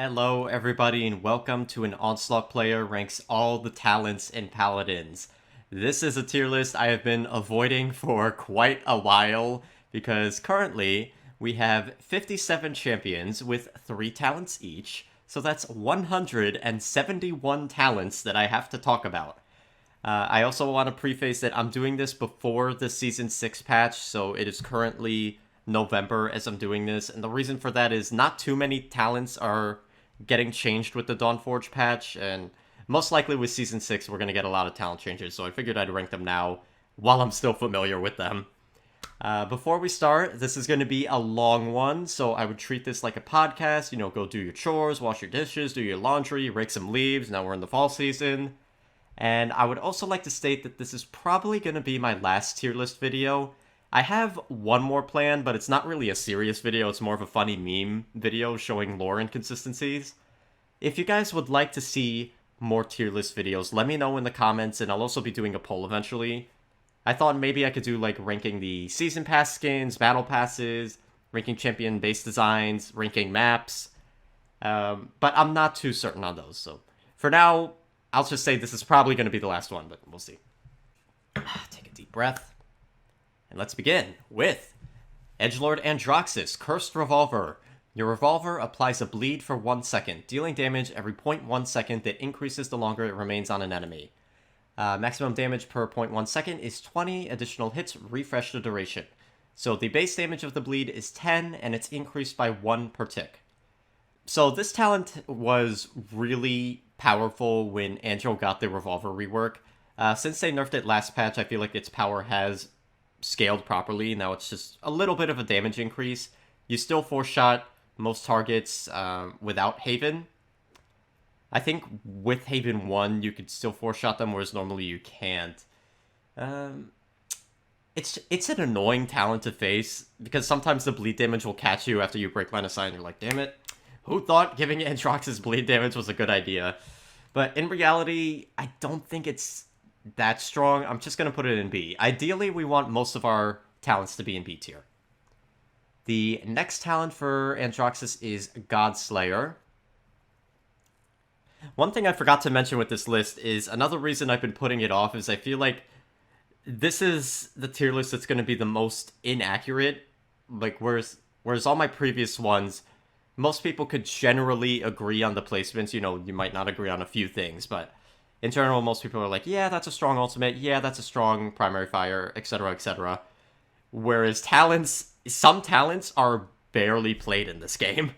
Hello everybody and welcome to an Onslaught player ranks all the talents in Paladins. This is a tier list I have been avoiding for quite a while because currently we have 57 champions with 3 talents each, so that's 171 talents that I have to talk about. I also want to preface that I'm doing this before the Season 6 patch, so it is currently November as I'm doing this, and the reason for that is not too many talents are getting changed with the Dawnforge patch, and most likely with Season 6 we're going to get a lot of talent changes, so I figured I'd rank them now while I'm still familiar with them. Before we start, this is going to be a long one, so I would treat this like a podcast, go do your chores, wash your dishes, do your laundry, rake some leaves, now we're in the fall season. And I would also like to state that this is probably going to be my last tier list video. I have one more planned, but it's not really a serious video, it's more of a funny meme video showing lore inconsistencies. If you guys would like to see more tier list videos, let me know in the comments, and I'll also be doing a poll eventually. I thought maybe I could do like ranking the season pass skins, battle passes, ranking champion base designs, ranking maps, but I'm not too certain on those, so for now, I'll just say this is probably going to be the last one, but we'll see. Take a deep breath. And let's begin with Edgelord Androxus, Cursed Revolver. Your revolver applies a bleed for 1 second, dealing damage every 0.1 second that increases the longer it remains on an enemy. Maximum damage per 0.1 second is 20, additional hits refresh the duration. So the base damage of the bleed is 10, and it's increased by 1 per tick. So this talent was really powerful when Andro got the revolver rework. Since they nerfed it last patch, I feel like its power has scaled properly. Now it's just a little bit of a damage increase. You still 4-shot most targets without Haven. I think with Haven 1, you could still 4-shot them, whereas normally you can't. It's an annoying talent to face, because sometimes the bleed damage will catch you after you break line of sight, and you're like, damn it. Who thought giving Androxus bleed damage was a good idea? But in reality, I don't think it's that strong. I'm just going to put it in B. Ideally, we want most of our talents to be in B tier. The next talent for Androxus is Godslayer. One thing I forgot to mention with this list is another reason I've been putting it off is I feel like this is the tier list that's going to be the most inaccurate. Like, whereas all my previous ones, most people could generally agree on the placements. You might not agree on a few things, but in general, most people are like, yeah, that's a strong ultimate, yeah, that's a strong primary fire, etc., etc. Whereas some talents are barely played in this game,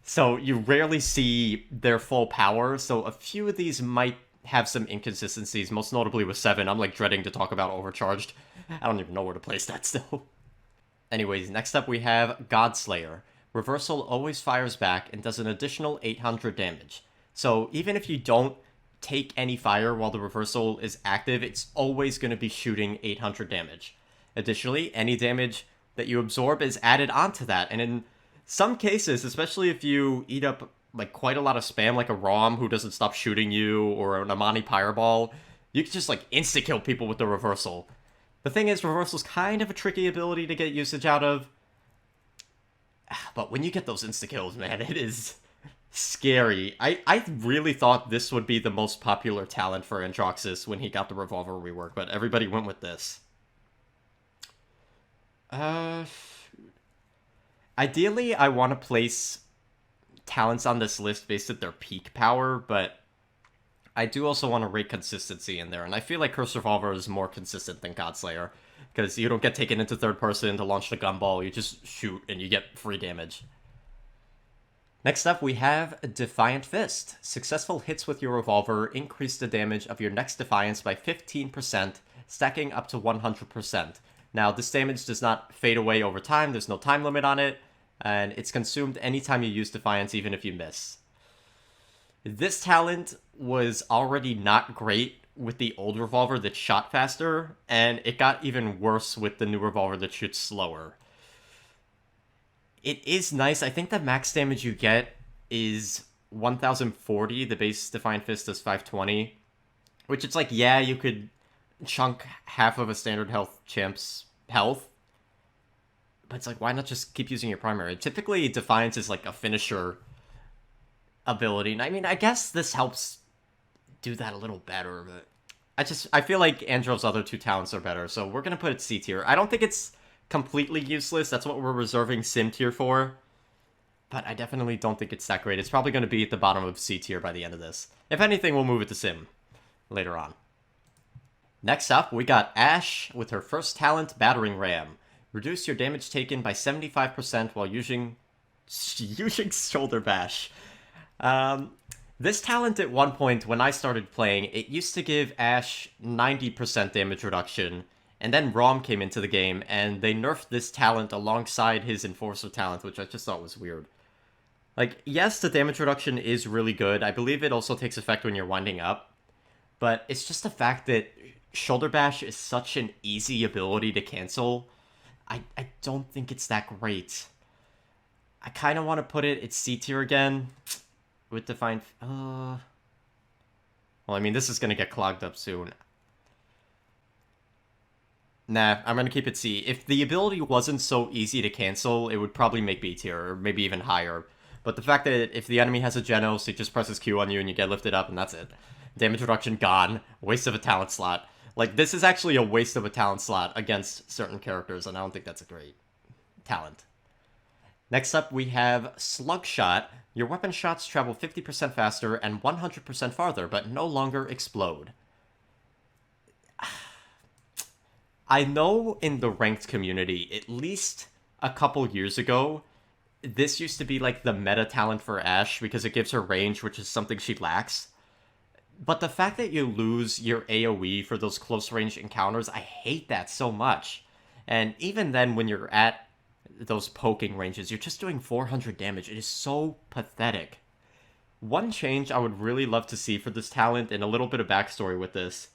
so you rarely see their full power, so a few of these might have some inconsistencies, most notably with 7. I'm like dreading to talk about Overcharged. I don't even know where to place that still. Anyways, next up we have Godslayer. Reversal always fires back and does an additional 800 damage. So even if you don't take any fire while the reversal is active, it's always going to be shooting 800 damage. Additionally, any damage that you absorb is added onto that, and in some cases, especially if you eat up like quite a lot of spam, like a Rom who doesn't stop shooting you, or an Amani Fireball, you can just like insta-kill people with the reversal. The thing is, reversal's kind of a tricky ability to get usage out of, but when you get those insta-kills, man, it is scary. I really thought this would be the most popular talent for Androxus when he got the revolver rework, but everybody went with this. Ideally, I want to place talents on this list based at their peak power, but I do also want to rate consistency in there, and I feel like Cursed Revolver is more consistent than Godslayer, because you don't get taken into third person to launch the gumball, you just shoot and you get free damage. Next up, we have Defiant Fist. Successful hits with your revolver increase the damage of your next Defiance by 15%, stacking up to 100%. Now, this damage does not fade away over time, there's no time limit on it, and it's consumed anytime you use Defiance, even if you miss. This talent was already not great with the old revolver that shot faster, and it got even worse with the new revolver that shoots slower. It is nice. I think the max damage you get is 1040. The base Defiant Fist does 520. Which it's like, yeah, you could chunk half of a standard health champ's health. But it's like, why not just keep using your primary? Typically, Defiance is like a finisher ability. And I mean, I guess this helps do that a little better, but I feel like Androv's other two talents are better, so we're gonna put it C tier. I don't think it's completely useless. That's what we're reserving Sim tier for. But I definitely don't think it's that great. It's probably going to be at the bottom of C tier by the end of this. If anything, we'll move it to Sim later on. Next up, we got Ashe with her first talent, Battering Ram. Reduce your damage taken by 75% while using Shoulder Bash. This talent at one point, when I started playing, it used to give Ashe 90% damage reduction, and then Rom came into the game, and they nerfed this talent alongside his Enforcer talent, which I just thought was weird. Like, yes, the damage reduction is really good. I believe it also takes effect when you're winding up. But it's just the fact that Shoulder Bash is such an easy ability to cancel. I don't think it's that great. I kind of want to put it at C tier again. With Defined... Well, I mean, this is going to get clogged up soon. Nah, I'm going to keep it C. If the ability wasn't so easy to cancel, it would probably make B tier, or maybe even higher. But the fact that if the enemy has a Genos, he just presses Q on you and you get lifted up and that's it. Damage reduction gone. Waste of a talent slot. Like, this is actually a waste of a talent slot against certain characters, and I don't think that's a great talent. Next up, we have Slug Shot. Your weapon shots travel 50% faster and 100% farther, but no longer explode. I know in the ranked community, at least a couple years ago, this used to be like the meta talent for Ashe because it gives her range, which is something she lacks. But the fact that you lose your AoE for those close range encounters, I hate that so much. And even then, when you're at those poking ranges, you're just doing 400 damage. It is so pathetic. One change I would really love to see for this talent, and a little bit of backstory with this.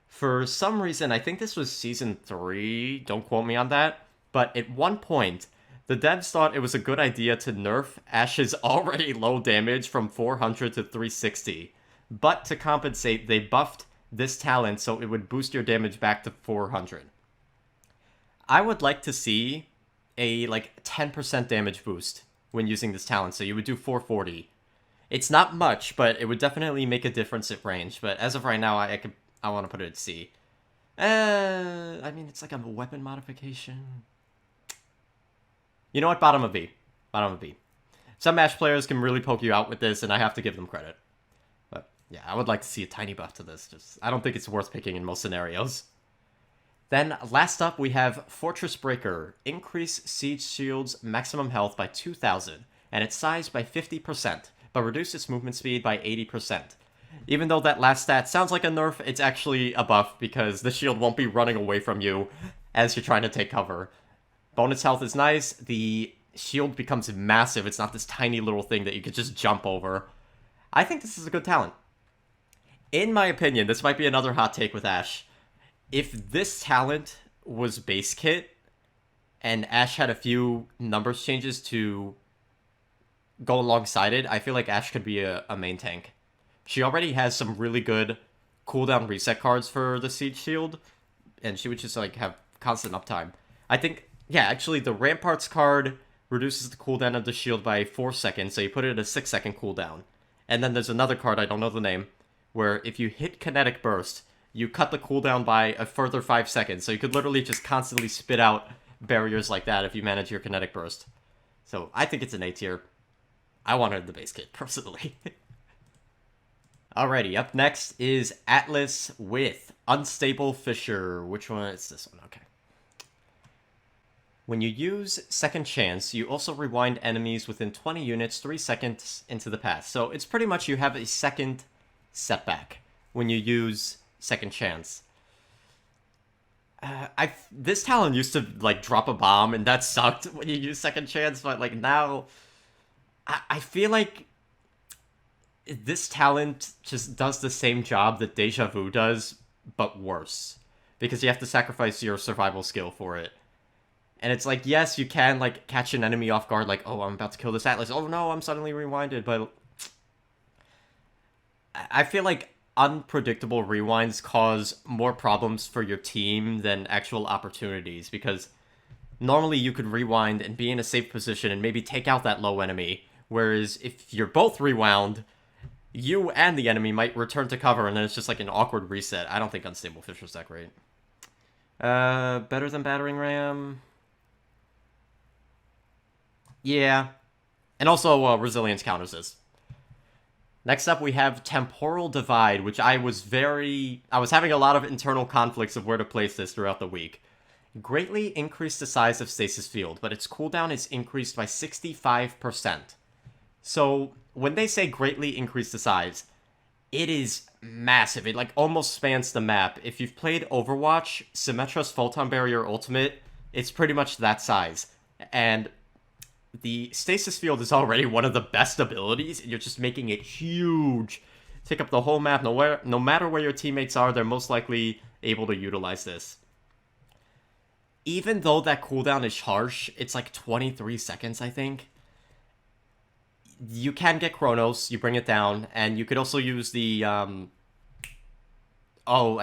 For some reason, I think this was Season 3, don't quote me on that, but at one point, the devs thought it was a good idea to nerf Ashe's already low damage from 400 to 360. But to compensate, they buffed this talent so it would boost your damage back to 400. I would like to see a, 10% damage boost when using this talent, so you would do 440. It's not much, but it would definitely make a difference at range, but as of right now, I want to put it at C. I mean, it's like a weapon modification. You know what? Bottom of B. Bottom of B. Some Ashe players can really poke you out with this, and I have to give them credit. But, yeah, I would like to see a tiny buff to this. I don't think it's worth picking in most scenarios. Then, last up, we have Fortress Breaker. Increase Siege Shield's maximum health by 2,000, and its size by 50%, but reduce its movement speed by 80%. Even though that last stat sounds like a nerf, it's actually a buff, because the shield won't be running away from you as you're trying to take cover. Bonus health is nice. The shield becomes massive. It's not this tiny little thing that you could just jump over. I think this is a good talent. In my opinion, this might be another hot take with Ashe. If this talent was base kit, and Ashe had a few numbers changes to go alongside it, I feel like Ashe could be a main tank. She already has some really good cooldown reset cards for the Siege Shield, and she would just have constant uptime. I think... Yeah, actually, the Ramparts card reduces the cooldown of the shield by 4 seconds, so you put it at a 6-second cooldown. And then there's another card, I don't know the name, where if you hit Kinetic Burst, you cut the cooldown by a further 5 seconds, so you could literally just constantly spit out barriers like that if you manage your Kinetic Burst. So I think it's an A tier. I want her in the base kit, personally. Alrighty, up next is Atlas with Unstable Fissure. Which one is this one? Okay. When you use Second Chance, you also rewind enemies within 20 units 3 seconds into the past. So it's pretty much you have a second setback when you use Second Chance. This talent used to drop a bomb and that sucked when you use Second Chance, but now I feel like this talent just does the same job that Deja Vu does, but worse. Because you have to sacrifice your survival skill for it. And it's yes, you can, catch an enemy off guard, oh, I'm about to kill this Atlas. Oh, no, I'm suddenly rewinded, but... I feel like unpredictable rewinds cause more problems for your team than actual opportunities, because normally you could rewind and be in a safe position and maybe take out that low enemy, Whereas if you're both rewound, you and the enemy might return to cover, and then it's just like an awkward reset. I don't think Unstable Fisher's that great. Better than Battering Ram? Yeah. And also, Resilience counters this. Next up, we have Temporal Divide, which I was having a lot of internal conflicts of where to place this throughout the week. Greatly increased the size of Stasis Field, but its cooldown is increased by 65%. So, when they say greatly increase the size, it is massive. It, like, almost spans the map. If you've played Overwatch, Symmetra's Photon Barrier Ultimate, it's pretty much that size. And the Stasis Field is already one of the best abilities, and you're just making it huge. Take up the whole map. No matter where your teammates are, they're most likely able to utilize this. Even though that cooldown is harsh, it's like 23 seconds, I think. You can get Chronos, you bring it down, and you could also use the, I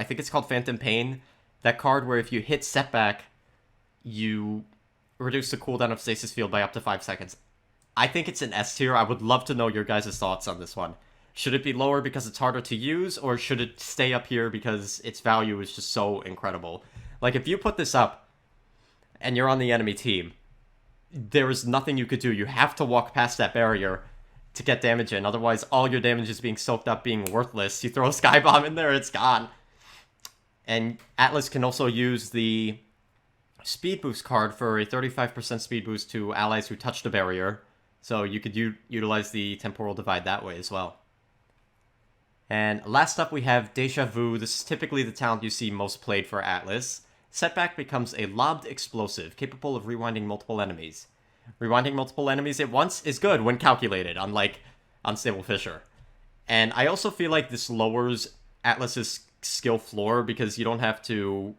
think it's called Phantom Pain. That card where if you hit Setback, you reduce the cooldown of Stasis Field by up to 5 seconds. I think it's an S tier. I would love to know your guys' thoughts on this one. Should it be lower because it's harder to use, or should it stay up here because its value is just so incredible? Like, if you put this up, and you're on the enemy team, there is nothing you could do. You have to walk past that barrier to get damage in. Otherwise, all your damage is being soaked up, being worthless. You throw a Sky Bomb in there, it's gone. And Atlas can also use the Speed Boost card for a 35% speed boost to allies who touch the barrier. So you could utilize the Temporal Divide that way as well. And last up, we have Deja Vu. This is typically the talent you see most played for Atlas. Setback becomes a lobbed explosive, capable of rewinding multiple enemies. Rewinding multiple enemies at once is good when calculated, unlike Unstable Fisher. And I also feel like this lowers Atlas's skill floor because you don't have to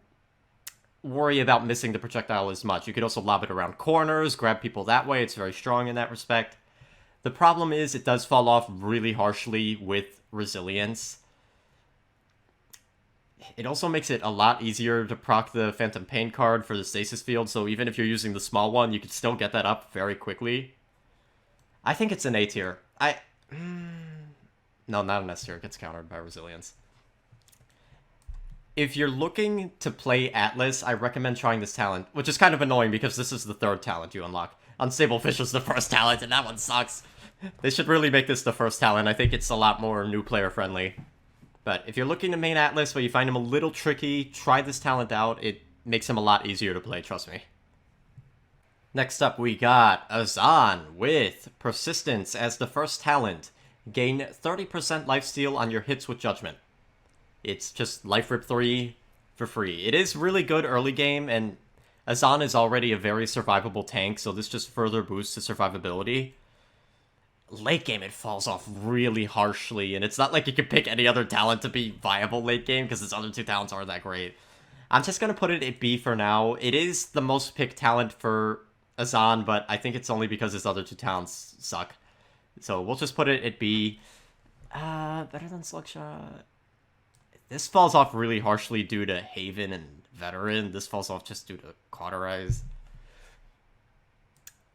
worry about missing the projectile as much. You could also lob it around corners, grab people that way. It's very strong in that respect. The problem is it does fall off really harshly with Resilience. It also makes it a lot easier to proc the Phantom Pain card for the Stasis Field, so even if you're using the small one, you can still get that up very quickly. I think it's an A tier. No, not an S tier. It gets countered by Resilience. If you're looking to play Atlas, I recommend trying this talent, which is kind of annoying because this is the third talent you unlock. Unstable Fisher's the first talent, and that one sucks. They should really make this the first talent. I think it's a lot more new player friendly. But if you're looking to main Atlas, but you find him a little tricky, try this talent out. It makes him a lot easier to play, trust me. Next up, we got Azan with Persistence as the first talent. Gain 30% lifesteal on your hits with Judgment. It's just Life Rip 3 for free. It is really good early game, and Azan is already a very survivable tank, so this just further boosts his survivability. Late game, it falls off really harshly, and it's not like you can pick any other talent to be viable late game, because his other two talents aren't that great. I'm just going to put it at B for now. It is the most picked talent for Azan, but I think it's only because his other two talents suck. So we'll just put it at B. Better than Slugshot. This falls off really harshly due to Haven and Veteran. This falls off just due to Cauterize.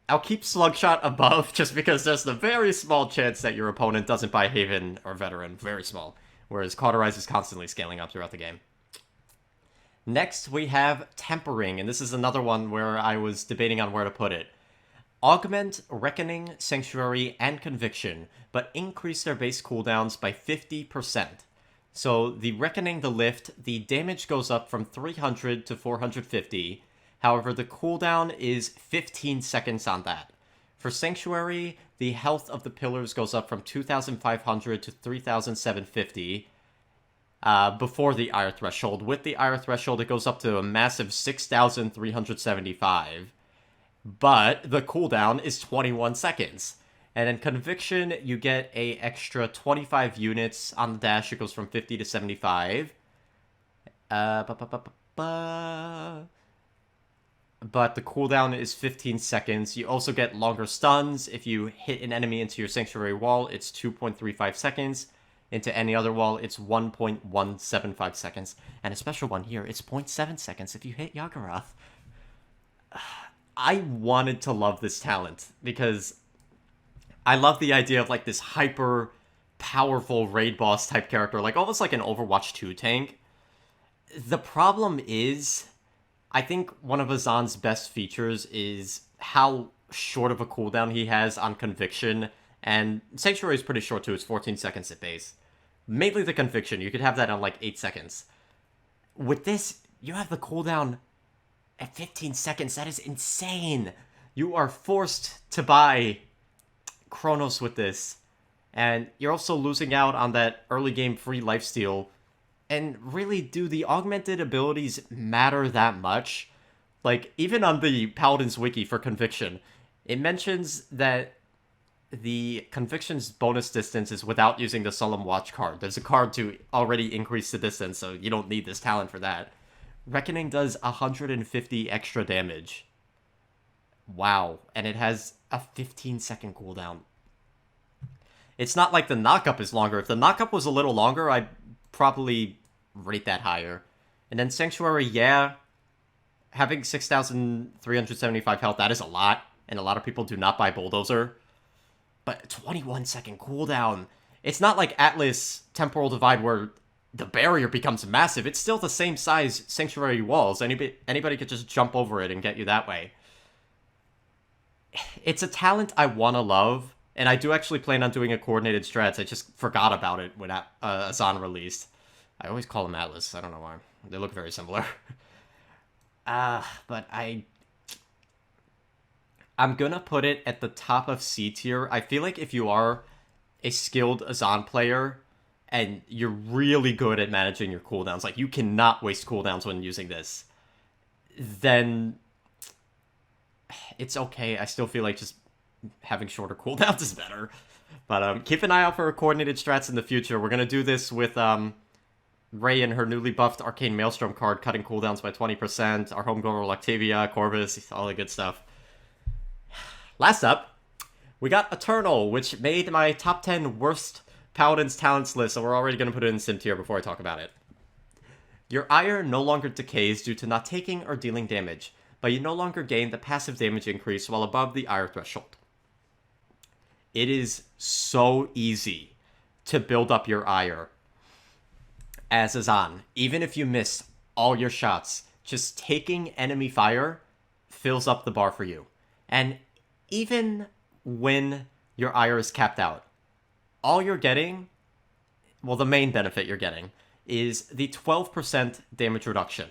I'll keep Slugshot above just because there's the very small chance that your opponent doesn't buy Haven or Veteran. Very small. Whereas Cauterize is constantly scaling up throughout the game. Next, we have Tempering, and this is another one where I was debating on where to put it. Augment Reckoning, Sanctuary, and Conviction, but increase their base cooldowns by 50%. So the Reckoning, the lift, the damage goes up from 300 to 450. However, the cooldown is 15 seconds on that. For Sanctuary, the health of the pillars goes up from 2,500 to 3,750 before the Ire Threshold. With the Ire Threshold, it goes up to a massive 6,375. But the cooldown is 21 seconds. And in Conviction, you get a extra 25 units on the dash. It goes from 50 to 75. But the cooldown is 15 seconds. You also get longer stuns. If you hit an enemy into your Sanctuary wall, it's 2.35 seconds. Into any other wall, it's 1.175 seconds. And a special one here, it's 0.7 seconds if you hit Yagurath. I wanted to love this talent because I love the idea of like this hyper powerful raid boss type character, like almost like an Overwatch 2 tank. The problem is, I think one of Azan's best features is how short of a cooldown he has on Conviction, and Sanctuary is pretty short too, it's 14 seconds at base. Mainly the Conviction, you could have that on like 8 seconds. With this, you have the cooldown at 15 seconds, that is insane! You are forced to buy Chronos with this, and you're also losing out on that early game free lifesteal. And really, do the augmented abilities matter that much? Like, even on the Paladins wiki for Conviction, it mentions that the Conviction's bonus distance is without using the Solemn Watch card. There's a card to already increase the distance, so you don't need this talent for that. Reckoning does 150 extra damage. Wow, and it has a 15-second cooldown. It's not like the knockup is longer. If the knockup was a little longer, I'd probably rate that higher. And then Sanctuary, yeah, having 6,375 health, that is a lot, and a lot of people do not buy Bulldozer. But 21-second cooldown. It's not like Atlas Temporal Divide where the barrier becomes massive. It's still the same size Sanctuary walls. Anybody could just jump over it and get you that way. It's a talent I want to love, and I do actually plan on doing a coordinated strats. I just forgot about it when Azan released. I always call him Atlas. I don't know why. They look very similar. But I'm gonna put it at the top of C tier. I feel like if you are a skilled Azan player and you're really good at managing your cooldowns, like you cannot waste cooldowns when using this, then it's okay. I still feel like just having shorter cooldowns is better. But keep an eye out for coordinated strats in the future. We're gonna do this with Ray and her newly buffed Arcane Maelstrom card, cutting cooldowns by 20%, our homegrown Octavia, Corvus, all the good stuff. Last up, we got Eternal, which made my top 10 worst Paladins talents list, so we're already going to put it in Sim tier before I talk about it. Your ire no longer decays due to not taking or dealing damage, but you no longer gain the passive damage increase while above the ire threshold. It is so easy to build up your ire as Azan. Even if you miss all your shots, just taking enemy fire fills up the bar for you. And even when your ire is capped out, all you're getting, well, the main benefit you're getting, is the 12% damage reduction.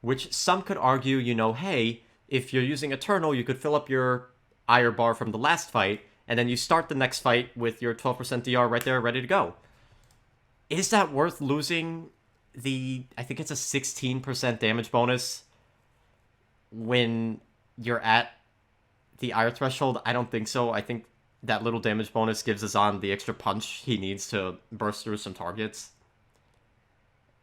Which some could argue, you know, hey, if you're using Eternal, you could fill up your ire bar from the last fight, and then you start the next fight with your 12% DR right there, ready to go. Is that worth losing the, I think it's a 16% damage bonus when you're at the ire threshold? I don't think so. I think that little damage bonus gives Azan the extra punch he needs to burst through some targets.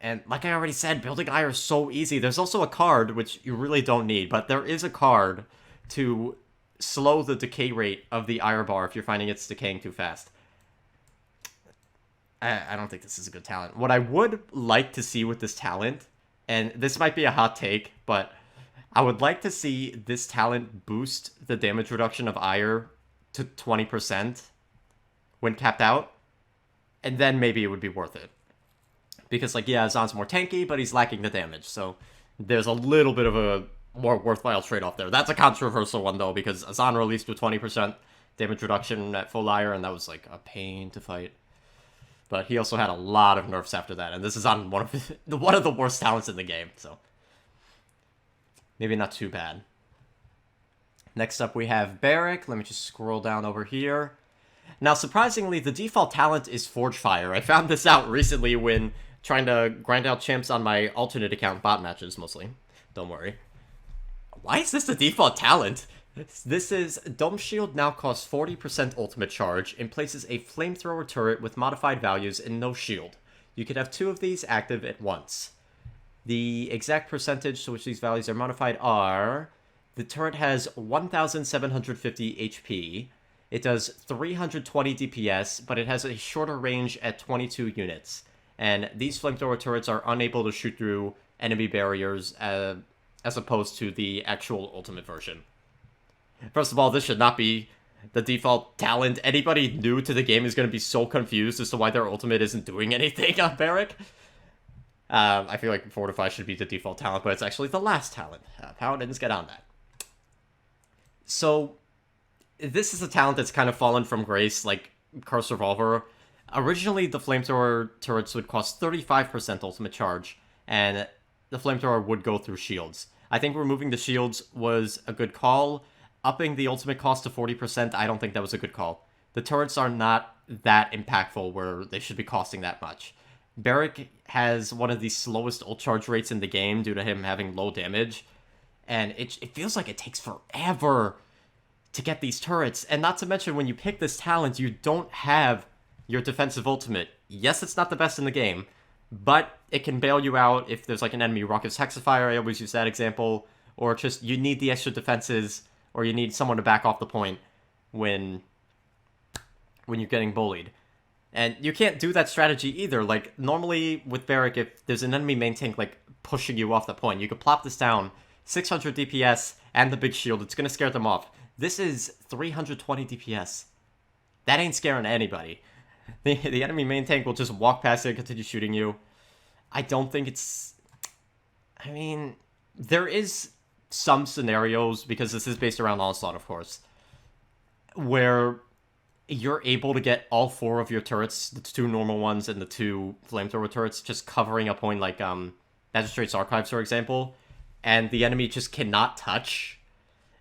And like I already said, building ire is so easy. There's also a card, which you really don't need, but there is a card to slow the decay rate of the ire bar if you're finding it's decaying too fast. I don't think this is a good talent. What I would like to see with this talent, and this might be a hot take, but I would like to see this talent boost the damage reduction of ire to 20% when capped out, and then maybe it would be worth it. Because, like, yeah, Azan's more tanky, but he's lacking the damage, so there's a little bit of a more worthwhile trade-off there. That's a controversial one, though, because Azan released with 20% damage reduction at full ire, and that was, like, a pain to fight. But he also had a lot of nerfs after that, and this is on one of the worst talents in the game, so maybe not too bad. Next up, we have Barrack. Let me just scroll down over here. Now, surprisingly, the default talent is Forge Fire. I found this out recently when trying to grind out champs on my alternate account, bot matches mostly. Don't worry. Why is this the default talent? This is Dome Shield now costs 40% ultimate charge and places a flamethrower turret with modified values and no shield. You could have 2 of these active at once. The exact percentage to which these values are modified are: the turret has 1,750 HP, it does 320 DPS, but it has a shorter range at 22 units. And these flamethrower turrets are unable to shoot through enemy barriers as opposed to the actual ultimate version. First of all, this should not be the default talent. Anybody new to the game is going to be so confused as to why their ultimate isn't doing anything on Barrack. I feel like Fortify should be the default talent, but it's actually the last talent. Paladins, get on that. So, this is a talent that's kind of fallen from grace, like Curse Revolver. Originally, the Flamethrower turrets would cost 35% ultimate charge, and the Flamethrower would go through shields. I think removing the shields was a good call. Upping the ultimate cost to 40%, I don't think that was a good call. The turrets are not that impactful where they should be costing that much. Barrack has one of the slowest ult charge rates in the game due to him having low damage, and it feels like it takes forever to get these turrets. And not to mention, when you pick this talent, you don't have your defensive ultimate. Yes, it's not the best in the game, but it can bail you out if there's like an enemy Ruckus Hexifier. I always use that example. Or just you need the extra defenses, or you need someone to back off the point when you're getting bullied. And you can't do that strategy either. Like, normally with Barrack, if there's an enemy main tank like pushing you off the point, you could plop this down, 600 DPS, and the big shield. It's going to scare them off. This is 320 DPS. That ain't scaring anybody. The enemy main tank will just walk past it and continue shooting you. I don't think it's... I mean, there is some scenarios, because this is based around Onslaught, of course, where you're able to get all 4 of your turrets, the 2 normal ones and the 2 flamethrower turrets, just covering a point like Magistrate's Archives, for example, and the enemy just cannot touch.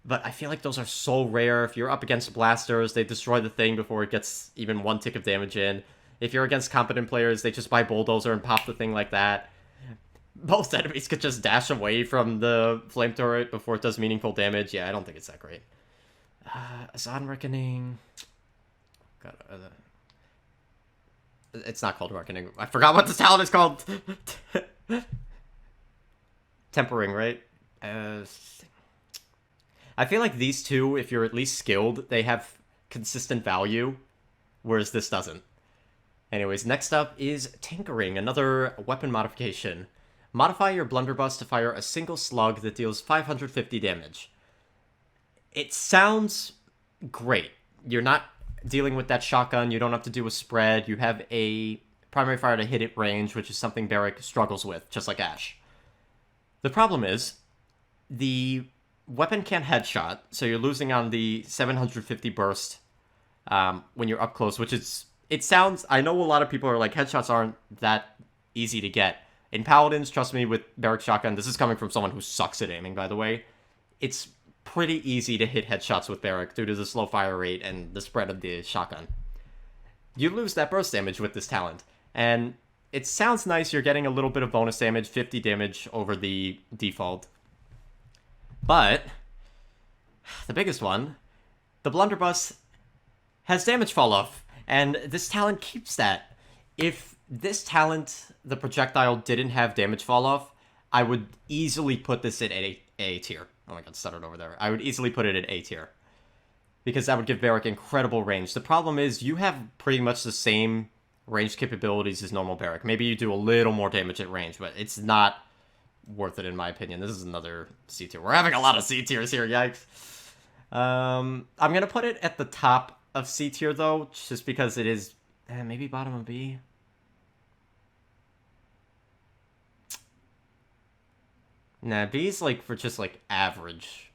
But I feel like those are so rare. If you're up against blasters, they destroy the thing before it gets even 1 tick of damage in. If you're against competent players, they just buy Bulldozer and pop the thing like that. Most enemies could just dash away from the flame turret before it does meaningful damage. Yeah, I don't think it's that great. Azad Reckoning... God, it's not called Reckoning. I forgot what this talent is called. Tempering, right? I feel like these two, if you're at least skilled, they have consistent value, whereas this doesn't. Anyways, next up is Tinkering, another weapon modification. Modify your blunderbuss to fire a single slug that deals 550 damage. It sounds great. You're not dealing with that shotgun, you don't have to do a spread, you have a primary fire to hit it range, which is something Barrack struggles with, just like Ashe. The problem is, the weapon can't headshot, so you're losing on the 750 burst when you're up close, which is... It sounds... I know a lot of people are like, headshots aren't that easy to get. In Paladins, trust me, with Barrack Shotgun, this is coming from someone who sucks at aiming, by the way, it's pretty easy to hit headshots with Barrack due to the slow fire rate and the spread of the shotgun. You lose that burst damage with this talent, and it sounds nice, you're getting a little bit of bonus damage, 50 damage over the default. But, the biggest one, the blunderbuss has damage fall off, and this talent keeps that. If this talent, the projectile, didn't have damage fall off, I would easily put this in A tier. Oh my god, stuttered over there. I would easily put it in A tier. Because that would give Barrack incredible range. The problem is, you have pretty much the same range capabilities as normal Barrack. Maybe you do a little more damage at range, but it's not worth it in my opinion. This is another C tier. We're having a lot of C tiers here, yikes. I'm gonna put it at the top of C tier though, just because it is maybe bottom of B. Nah, B's like for just like average.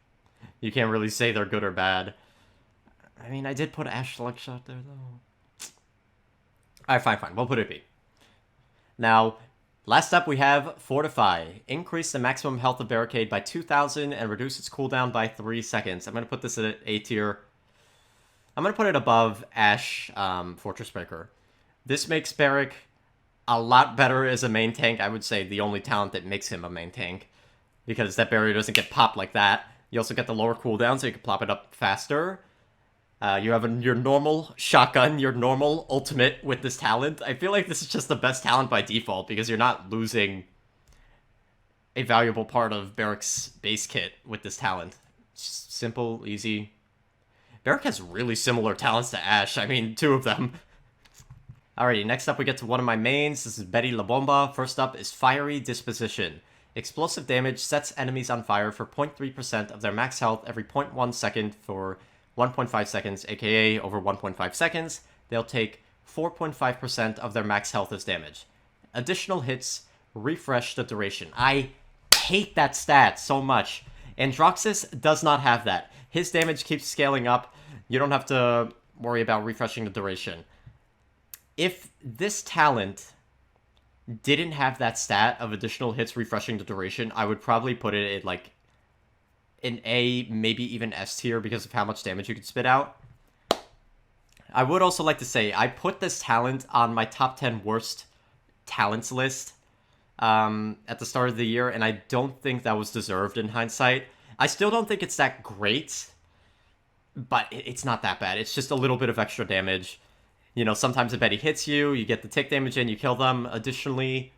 You can't really say they're good or bad. I mean, I did put Ashe Slugshot there though. Alright, fine. We'll put it B. Now, last up we have Fortify. Increase the maximum health of Barricade by 2,000 and reduce its cooldown by 3 seconds. I'm going to put this at A tier. I'm going to put it above Ashe Fortress Breaker. This makes Barrack a lot better as a main tank. I would say the only talent that makes him a main tank. Because that barrier doesn't get popped like that. You also get the lower cooldown, so you can plop it up faster. You have your normal shotgun, your normal ultimate with this talent. I feel like this is just the best talent by default, because you're not losing a valuable part of Barrack's base kit with this talent. Just simple, easy. Barrack has really similar talents to Ashe. I mean, 2 of them. Alrighty, next up we get to one of my mains. This is Betty La Bomba. First up is Fiery Disposition. Explosive damage sets enemies on fire for 0.3% of their max health every 0.1 second for 1.5 seconds, aka over 1.5 seconds, they'll take 4.5% of their max health as damage. Additional hits refresh the duration. I hate that stat so much. Androxus does not have that. His damage keeps scaling up. You don't have to worry about refreshing the duration. If this talent didn't have that stat of additional hits refreshing the duration, I would probably put it in like an A, maybe even S tier because of how much damage you could spit out. I would also like to say, I put this talent on my top 10 worst talents list at the start of the year, and I don't think that was deserved in hindsight. I still don't think it's that great, but it's not that bad. It's just a little bit of extra damage. You know, sometimes a Betty hits you, you get the tick damage in, you kill them. Additionally,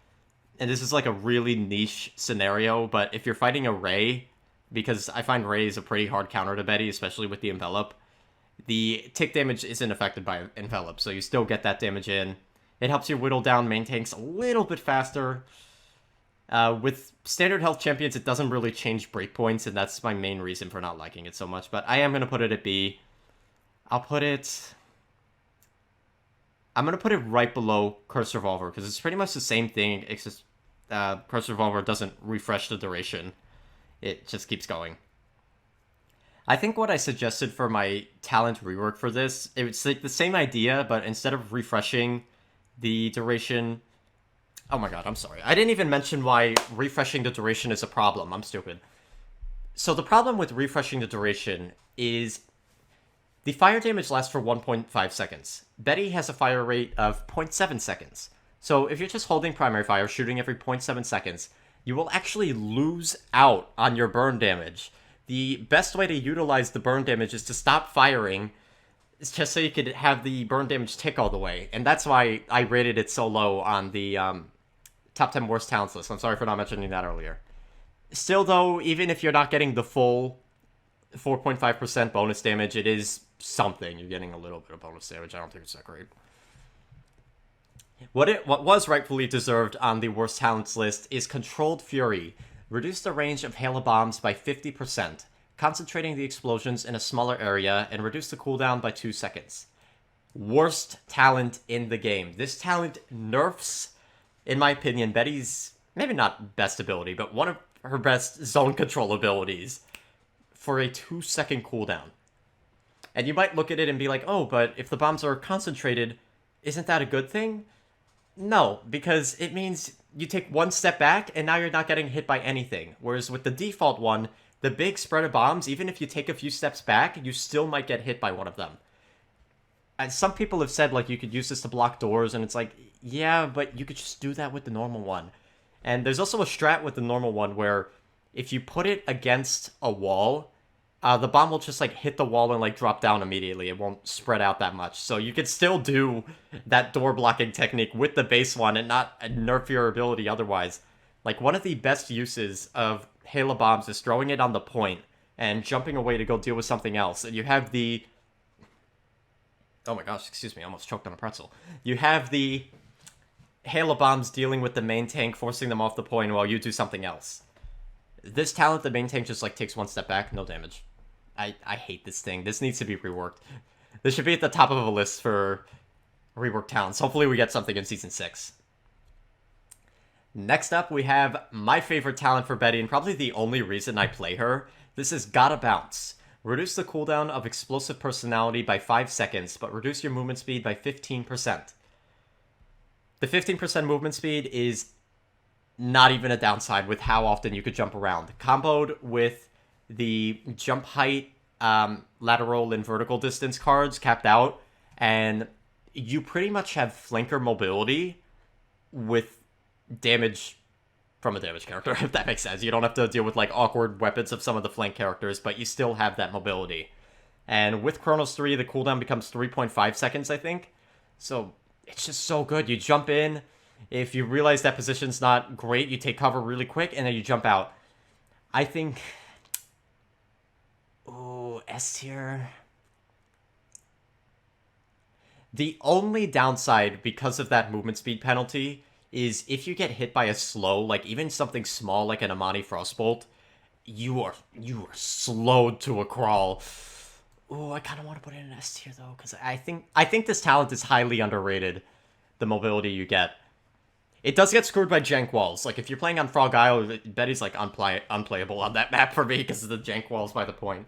and this is like a really niche scenario, but if you're fighting a Ray, because I find Ray is a pretty hard counter to Betty, especially with the Envelop, the tick damage isn't affected by Envelop, so you still get that damage in. It helps you whittle down main tanks a little bit faster. With standard health champions, it doesn't really change breakpoints, and that's my main reason for not liking it so much, but I am going to put it at B. I'm going to put it right below Curse Revolver, because it's pretty much the same thing, except Curse Revolver doesn't refresh the duration. It just keeps going. I think what I suggested for my talent rework for this, it's like the same idea, but instead of refreshing the duration... Oh my god, I'm sorry. I didn't even mention why refreshing the duration is a problem. I'm stupid. So the problem with refreshing the duration is the fire damage lasts for 1.5 seconds. Betty has a fire rate of 0.7 seconds. So if you're just holding primary fire, shooting every 0.7 seconds, you will actually lose out on your burn damage. The best way to utilize the burn damage is to stop firing, just so you could have the burn damage tick all the way. And that's why I rated it so low on the top 10 worst talents list. I'm sorry for not mentioning that earlier. Still, though, even if you're not getting the full 4.5% bonus damage, it is something. You're getting a little bit of bonus damage. I don't think it's that great. What was rightfully deserved on the worst talents list is Controlled Fury. Reduce the range of Hail of Bombs by 50%, concentrating the explosions in a smaller area, and reduce the cooldown by 2 seconds. Worst talent in the game. This talent nerfs, in my opinion, Betty's, maybe not best ability, but one of her best zone control abilities for a 2-second cooldown. And you might look at it and be like, oh, but if the bombs are concentrated, isn't that a good thing? No, because it means you take one step back and now you're not getting hit by anything. Whereas with the default one, the big spread of bombs, even if you take a few steps back, you still might get hit by one of them. And some people have said, like, you could use this to block doors, and it's like, yeah, but you could just do that with the normal one. And there's also a strat with the normal one where if you put it against a wall, the bomb will just, like, hit the wall and, like, drop down immediately. It won't spread out that much. So you could still do that door blocking technique with the base one and not nerf your ability otherwise. Like, one of the best uses of Hail of Bombs is throwing it on the point and jumping away to go deal with something else. And you have the... Oh my gosh, excuse me, I almost choked on a pretzel. You have the Hail of Bombs dealing with the main tank, forcing them off the point while you do something else. This talent, the main tank just, like, takes one step back, no damage. I hate this thing. This needs to be reworked. This should be at the top of a list for reworked talents. Hopefully we get something in Season 6. Next up, we have my favorite talent for Betty, and probably the only reason I play her. This is Gotta Bounce. Reduce the cooldown of Explosive Personality by 5 seconds, but reduce your movement speed by 15%. The 15% movement speed is not even a downside with how often you could jump around. Comboed with the jump height, lateral and vertical distance cards capped out, and you pretty much have flanker mobility with damage from a damage character, if that makes sense. You don't have to deal with, like, awkward weapons of some of the flank characters, but you still have that mobility. And with Chronos 3, the cooldown becomes 3.5 seconds, I think. So it's just so good. You jump in. If you realize that position's not great, you take cover really quick, and then you jump out. I think... Ooh, S tier. The only downside because of that movement speed penalty is if you get hit by a slow, like even something small like an Amani Frostbolt, you are slowed to a crawl. Oh, I kind of want to put it in S tier though, because I think this talent is highly underrated. The mobility you get. It does get screwed by jank walls. Like if you're playing on Frog Isle, Betty's like unplayable on that map for me because of the jank walls by the point.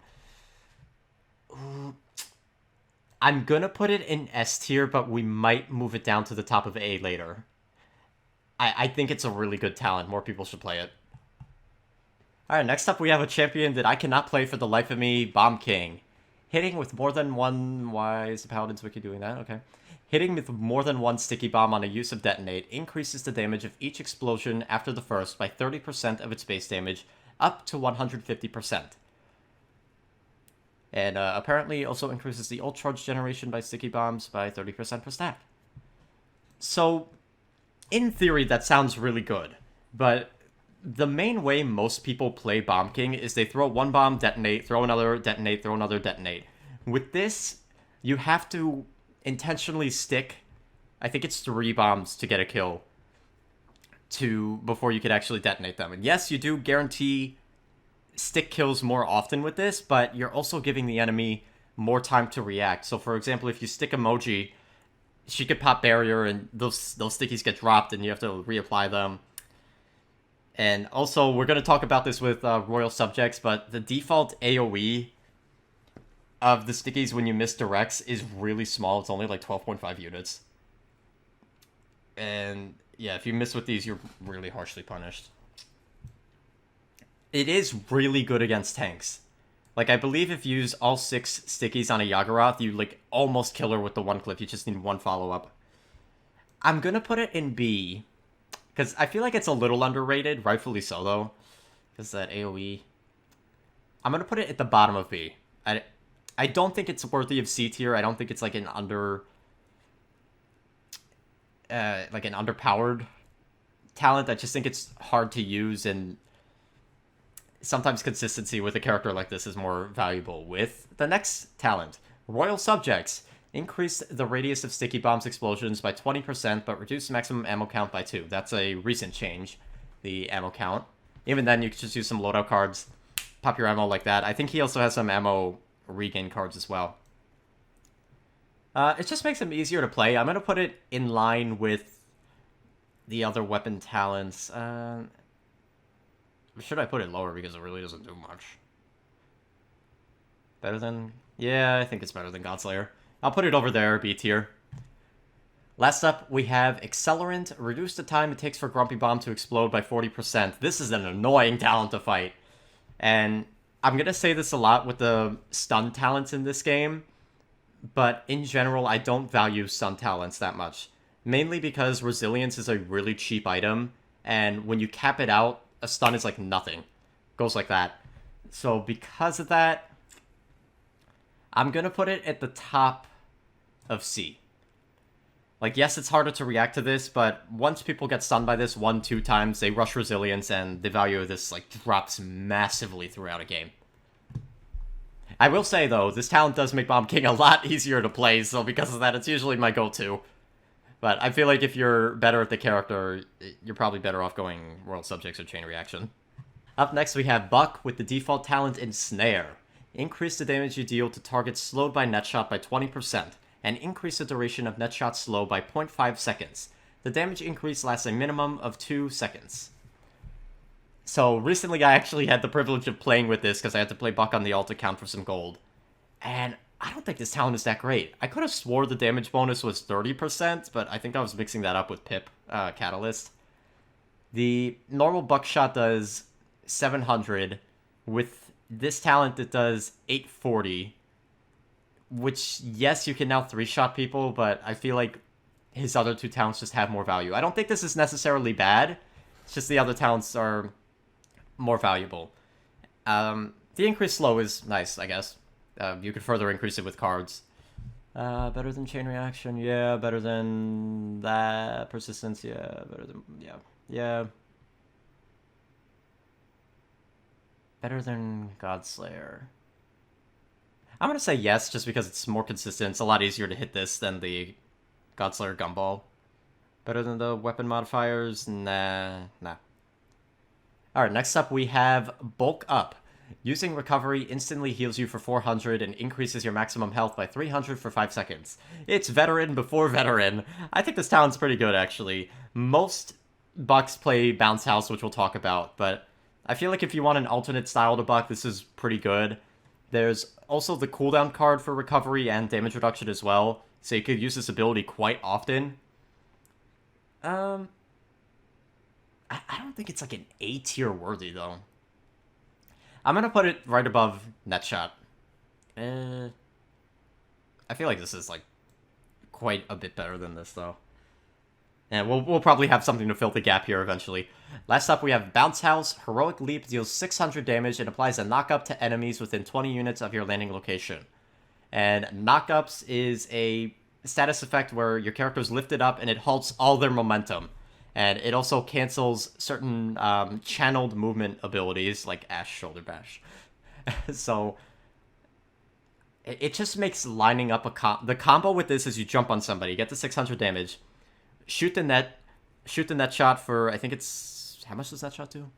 Ooh. I'm gonna put it in S tier, but we might move it down to the top of A later. I think it's a really good talent. More people should play it. Alright, next up we have a champion that I cannot play for the life of me, Bomb King. Hitting with more than one... Why is the Paladins wiki doing that? Okay. Hitting with more than one sticky bomb on a use of detonate increases the damage of each explosion after the first by 30% of its base damage, up to 150%. And apparently also increases the ult charge generation by sticky bombs by 30% per stack. So, in theory, that sounds really good. But the main way most people play Bomb King is they throw one bomb, detonate, throw another, detonate, throw another, detonate. With this, you have to intentionally stick, I think it's 3 bombs to get a kill before you could actually detonate them. And yes, you do guarantee stick kills more often with this, but you're also giving the enemy more time to react. So for example, if you stick emoji, she could pop barrier and those stickies get dropped and you have to reapply them. And also, we're going to talk about this with Royal Subjects, but the default AoE of the stickies when you miss directs is really small. It's only like 12.5 units. And yeah, if you miss with these, you're really harshly punished. It is really good against tanks. Like, I believe if you use all 6 stickies on a Yagurath, you like almost kill her with the one clip. You just need one follow-up. I'm going to put it in B. Because I feel like it's a little underrated, rightfully so, though. Because that AoE... I'm going to put it at the bottom of B. I don't think it's worthy of C tier. I don't think it's like an underpowered talent. I just think it's hard to use, and sometimes consistency with a character like this is more valuable. With the next talent, Royal Subjects. Increase the radius of sticky bombs explosions by 20%, but reduce maximum ammo count by 2. That's a recent change, the ammo count. Even then, you could just use some loadout cards, pop your ammo like that. I think he also has some ammo regain cards as well. It just makes him easier to play. I'm going to put it in line with the other weapon talents. Should I put it lower because it really doesn't do much? Better than... Yeah, I think it's better than Godslayer. I'll put it over there, B tier. Last up, we have Accelerant. Reduce the time it takes for Grumpy Bomb to explode by 40%. This is an annoying talent to fight. And I'm going to say this a lot with the stun talents in this game. But in general, I don't value stun talents that much. Mainly because Resilience is a really cheap item. And when you cap it out, a stun is like nothing. Goes like that. So because of that, I'm going to put it at the top of C. Like, yes, it's harder to react to this, but once people get stunned by this 1-2 times, they rush Resilience, and the value of this, like, drops massively throughout a game. I will say, though, this talent does make Bomb King a lot easier to play, so because of that, it's usually my go-to. But I feel like if you're better at the character, you're probably better off going Royal Subjects or Chain Reaction. Up next, we have Buck with the default talent Ensnare. Increase the damage you deal to targets slowed by net shot by 20%, and increase the duration of net shot slow by 0.5 seconds. The damage increase lasts a minimum of 2 seconds. So recently I actually had the privilege of playing with this because I had to play Buck on the alt account for some gold. And I don't think this talent is that great. I could have swore the damage bonus was 30%, but I think I was mixing that up with Pip Catalyst. The normal buckshot does 700. With this talent, it does 840. Which, yes, you can now 3-shot people, but I feel like his other 2 talents just have more value. I don't think this is necessarily bad. It's just the other talents are more valuable. The increased slow is nice, I guess. You could further increase it with cards. Better than Chain Reaction, yeah. Better than that. Persistence, yeah. Better than, yeah. Yeah. Better than Godslayer. I'm going to say yes, just because it's more consistent. It's a lot easier to hit this than the Godslayer Gumball. Better than the weapon modifiers? Nah. Alright, next up we have Bulk Up. Using recovery instantly heals you for 400 and increases your maximum health by 300 for 5 seconds. It's veteran before veteran. I think this talent's pretty good, actually. Most bucks play Bounce House, which we'll talk about, but I feel like if you want an alternate style to buck, this is pretty good. There's also the cooldown card for recovery and damage reduction as well, so you could use this ability quite often. I don't think it's like an A tier worthy, though. I'm gonna put it right above Net Shot. I feel like this is like quite a bit better than this, though. And we'll probably have something to fill the gap here eventually. Last up, we have Bounce House. Heroic Leap deals 600 damage and applies a knock-up to enemies within 20 units of your landing location. And knock-ups is a status effect where your character is lifted up and it halts all their momentum. And it also cancels certain channeled movement abilities, like Ash Shoulder Bash. So it just makes lining up the combo with this is you jump on somebody, get the 600 damage, shoot the net shot for, I think it's, how much does that shot do?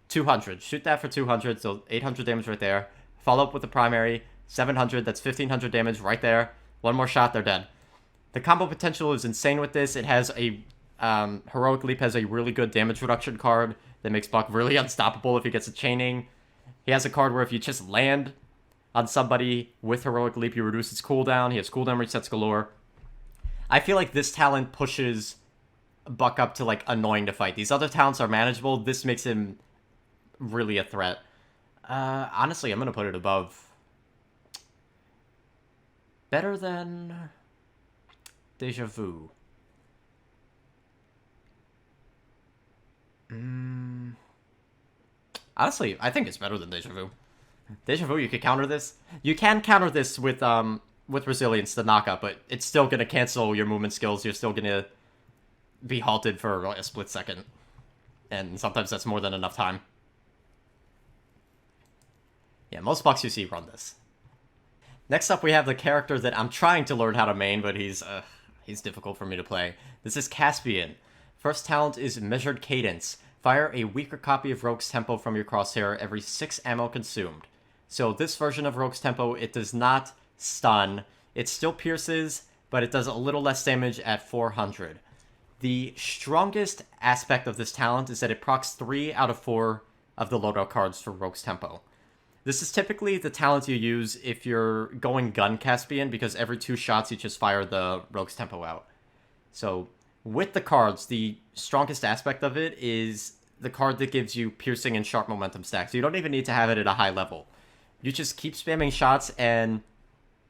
200. Shoot that for 200, so 800 damage right there. Follow up with the primary, 700, that's 1500 damage right there. One more shot, they're dead. The combo potential is insane with this. It has a, Heroic Leap has a really good damage reduction card that makes Buck really unstoppable if he gets a chaining. He has a card where if you just land on somebody with Heroic Leap, you reduce its cooldown. He has cooldown resets galore. I feel like this talent pushes Buck up to, like, annoying to fight. These other talents are manageable. This makes him really a threat. Honestly, I'm going to put it above. Better than Deja Vu. Honestly, I think it's better than Deja Vu. Deja Vu, you could counter this. You can counter this with Resilience, the knockup, but it's still going to cancel your movement skills. You're still going to be halted for a split second. And sometimes that's more than enough time. Yeah, most bucks you see run this. Next up, we have the character that I'm trying to learn how to main, but he's difficult for me to play. This is Caspian. First talent is Measured Cadence. Fire a weaker copy of Rogue's Tempo from your crosshair every 6 ammo consumed. So this version of Rogue's Tempo, it does not stun. It still pierces, but it does a little less damage at 400. The strongest aspect of this talent is that it procs 3 out of 4 of the loadout cards for Rogue's Tempo. This is typically the talent you use if you're going gun Caspian, because every 2 shots you just fire the Rogue's Tempo out. So with the cards, the strongest aspect of it is the card that gives you piercing and sharp momentum stacks. You don't even need to have it at a high level. You just keep spamming shots and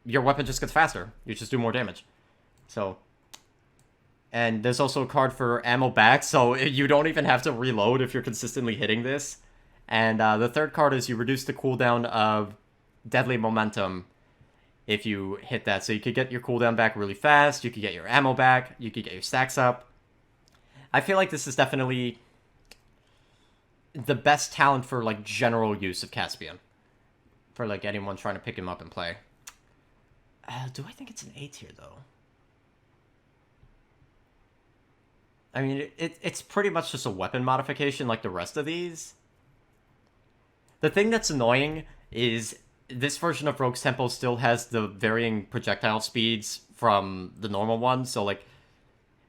your weapon just gets faster. You just do more damage. So, and there's also a card for ammo back, so you don't even have to reload if you're consistently hitting this. And the third card is you reduce the cooldown of Deadly Momentum if you hit that. So you could get your cooldown back really fast, you could get your ammo back, you could get your stacks up. I feel like this is definitely the best talent for, like, general use of Caspian. For, like, anyone trying to pick him up and play. Do I think it's an A tier, though? I mean, it's pretty much just a weapon modification like the rest of these. The thing that's annoying is this version of Rogue's Tempo still has the varying projectile speeds from the normal one. So, like,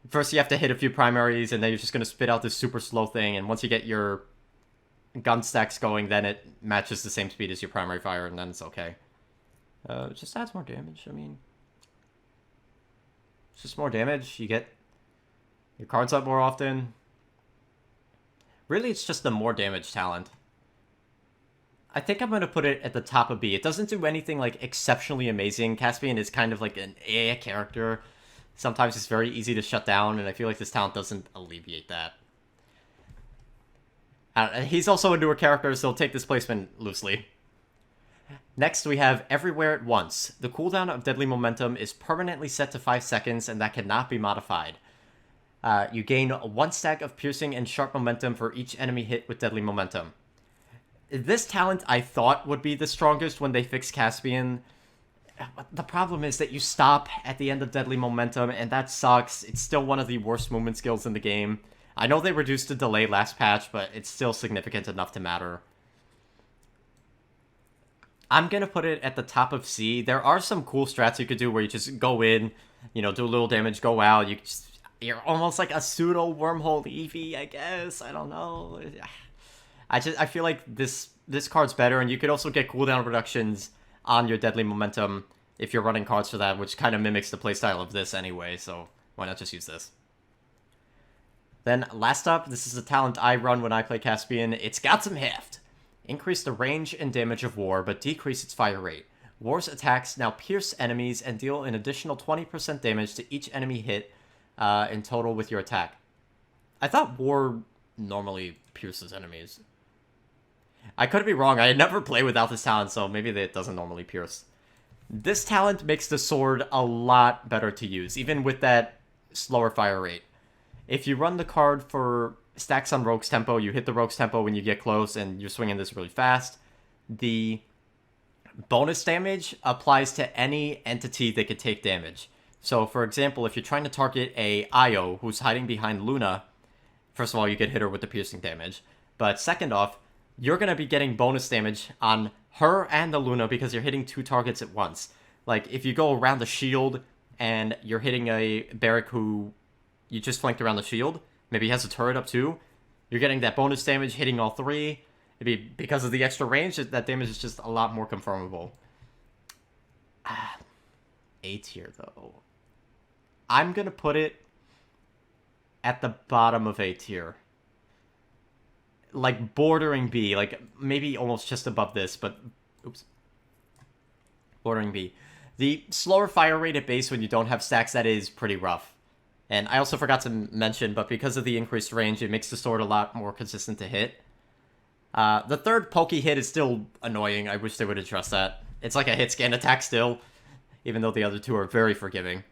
first you have to hit a few primaries, and then you're just going to spit out this super slow thing. And once you get your gun stacks going, then it matches the same speed as your primary fire, and then it's okay. It just adds more damage. I mean, it's just more damage. You get your cards up more often. Really, it's just the more damage talent. I think I'm going to put it at the top of B. It doesn't do anything, like, exceptionally amazing. Caspian is kind of like an A character. Sometimes it's very easy to shut down, and I feel like this talent doesn't alleviate that. He's also a newer character, so take this placement loosely. Next, we have Everywhere at Once. The cooldown of Deadly Momentum is permanently set to 5 seconds, and that cannot be modified. You gain 1 stack of Piercing and Sharp Momentum for each enemy hit with Deadly Momentum. This talent I thought would be the strongest when they fixed Caspian. The problem is that you stop at the end of Deadly Momentum, and that sucks. It's still one of the worst movement skills in the game. I know they reduced the delay last patch, but it's still significant enough to matter. I'm gonna put it at the top of C. There are some cool strats you could do where you just go in, you know, do a little damage, go out. You're almost like a pseudo wormhole Eevee, I guess. I don't know. I feel like this card's better, and you could also get cooldown reductions on your deadly momentum if you're running cards for that, which kind of mimics the playstyle of this anyway. So why not just use this? Then last up, this is a talent I run when I play Caspian. It's got some heft. Increase the range and damage of War, but decrease its fire rate. War's attacks now pierce enemies and deal an additional 20% damage to each enemy hit in total with your attack. I thought War normally pierces enemies. I could be wrong. I never play without this talent, so maybe it doesn't normally pierce. This talent makes the sword a lot better to use, even with that slower fire rate. If you run the card for stacks on Rogue's Tempo, you hit the Rogue's Tempo when you get close and you're swinging this really fast. The bonus damage applies to any entity that could take damage. So, for example, if you're trying to target a Io who's hiding behind Luna, first of all, you get hit her with the piercing damage. But second off, you're going to be getting bonus damage on her and the Luna because you're hitting two targets at once. Like, if you go around the shield and you're hitting a Barrack who you just flanked around the shield, maybe he has a turret up too, you're getting that bonus damage hitting all three. Maybe because of the extra range, that damage is just a lot more confirmable. A tier, though. I'm going to put it at the bottom of A tier. Like, bordering B. Like, maybe almost just above this, but... Oops. Bordering B. The slower fire rate at base when you don't have stacks, that is pretty rough. And I also forgot to mention, but because of the increased range, it makes the sword a lot more consistent to hit. The third pokey hit is still annoying. I wish they would address that. It's like a hit scan attack still, even though the other two are very forgiving.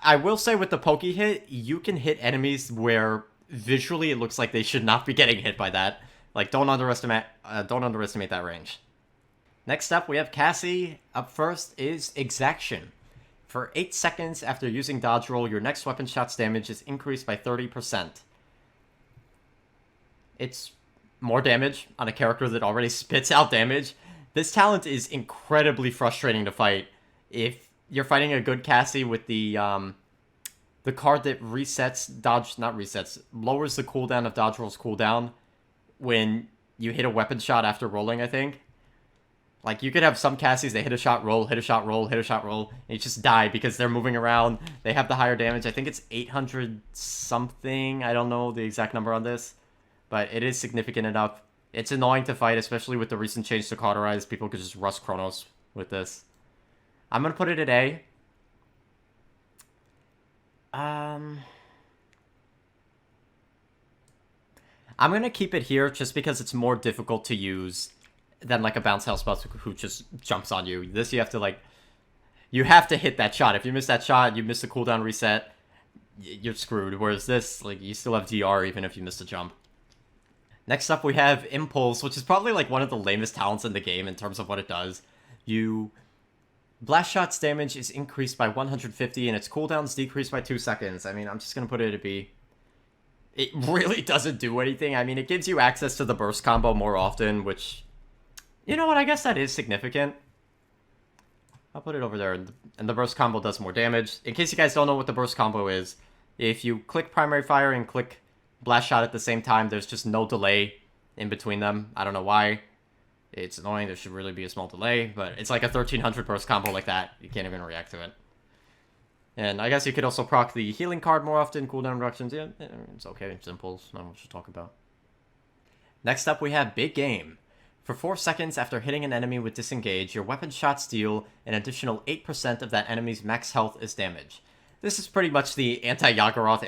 I will say with the pokey hit, you can hit enemies where visually it looks like they should not be getting hit by that. Like, don't underestimate that range. Next up, we have Cassie. Up first is Exaction. For 8 seconds after using dodge roll, your next weapon shot's damage is increased by 30%. It's more damage on a character that already spits out damage. This talent is incredibly frustrating to fight. If you're fighting a good Cassie with the card that lowers the cooldown of dodge roll's cooldown when you hit a weapon shot after rolling, I think. Like, you could have some Cassies, they hit a shot, roll, hit a shot, roll, hit a shot, roll, and you just die because they're moving around. They have the higher damage. I think it's 800 something. I don't know the exact number on this, but it is significant enough. It's annoying to fight, especially with the recent change to cauterize. People could just rust Chronos with this. I'm going to put it at A. I'm going to keep it here just because it's more difficult to use than like a bounce house spell who just jumps on you. This you have to like, you have to hit that shot. If you miss that shot, you miss the cooldown reset, you're screwed. Whereas this, like, you still have DR even if you miss a jump. Next up we have Impulse, which is probably like one of the lamest talents in the game in terms of what it does. Blast Shot's damage is increased by 150 and its cooldowns decreased by 2 seconds. I mean, I'm just gonna put it at B. It really doesn't do anything. I mean, it gives you access to the burst combo more often, which, you know what, I guess that is significant. I'll put it over there, and the burst combo does more damage. In case you guys don't know what the burst combo is, if you click Primary Fire and click Blast Shot at the same time, there's just no delay in between them. I don't know why. It's annoying, there should really be a small delay, but it's like a 1300 burst combo like that. You can't even react to it. And I guess you could also proc the healing card more often, cooldown reductions. Yeah, it's okay, it's Impulse, not much to talk about. Next up we have Big Game. For 4 seconds after hitting an enemy with disengage, your weapon shots deal an additional 8% of that enemy's max health as damage. This is pretty much the anti-Yagoroth,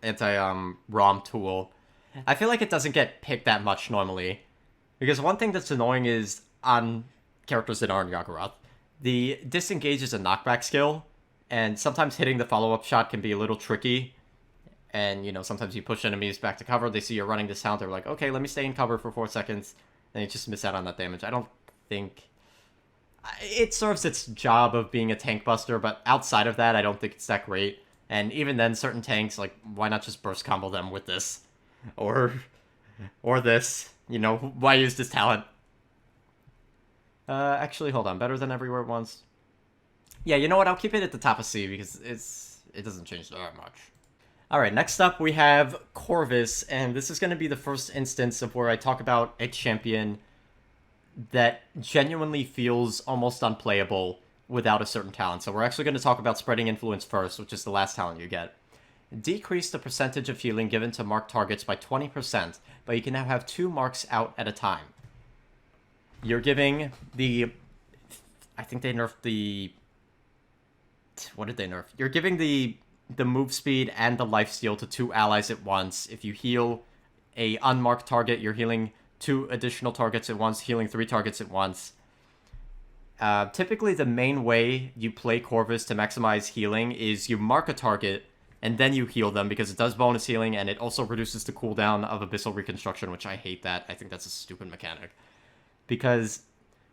anti-Rom tool. I feel like it doesn't get picked that much normally. Because one thing that's annoying is, on characters that aren't Yagoroth, the disengage is a knockback skill, and sometimes hitting the follow-up shot can be a little tricky. And, you know, sometimes you push enemies back to cover, they see you're running this sound, they're like, okay, let me stay in cover for 4 seconds. And you just miss out on that damage. I don't think... It serves its job of being a tank buster, but outside of that, I don't think it's that great. And even then, certain tanks, like, why not just burst combo them with this? Or this. You know, why use this talent? Actually, hold on. Better than everywhere at once. Yeah, you know what? I'll keep it at the top of C because it doesn't change that much. Alright, next up we have Corvus, and this is going to be the first instance of where I talk about a champion that genuinely feels almost unplayable without a certain talent. So we're actually going to talk about Spreading Influence first, which is the last talent you get. Decrease the percentage of healing given to marked targets by 20%, but you can now have 2 marks out at a time. You're giving the... I think they nerfed the... What did they nerf? You're giving the move speed and the lifesteal to 2 allies at once. If you heal a unmarked target, you're healing 2 additional targets at once, healing 3 targets at once. Typically, the main way you play Corvus to maximize healing is you mark a target, and then you heal them, because it does bonus healing, and it also reduces the cooldown of Abyssal Reconstruction, which I hate that. I think that's a stupid mechanic. Because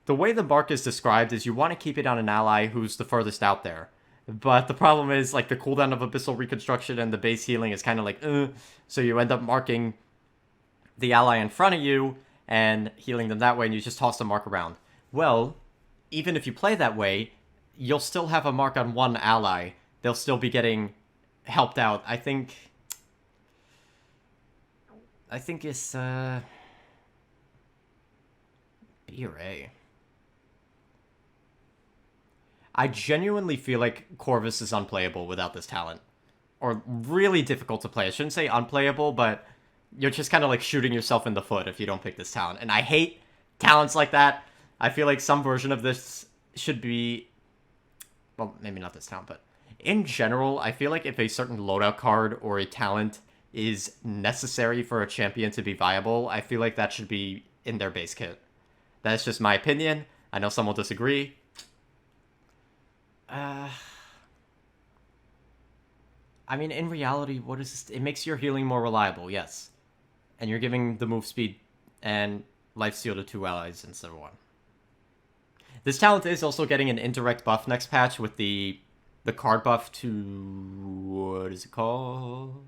the way the mark is described is you want to keep it on an ally who's the furthest out there. But the problem is, like, the cooldown of Abyssal Reconstruction and the base healing is kind of like, so you end up marking the ally in front of you and healing them that way, and you just toss the mark around. Well, even if you play that way, you'll still have a mark on one ally. They'll still be getting helped out. I think it's, B or A. I genuinely feel like Corvus is unplayable without this talent. Or really difficult to play. I shouldn't say unplayable, but you're just kind of like shooting yourself in the foot if you don't pick this talent. And I hate talents like that. I feel like some version of this should be... Well, maybe not this talent, but... In general, I feel like if a certain loadout card or a talent is necessary for a champion to be viable, I feel like that should be in their base kit. That's just my opinion. I know some will disagree. I mean, in reality, what is this? It makes your healing more reliable, yes. And you're giving the move speed and lifesteal to 2 allies instead of 1. This talent is also getting an indirect buff next patch with the card buff to... What is it called?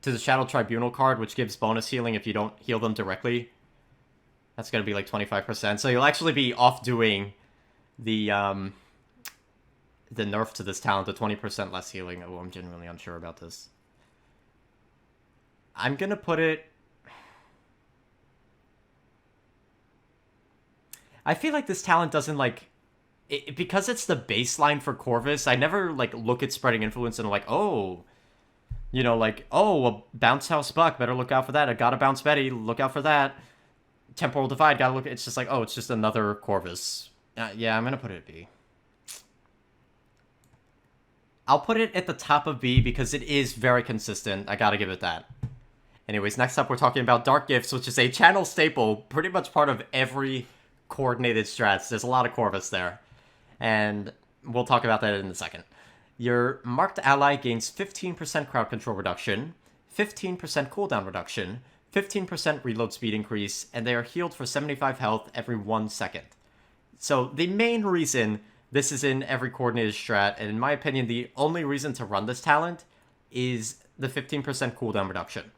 To the Shadow Tribunal card, which gives bonus healing if you don't heal them directly. That's going to be like 25%. So you'll actually be off-doing the nerf to this talent, the 20% less healing. Oh, I'm genuinely unsure about this. I'm going to put it... I feel like this talent doesn't, like... because it's the baseline for Corvus, I never, like, look at Spreading Influence and, like, oh... You know, like, oh, a Bounce House Buck, better look out for that. I got a Bounce Betty, look out for that. Temporal Divide, gotta look... It's just like, oh, it's just another Corvus. Yeah, I'm gonna put it at B. I'll put it at the top of B because it is very consistent. I gotta give it that. Anyways, next up we're talking about Dark Gifts, which is a channel staple, pretty much part of every coordinated strats. There's a lot of Corvus there. And we'll talk about that in a second. Your marked ally gains 15% crowd control reduction, 15% cooldown reduction, 15% reload speed increase, and they are healed for 75 health every 1 second. So the main reason this is in every coordinated strat, and in my opinion, the only reason to run this talent is the 15% cooldown reduction.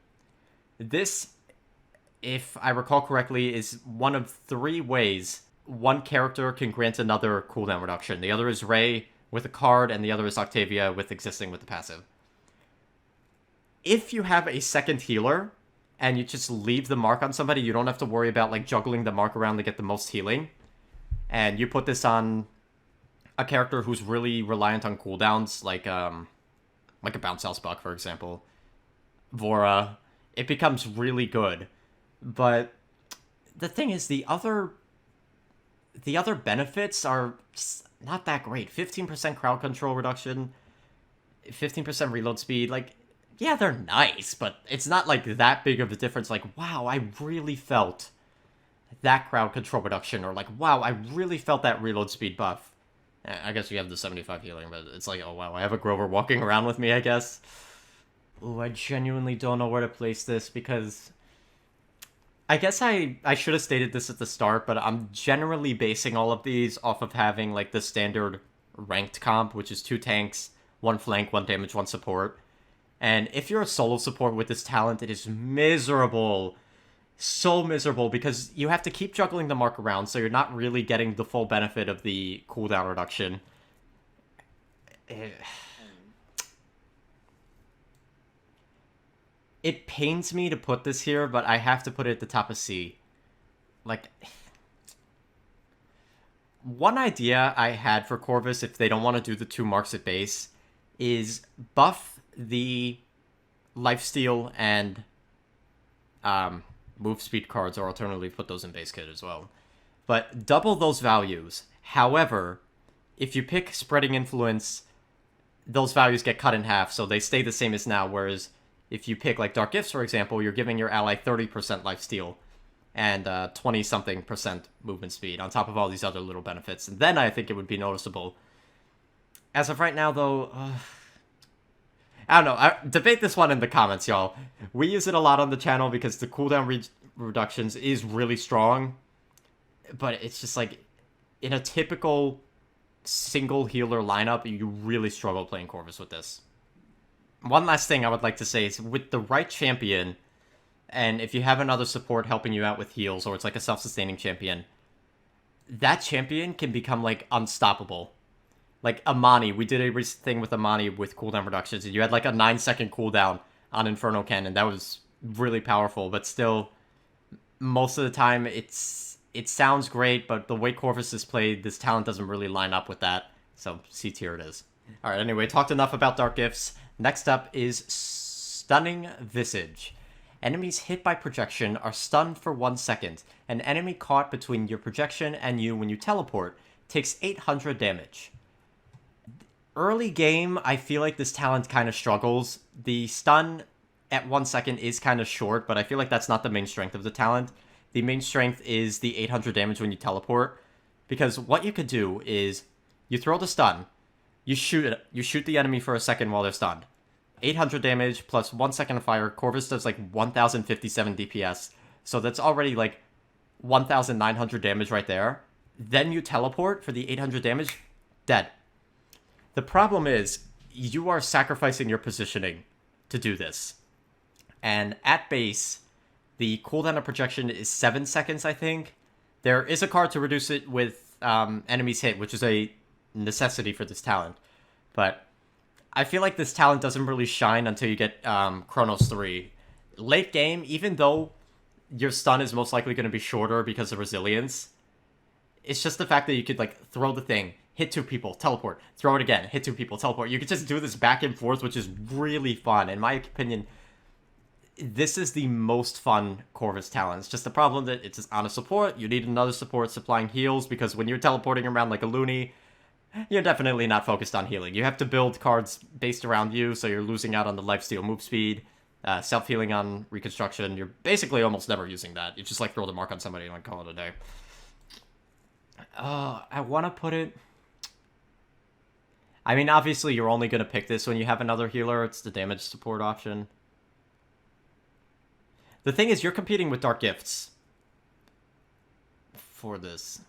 This, if I recall correctly, is one of 3 ways one character can grant another cooldown reduction. The other is Rey with a card, and the other is Octavia with existing with the passive. If you have a second healer, and you just leave the mark on somebody, you don't have to worry about, like, juggling the mark around to get the most healing. And you put this on a character who's really reliant on cooldowns, like a Bounce House Buck, for example. Vora. It becomes really good. But the thing is, the other benefits are not that great. 15% crowd control reduction, 15% reload speed, like, yeah, they're nice, but it's not, like, that big of a difference. Like, wow, I really felt that crowd control reduction, or, like, wow, I really felt that reload speed buff. I guess you have the 75 healing, but it's like, oh, wow, I have a Grover walking around with me, I guess. Ooh, I genuinely don't know where to place this, because... I guess I should have stated this at the start, but I'm generally basing all of these off of having, like, the standard ranked comp, which is 2 tanks, 1 flank, 1 damage, 1 support. And if you're a solo support with this talent, it is miserable so miserable because you have to keep juggling the mark around, so you're not really getting the full benefit of the cooldown reduction. It pains me to put this here, but I have to put it at the top of C. Like, one idea I had for Corvus, if they don't want to do the 2 marks at base, is buff the lifesteal and move speed cards, or alternatively put those in base kit as well. But double those values. However, if you pick spreading influence, those values get cut in half, so they stay the same as now, whereas if you pick like Dark Gifts, for example, you're giving your ally 30% lifesteal and 20-something% movement speed, on top of all these other little benefits. And then I think it would be noticeable. As of right now, though, I don't know. Debate this one in the comments, y'all. We use it a lot on the channel because the cooldown reductions is really strong. But it's just like, in a typical single healer lineup, you really struggle playing Corvus with this. One last thing I would like to say is, with the right champion, and if you have another support helping you out with heals, or it's like a self-sustaining champion, that champion can become, like, unstoppable. Like, Amani, we did a recent thing with Amani with cooldown reductions, and you had, like, a 9-second cooldown on Inferno Cannon. That was really powerful, but still, most of the time, it sounds great, but the way Corvus is played, this talent doesn't really line up with that, so C tier it is. Alright, anyway, talked enough about Dark Gifts. Next up is Stunning Visage. Enemies hit by projection are stunned for 1 second. An enemy caught between your projection and you when you teleport takes 800 damage. Early game, I feel like this talent kind of struggles. The stun at 1 second is kind of short, but I feel like that's not the main strength of the talent. The main strength is the 800 damage when you teleport, because what you could do is you throw the stun, you shoot the enemy for a second while they're stunned. 800 damage plus 1 second of fire. Corvus does like 1057 DPS, so that's already like 1900 damage right there. Then you teleport for the 800 damage, dead. The problem is, you are sacrificing your positioning to do this. And at base, the cooldown of projection is 7 seconds, I think. There is a card to reduce it with enemies hit, which is a necessity for this talent. But I feel like this talent doesn't really shine until you get Chronos 3. Late game, even though your stun is most likely going to be shorter because of resilience, it's just the fact that you could like throw the thing, hit 2 people, teleport, throw it again, hit 2 people, teleport. You could just do this back and forth, which is really fun. In my opinion, this is the most fun Corvus talent. It's just the problem that it's just on a support. You need another support supplying heals, because when you're teleporting around like a loony, you're definitely not focused on healing. You have to build cards based around you, so you're losing out on the lifesteal move speed, self-healing on reconstruction. You're basically almost never using that. You just like throw the mark on somebody and like call it a day. I want to put it... I mean, obviously you're only going to pick this when you have another healer. It's the damage support option. The thing is, you're competing with Dark Gifts for this.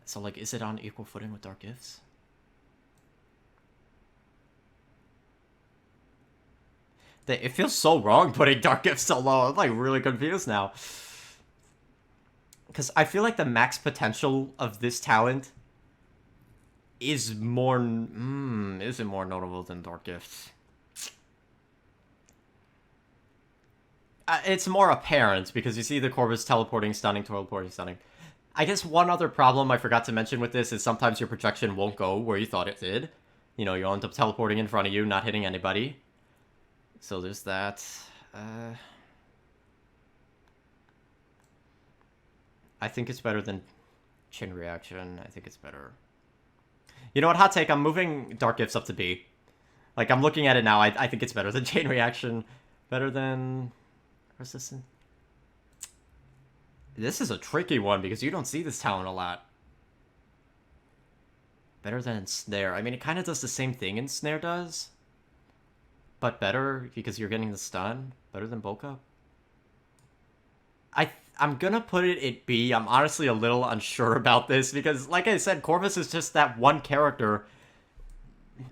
So, like, is it on equal footing with Dark Gifts? It feels so wrong putting Dark Gifts so low. I'm, like, really confused now. Because I feel like the max potential of this talent is more... is it more notable than Dark Gifts? It's more apparent, because you see the Corvus teleporting, stunning, teleporting, stunning. I guess one other problem I forgot to mention with this is sometimes your projection won't go where you thought it did. You know, you'll end up teleporting in front of you, not hitting anybody. So there's that. I think it's better than Chain Reaction. I think it's better. You know what, hot take, I'm moving Dark Gifts up to B. Like, I'm looking at it now, I think it's better than Chain Reaction. Better than... Resistant. This is a tricky one, because you don't see this talent a lot. Better than Ensnare. I mean, it kind of does the same thing Ensnare does, but better, because you're getting the stun. Better than Bulk Up. I'm gonna put it at B. I'm honestly a little unsure about this, because, like I said, Corvus is just that one character.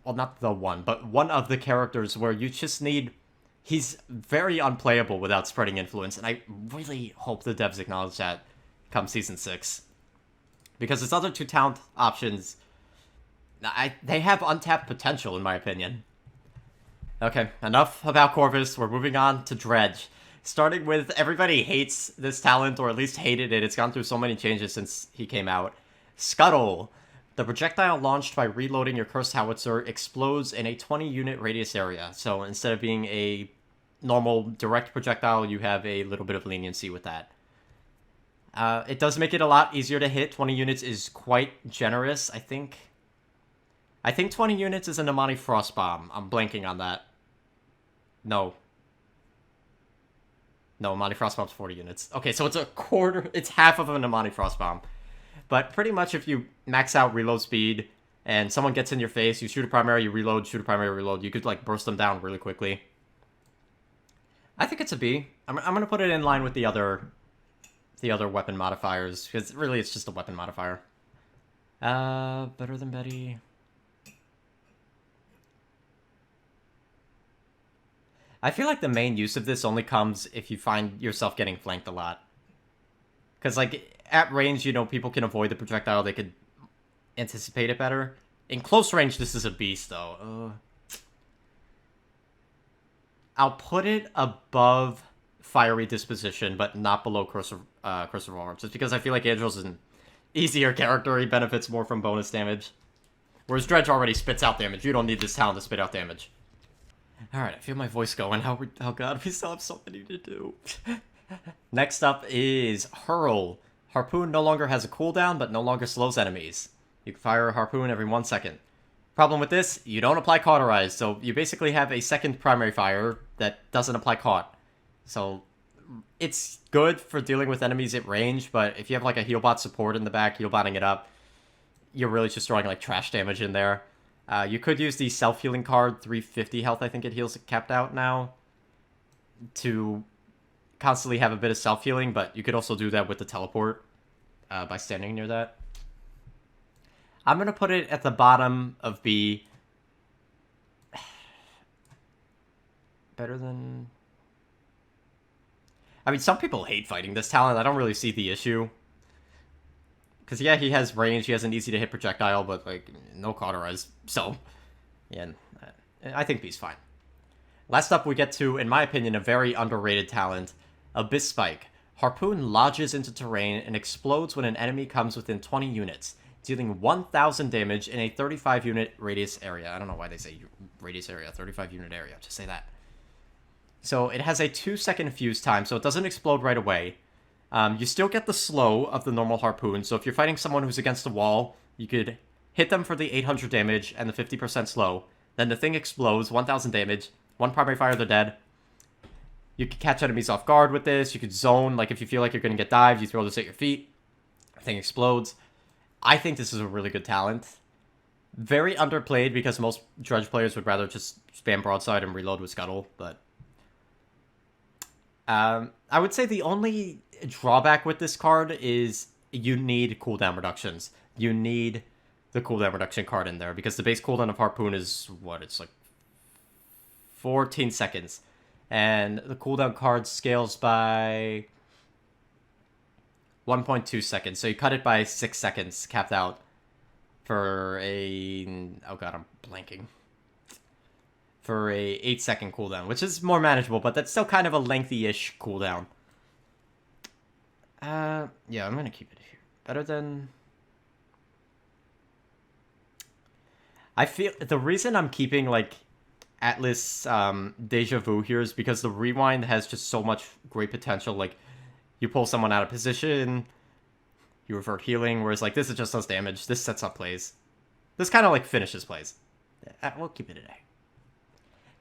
Well, not the one, but one of the characters where you just need he's very unplayable without spreading influence, and I really hope the devs acknowledge that come Season 6. Because his other two talent options, they have untapped potential, in my opinion. Okay, enough about Corvus. We're moving on to Dredge. Starting with, everybody hates this talent, or at least hated it. It's gone through so many changes since he came out. Scuttle. The projectile launched by reloading your cursed howitzer explodes in a 20-unit radius area. So instead of being a normal direct projectile, you have a little bit of leniency with that. It does make it a lot easier to hit. 20 units is quite generous, I think. I think 20 units is an Amani Frost Bomb. I'm blanking on that. No. No, Amani Frost Bomb's 40 units. Okay, so it's a quarter... It's half of an Amani Frost Bomb. But pretty much if you max out reload speed and someone gets in your face, you shoot a primary, you reload, shoot a primary, reload, you could, like, burst them down really quickly. I think it's a B. I'm gonna put it in line with the other weapon modifiers, because really it's just a weapon modifier. Better than Betty. I feel like the main use of this only comes if you find yourself getting flanked a lot. Because, like, at range, you know, people can avoid the projectile, they could anticipate it better. In close range, this is a beast, though. I'll put it above Fiery Disposition, but not below Curse of Orbs. Just because I feel like Andrill's an easier character, he benefits more from bonus damage. Whereas Dredge already spits out damage. You don't need this talent to spit out damage. Alright, I feel my voice going. Oh god, we still have so many to do. Next up is Hurl. Harpoon no longer has a cooldown, but no longer slows enemies. You can fire a Harpoon every 1 second. Problem with this, you don't apply Cauterize, so you basically have a second primary fire that doesn't apply Caught. So, it's good for dealing with enemies at range, but if you have like a healbot support in the back, healbotting it up, you're really just throwing like trash damage in there. You could use the self-healing card, 350 health I think it heals capped out now, to constantly have a bit of self-healing, but you could also do that with the teleport by standing near that. I'm going to put it at the bottom of B. Better than... I mean, some people hate fighting this talent. I don't really see the issue. Because, yeah, he has range, he has an easy-to-hit projectile, but, like, no cauterize. So, yeah, I think B's fine. Last up, we get to, in my opinion, a very underrated talent, Abyss Spike. Harpoon lodges into terrain and explodes when an enemy comes within 20 units, dealing 1,000 damage in a 35-unit radius area. I don't know why they say radius area, 35-unit area. Just say that. So it has a 2-second fuse time, so it doesn't explode right away. You still get the slow of the normal Harpoon, so if you're fighting someone who's against the wall, you could hit them for the 800 damage and the 50% slow. Then the thing explodes, 1,000 damage, 1 primary fire, they're dead. You could catch enemies off guard with this, you could zone, like if you feel like you're going to get dived, you throw this at your feet, the thing explodes. I think this is a really good talent. Very underplayed because most Dredge players would rather just spam broadside and reload with Scuttle, but... I would say the only drawback with this card is you need cooldown reductions. You need the cooldown reduction card in there, because the base cooldown of Harpoon is, what, it's like 14 seconds. And the cooldown card scales by 1.2 seconds, so you cut it by 6 seconds, capped out, for a... oh god, I'm blanking. For a 8-second cooldown, which is more manageable, but that's still kind of a lengthy-ish cooldown. Yeah, I'm gonna keep it here. Better than... I feel... the reason I'm keeping, like, Atlas Deja Vu here is because the Rewind has just so much great potential. Like, you pull someone out of position, you revert healing, whereas, like, this is just does damage. This sets up plays. This kind of, like, finishes plays. We'll keep it today.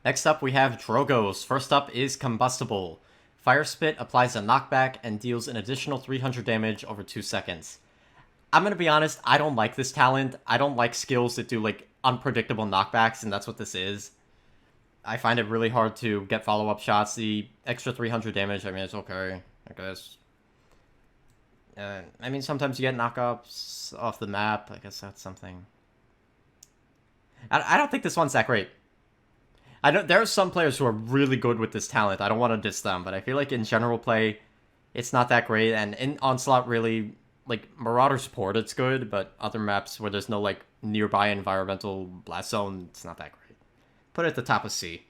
Next up, we have Drogos. First up is Combustible. Fire Spit applies a knockback and deals an additional 300 damage over 2 seconds. I'm gonna be honest, I don't like this talent. I don't like skills that do, like, unpredictable knockbacks, and that's what this is. I find it really hard to get follow-up shots. The extra 300 damage, I mean, it's okay, I guess. I mean, sometimes you get knockups off the map. I guess that's something. I don't think this one's that great. I know there are some players who are really good with this talent. I don't want to diss them, but I feel like in general play, it's not that great. And in Onslaught, really, like Marauder's Port, it's good, but other maps where there's no like nearby environmental blast zone, it's not that great. Put it at the top of C.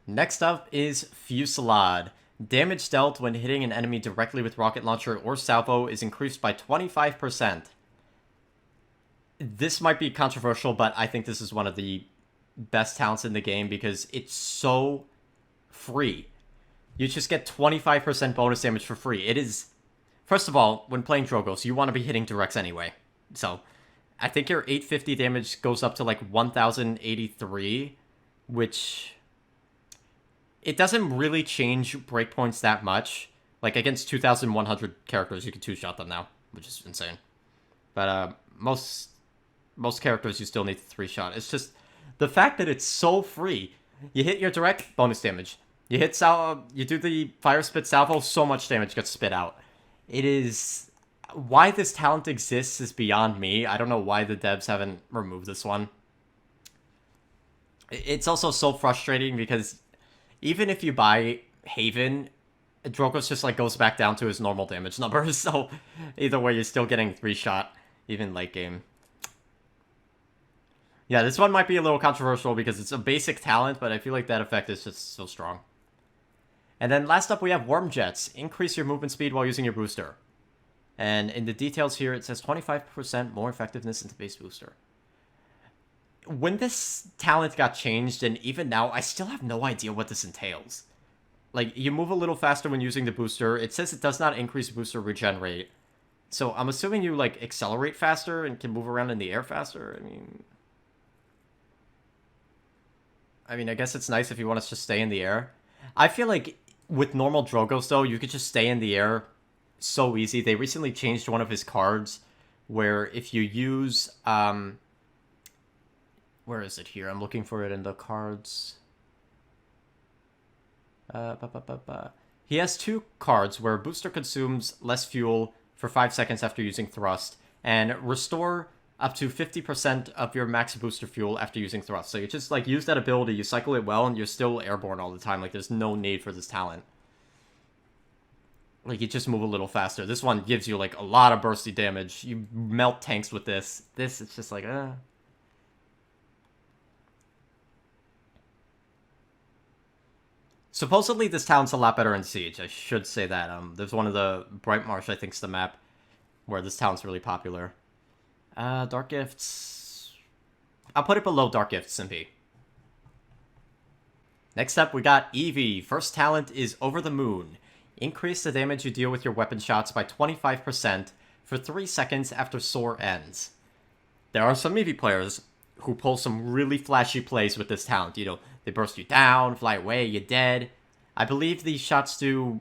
Next up is Fusillade. Damage dealt when hitting an enemy directly with rocket launcher or salvo is increased by 25%. This might be controversial, but I think this is one of the best talents in the game because it's so free. You just get 25% bonus damage for free. It is... First of all, when playing Drogos, you want to be hitting directs anyway. So, I think your 850 damage goes up to like 1083, which... It doesn't really change breakpoints that much. Like, against 2,100 characters, you can two-shot them now, which is insane. But, most characters, you still need the three-shot. It's just the fact that it's so free. You hit your direct, bonus damage. You hit you do the fire spit salvo, so much damage gets spit out. It is... Why this talent exists is beyond me. I don't know why the devs haven't removed this one. It's also so frustrating because even if you buy Haven, Drogos just like goes back down to his normal damage numbers. So either way, you're still getting 3-shot, even late game. Yeah, this one might be a little controversial because it's a basic talent, but I feel like that effect is just so strong. And then last up, we have Worm Jets. Increase your movement speed while using your booster. And in the details here, it says 25% more effectiveness into base booster. When this talent got changed, and even now, I still have no idea what this entails. Like, you move a little faster when using the booster. It says it does not increase booster regen rate. So I'm assuming you, like, accelerate faster and can move around in the air faster. I mean, I guess it's nice if you want to just stay in the air. I feel like with normal Drogos, though, you could just stay in the air so easy. They recently changed one of his cards where if you use... where is it here? I'm looking for it in the cards. He has 2 cards where Booster consumes less fuel for 5 seconds after using Thrust, and Restore up to 50% of your max booster fuel after using Thrust. So you just like use that ability, you cycle it well, and you're still airborne all the time. Like there's no need for this talent. Like you just move a little faster. This one gives you like a lot of bursty damage. You melt tanks with this. This it's just like Supposedly this talent's a lot better in Siege. I should say that. There's one of the Bright Marsh, I think's the map where this talent's really popular. Dark Gifts... I'll put it below Dark Gifts, Simpy. Next up, we got Eevee. First talent is Over the Moon. Increase the damage you deal with your weapon shots by 25% for 3 seconds after Soar ends. There are some Eevee players who pull some really flashy plays with this talent. You know, they burst you down, fly away, you're dead. I believe these shots do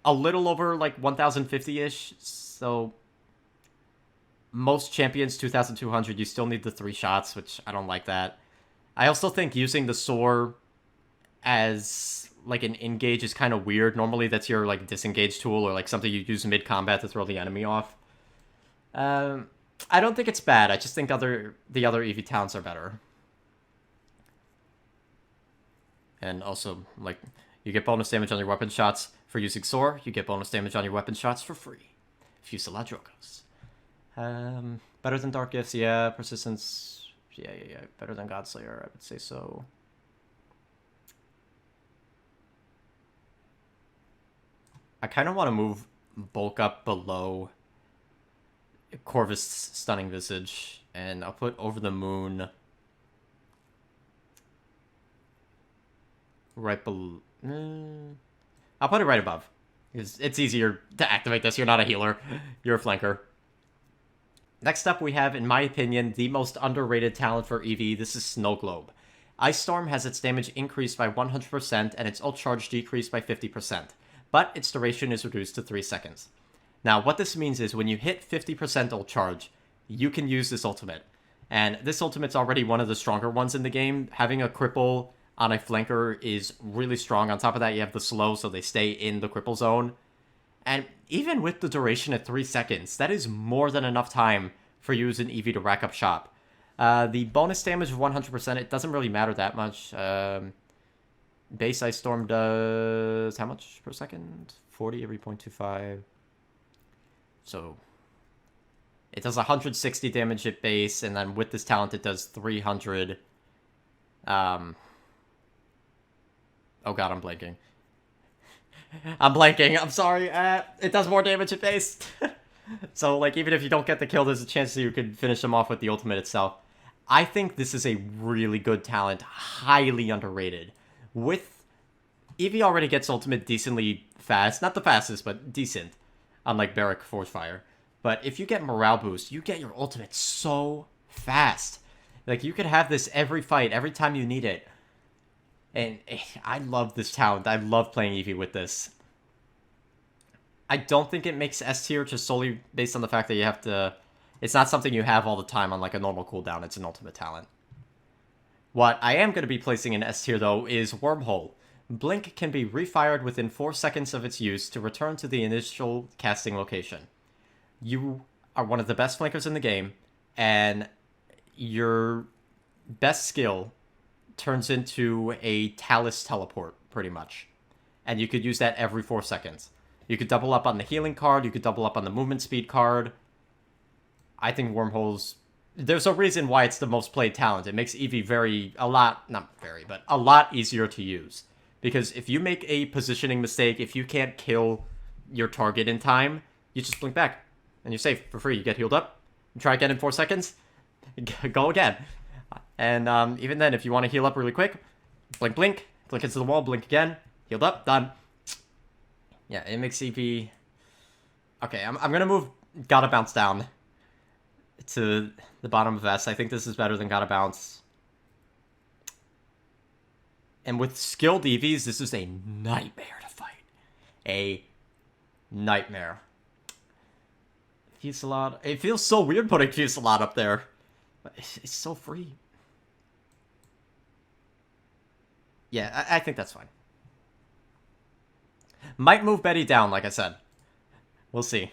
a little over like 1,050-ish, so... Most champions, 2,200, you still need the 3 shots, which I don't like that. I also think using the Soar as, like, an engage is kind of weird. Normally that's your, like, disengage tool or, like, something you use mid-combat to throw the enemy off. I don't think it's bad. I just think the other Eevee talents are better. And also, like, you get bonus damage on your weapon shots for using Soar. You get bonus damage on your weapon shots for free. Fusillade Drogos. Better than Dark Gifts, yeah. Persistence, yeah. Better than Godslayer, I would say so. I kind of want to move Bulk up below Corvus Stunning Visage, and I'll put Over the Moon right below. I'll put it right above. It's easier to activate this. You're not a healer. You're a flanker. Next up, we have, in my opinion, the most underrated talent for Eevee. This is Snow Globe. Ice Storm has its damage increased by 100% and its ult charge decreased by 50%, but its duration is reduced to 3 seconds. Now, what this means is when you hit 50% ult charge, you can use this ultimate. And this ultimate's already one of the stronger ones in the game. Having a cripple on a flanker is really strong. On top of that, you have the slow, so they stay in the cripple zone. And even with the duration at 3 seconds, that is more than enough time for you as an Eevee to rack up shop. The bonus damage of 100%, it doesn't really matter that much. Base Ice Storm does how much per second? 40 every 0.25. So it does 160 damage at base, and then with this talent it does 300. Oh god, I'm blanking. I'm blanking. I'm sorry. It does more damage at base. So, like, even if you don't get the kill, there's a chance that you could finish them off with the ultimate itself. I think this is a really good talent, highly underrated. With Eevee already gets ultimate decently fast, not the fastest, but decent, unlike Barrack Force Fire. But if you get morale boost, you get your ultimate so fast. Like, you could have this every fight, every time you need it. And I love this talent. I love playing Eevee with this. I don't think it makes S tier just solely based on the fact that you have to... It's not something you have all the time on like a normal cooldown. It's an ultimate talent. What I am going to be placing in S tier though is Wormhole. Blink can be refired within 4 seconds of its use to return to the initial casting location. You are one of the best flankers in the game, and your best skill turns into a Talus teleport, pretty much. And you could use that every 4 seconds. You could double up on the healing card, you could double up on the movement speed card. I think Wormhole's... There's a reason why it's the most played talent. It makes Eevee a lot easier to use. Because if you make a positioning mistake, if you can't kill your target in time, you just blink back. And you're safe for free. You get healed up. You try again in 4 seconds. Go again. And even then, if you want to heal up really quick, blink, blink. Blink into the wall, blink again. Healed up, done. Yeah, it makes Eevee... Okay, I'm going to move Gotta Bounce down to the bottom of S. I think this is better than Gotta Bounce. And with skilled Eevees, this is a nightmare to fight. A nightmare. Fusillade. It feels so weird putting Fusillade up there. But it's so free. Yeah, I think that's fine. Might move Betty down, like I said. We'll see.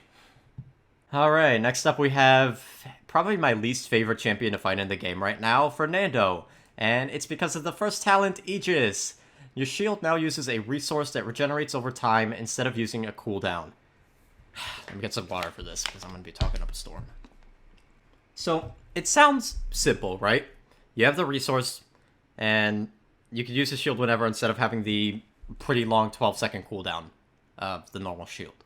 Alright, next up we have probably my least favorite champion to fight in the game right now, Fernando. And it's because of the first talent, Aegis. Your shield now uses a resource that regenerates over time instead of using a cooldown. Let me get some water for this, because I'm going to be talking up a storm. So, it sounds simple, right? You have the resource, and you can use the shield whenever instead of having the pretty long 12-second cooldown of the normal shield.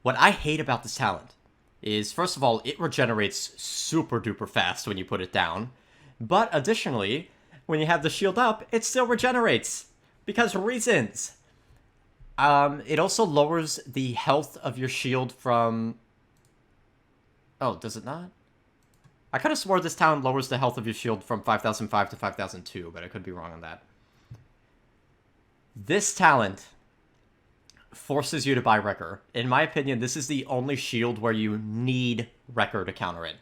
What I hate about this talent is, first of all, it regenerates super duper fast when you put it down. But additionally, when you have the shield up, it still regenerates. Because reasons. It also lowers the health of your shield from... Oh, does it not? I could have swore this talent lowers the health of your shield from 5005 to 5002, but I could be wrong on that. This talent forces you to buy Wrecker. In my opinion, this is the only shield where you need Wrecker to counter it.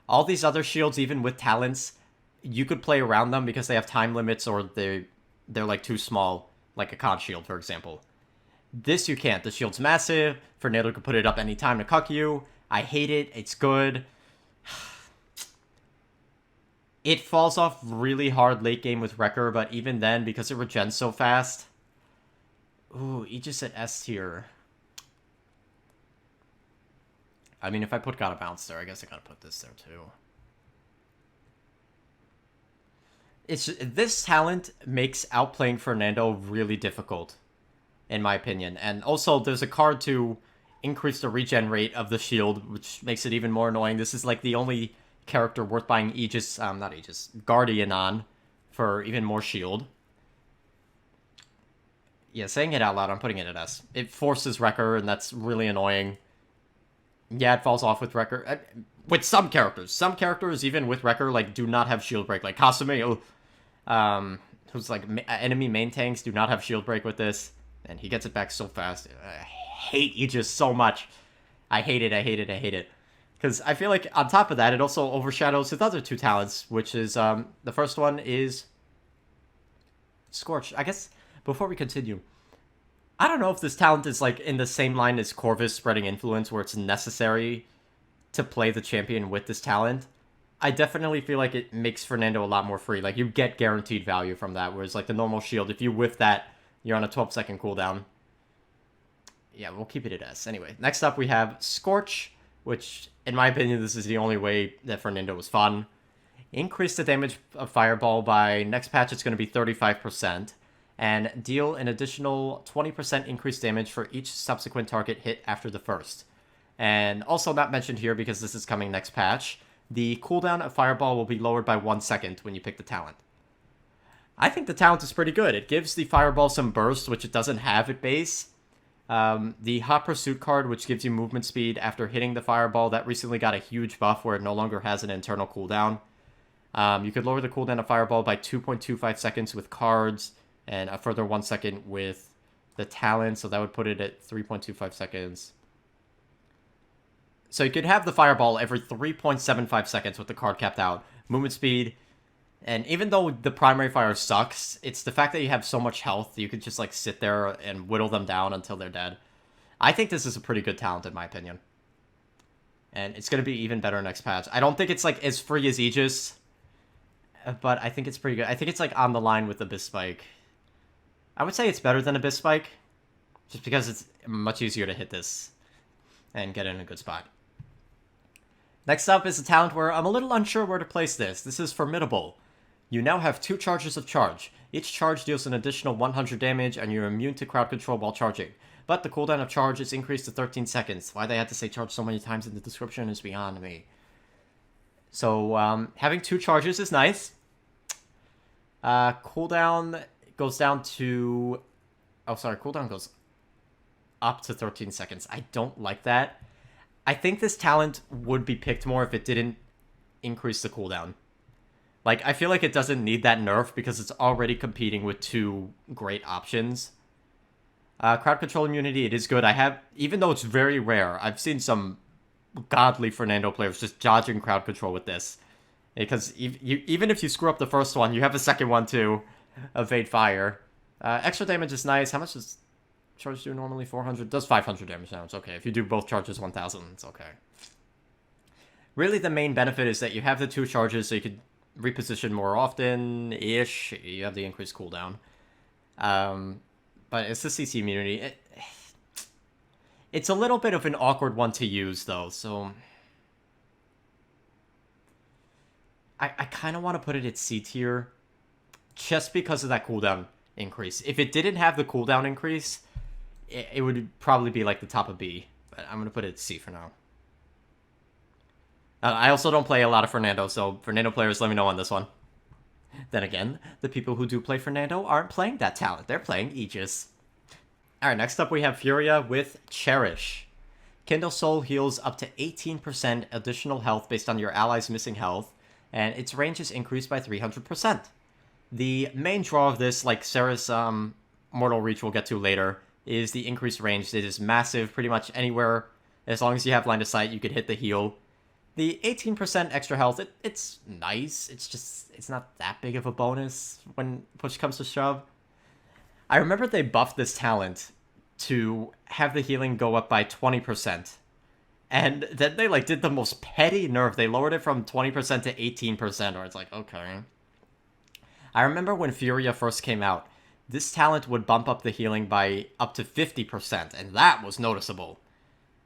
All these other shields, even with talents, you could play around them because they have time limits or they're like too small, like a Con shield, for example. This you can't. The shield's massive. Fernando can put it up anytime to cuck you. I hate it. It's good. It falls off really hard late game with Wrecker, but even then, because it regens so fast... Ooh, Aegis at S tier. I mean, if I put Gotta Bounce there, I guess I gotta put this there too. This talent makes outplaying Fernando really difficult, in my opinion. And also, there's a card to increase the regen rate of the shield, which makes it even more annoying. This is like the only character worth buying Aegis, not Aegis, Guardian on for even more shield. Yeah, saying it out loud, I'm putting it at S. It forces Wrecker, and that's really annoying. Yeah, it falls off with Wrecker. With some characters. Some characters, even with Wrecker, like, do not have shield break. Like, Kasumi, who's, like, enemy main tanks do not have shield break with this. And he gets it back so fast. I hate Aegis so much. I hate it, I hate it, I hate it. Because I feel like, on top of that, it also overshadows his other two talents, which is, the first one is Scorch. I guess... Before we continue, I don't know if this talent is like in the same line as Corvus spreading influence where it's necessary to play the champion with this talent. I definitely feel like it makes Fernando a lot more free. Like, you get guaranteed value from that, whereas, like, the normal shield, if you whiff that, you're on a 12-second cooldown. Yeah, we'll keep it at S. Anyway, next up we have Scorch, which, in my opinion, this is the only way that Fernando was fun. Increase the damage of Fireball by, next patch it's going to be 35%, and deal an additional 20% increased damage for each subsequent target hit after the first. And also not mentioned here because this is coming next patch, the cooldown of Fireball will be lowered by 1 second when you pick the talent. I think the talent is pretty good. It gives the Fireball some burst, which it doesn't have at base. The Hot Pursuit card, which gives you movement speed after hitting the Fireball, that recently got a huge buff where it no longer has an internal cooldown. You could lower the cooldown of Fireball by 2.25 seconds with cards, and a further 1 second with the talent, so that would put it at 3.25 seconds. So you could have the Fireball every 3.75 seconds with the card capped out. Movement speed, and even though the primary fire sucks, it's the fact that you have so much health, you could just like sit there and whittle them down until they're dead. I think this is a pretty good talent in my opinion. And it's going to be even better next patch. I don't think it's like as free as Aegis, but I think it's pretty good. I think it's like on the line with Abyss Spike. I would say it's better than Abyss Spike, just because it's much easier to hit this and get in a good spot. Next up is a talent where I'm a little unsure where to place this. This is Formidable. You now have 2 charges of charge. Each charge deals an additional 100 damage, and you're immune to crowd control while charging. But the cooldown of charge is increased to 13 seconds. Why they had to say charge so many times in the description is beyond me. So, having 2 charges is nice. Cooldown goes down to... Oh, sorry, cooldown goes up to 13 seconds. I don't like that. I think this talent would be picked more if it didn't increase the cooldown. Like, I feel like it doesn't need that nerf because it's already competing with 2 great options. Crowd control immunity, it is good. Even though it's very rare, I've seen some godly Fernando players just dodging crowd control with this. Because even if you screw up the first one, you have a second one to evade fire. Extra damage is nice. How much does charge do normally? 400? Does 500 damage now. It's okay. If you do both charges 1000, it's okay. Really, the main benefit is that you have the 2 charges, so you could reposition more often-ish. You have the increased cooldown. But it's the CC immunity. It's a little bit of an awkward one to use, though, so... I kind of want to put it at C tier, just because of that cooldown increase. If it didn't have the cooldown increase, it would probably be like the top of B, but I'm going to put it at C for now. I also don't play a lot of Fernando, so Fernando players, let me know on this one. Then again, the people who do play Fernando aren't playing that talent. They're playing Aegis. Alright, next up we have Furia with Cherish. Kindle Soul heals up to 18% additional health based on your allies' missing health, and its range is increased by 300%. The main draw of this, like Sarah's Mortal Reach we'll get to later, is the increased range. It is massive, pretty much anywhere. As long as you have line of sight, you could hit the heal. The 18% extra health, it's nice. It's not that big of a bonus when push comes to shove. I remember they buffed this talent to have the healing go up by 20%. And then they did the most petty nerf. They lowered it from 20% to 18%, or it's like, okay. I remember when Furia first came out, this talent would bump up the healing by up to 50%, and that was noticeable.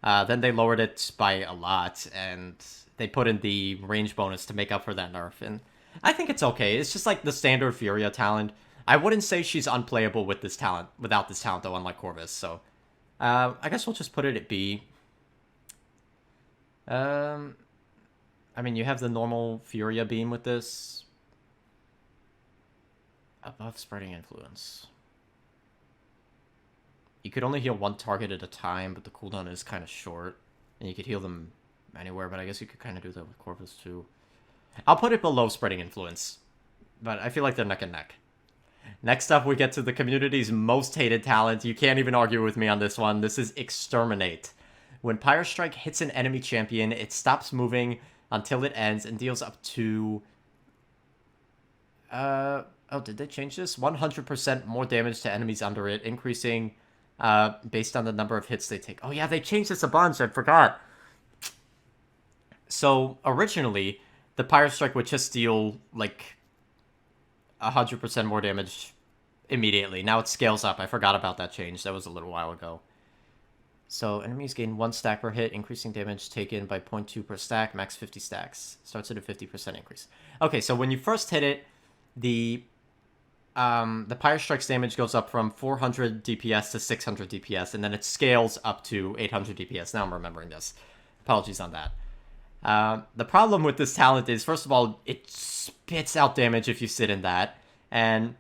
Then they lowered it by a lot, and they put in the range bonus to make up for that nerf. And I think it's okay. It's just like the standard Furia talent. I wouldn't say she's unplayable with this talent, without this talent, though, unlike Corvus. So, I guess we'll just put it at B. I mean, you have the normal Furia beam with this. Above spreading influence. You could only heal 1 target at a time, but the cooldown is kind of short. And you could heal them anywhere, but I guess you could kind of do that with Corvus too. I'll put it below spreading influence, but I feel like they're neck and neck. Next up, we get to the community's most hated talent. You can't even argue with me on this one. This is Exterminate. When Pyre Strike hits an enemy champion, it stops moving until it ends and deals up to... Oh, did they change this? 100% more damage to enemies under it, increasing based on the number of hits they take. Oh yeah, they changed this a bunch, I forgot. So, originally, the Pyro Strike would just deal, like, 100% more damage immediately. Now it scales up. I forgot about that change. That was a little while ago. So enemies gain 1 stack per hit, increasing damage taken by 0.2 per stack, max 50 stacks. Starts at a 50% increase. Okay, so when you first hit it, the Pyro Strike's damage goes up from 400 DPS to 600 DPS, and then it scales up to 800 DPS. Now I'm remembering this. Apologies on that. The problem with this talent is, first of all, it spits out damage if you sit in that, and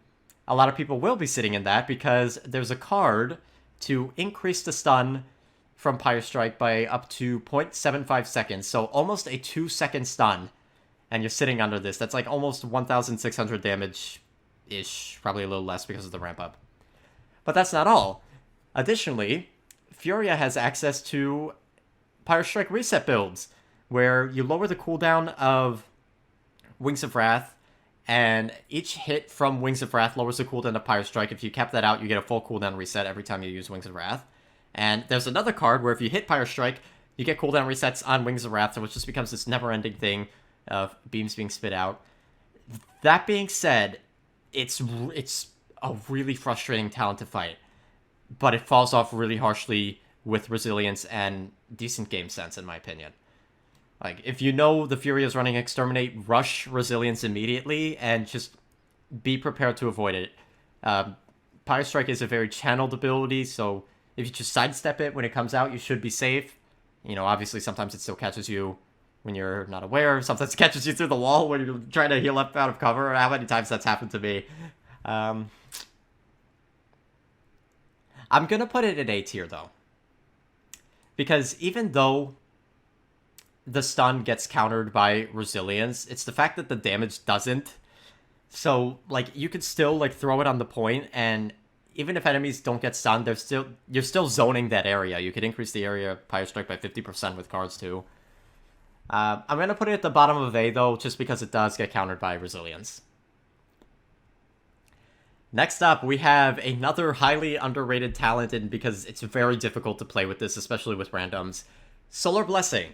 a lot of people will be sitting in that because there's a card to increase the stun from Pyro Strike by up to 0.75 seconds, so almost a 2-second stun, and you're sitting under this. That's like almost 1,600 damage-ish, probably a little less because of the ramp-up. But that's not all. Additionally, Furia has access to Pyro Strike reset builds, where you lower the cooldown of Wings of Wrath, and each hit from Wings of Wrath lowers the cooldown of Pyro Strike. If you cap that out, you get a full cooldown reset every time you use Wings of Wrath. And there's another card where if you hit Pyro Strike, you get cooldown resets on Wings of Wrath, which just becomes this never-ending thing of beams being spit out. That being said, it's a really frustrating talent to fight, but it falls off really harshly with resilience and decent game sense, in my opinion. Like, if you know the Fury is running Exterminate, rush Resilience immediately, and just be prepared to avoid it. Pyro Strike is a very channeled ability, so if you just sidestep it when it comes out, you should be safe. You know, obviously sometimes it still catches you when you're not aware. Sometimes it catches you through the wall when you're trying to heal up out of cover. How many times that's happened to me. I'm gonna put it at A tier, though. Because even though the stun gets countered by resilience, it's the fact that the damage doesn't. So, like, you could still, like, throw it on the point, and even if enemies don't get stunned, you're still zoning that area. You could increase the area of Pyro Strike by 50% with cards, too. I'm gonna put it at the bottom of A, though, just because it does get countered by resilience. Next up, we have another highly underrated talent, and because it's very difficult to play with this, especially with randoms. Solar Blessing.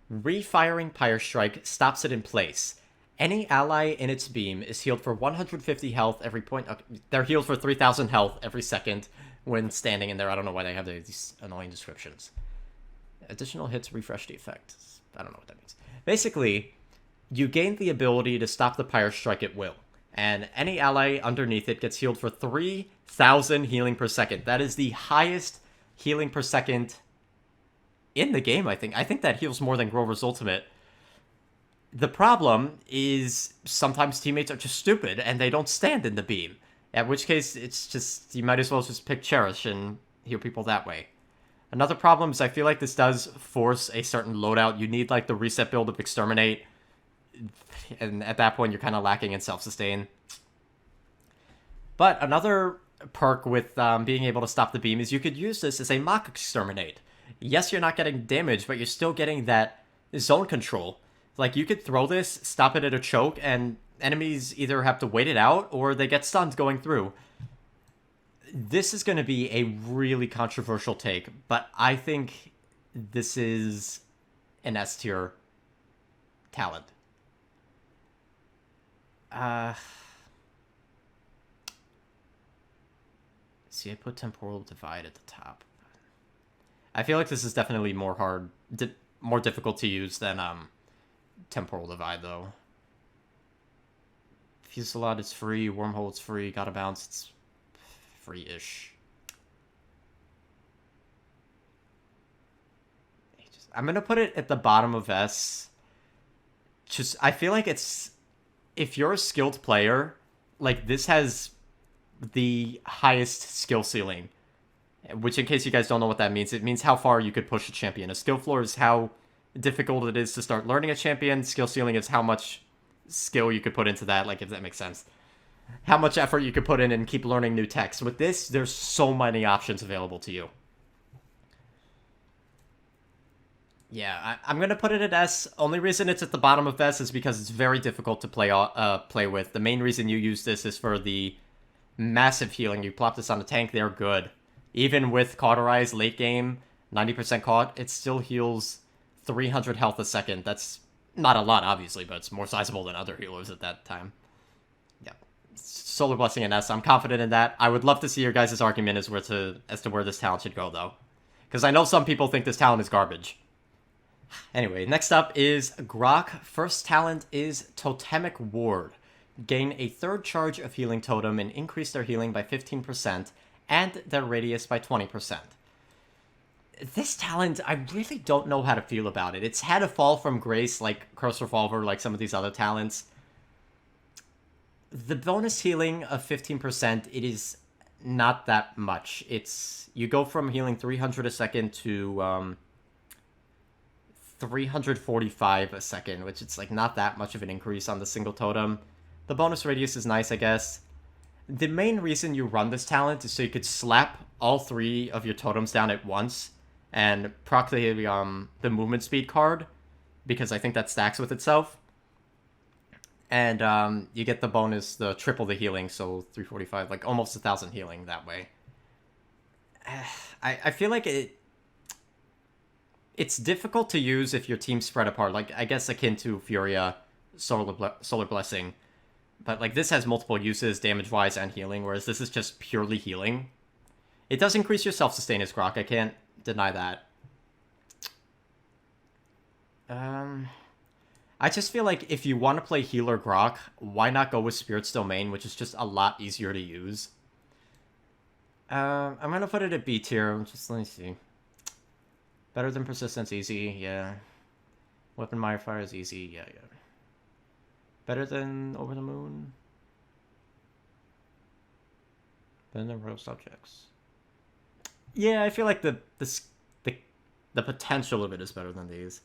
Refiring Pyro Strike stops it in place. Any ally in its beam is healed for 150 health every point. Okay, they're healed for 3,000 health every second when standing in there. I don't know why they have these annoying descriptions. Additional hits refresh the effect. I don't know what that means. Basically, you gain the ability to stop the Pyro Strike at will, and any ally underneath it gets healed for 3,000 healing per second. That is the highest healing per second in the game, I think. I think that heals more than Grover's Ultimate. The problem is sometimes teammates are just stupid and they don't stand in the beam. At which case, it's just, you might as well just pick Cherish and heal people that way. Another problem is I feel like this does force a certain loadout. You need, like, the reset build of Exterminate, and at that point you're kind of lacking in self-sustain. But another perk with being able to stop the beam is you could use this as a mock Exterminate. Yes, you're not getting damage, but you're still getting that zone control. Like, you could throw this, stop it at a choke, and enemies either have to wait it out, or they get stunned going through. This is going to be a really controversial take, but I think this is an S tier talent. See, I put Temporal Divide at the top. I feel like this is definitely more difficult to use than Temporal Divide, though. Fusillade is free, Wormhole is free, Gotta Bounce, it's free-ish. I'm gonna put it at the bottom of S. Just, I feel like it's, if you're a skilled player, like, this has the highest skill ceiling. Which, in case you guys don't know what that means, it means how far you could push a champion. A skill floor is how difficult it is to start learning a champion. Skill ceiling is how much skill you could put into that, like, if that makes sense. How much effort you could put in and keep learning new techs. With this, there's so many options available to you. Yeah, I'm going to put it at S. Only reason it's at the bottom of S is because it's very difficult to play with. The main reason you use this is for the massive healing. You plop this on a tank, they're good. Even with Cauterize late game, 90% caught, it still heals 300 health a second. That's Not a lot, obviously, but it's more sizable than other healers at that time. Yeah. Solar Blessing and S, I'm confident in that. I would love to see your guys' argument as to where this talent should go, though. Because I know some people think this talent is garbage. Anyway, next up is Grok. First talent is Totemic Ward. Gain a third charge of healing totem and increase their healing by 15% and their radius by 20%. This talent, I really don't know how to feel about it. It's had a fall from grace like Curse Revolver, like some of these other talents. The bonus healing of 15%, it is not that much. You go from healing 300 a second to 345 a second, which it's like not that much of an increase on the single totem. The bonus radius is nice, I guess. The main reason you run this talent is so you could slap all 3 of your totems down at once and proc the movement speed card, because I think that stacks with itself. And you get the bonus, the triple the healing, so 345, like almost 1,000 healing that way. I feel like it's difficult to use if your team's spread apart, like I guess akin to Furia, Solar Blessing. But like this has multiple uses, damage-wise and healing, whereas this is just purely healing. It does increase your self-sustain as Grok, I can't deny that. I just feel like if you want to play healer Grok, why not go with Spirit's Domain, which is just a lot easier to use. I'm gonna put it at B tier, let me see. Better than Persistence, easy, yeah. Weapon Modifier is easy, yeah. Better than Over the Moon? Better than Roast Objects? Yeah, I feel like the potential of it is better than these.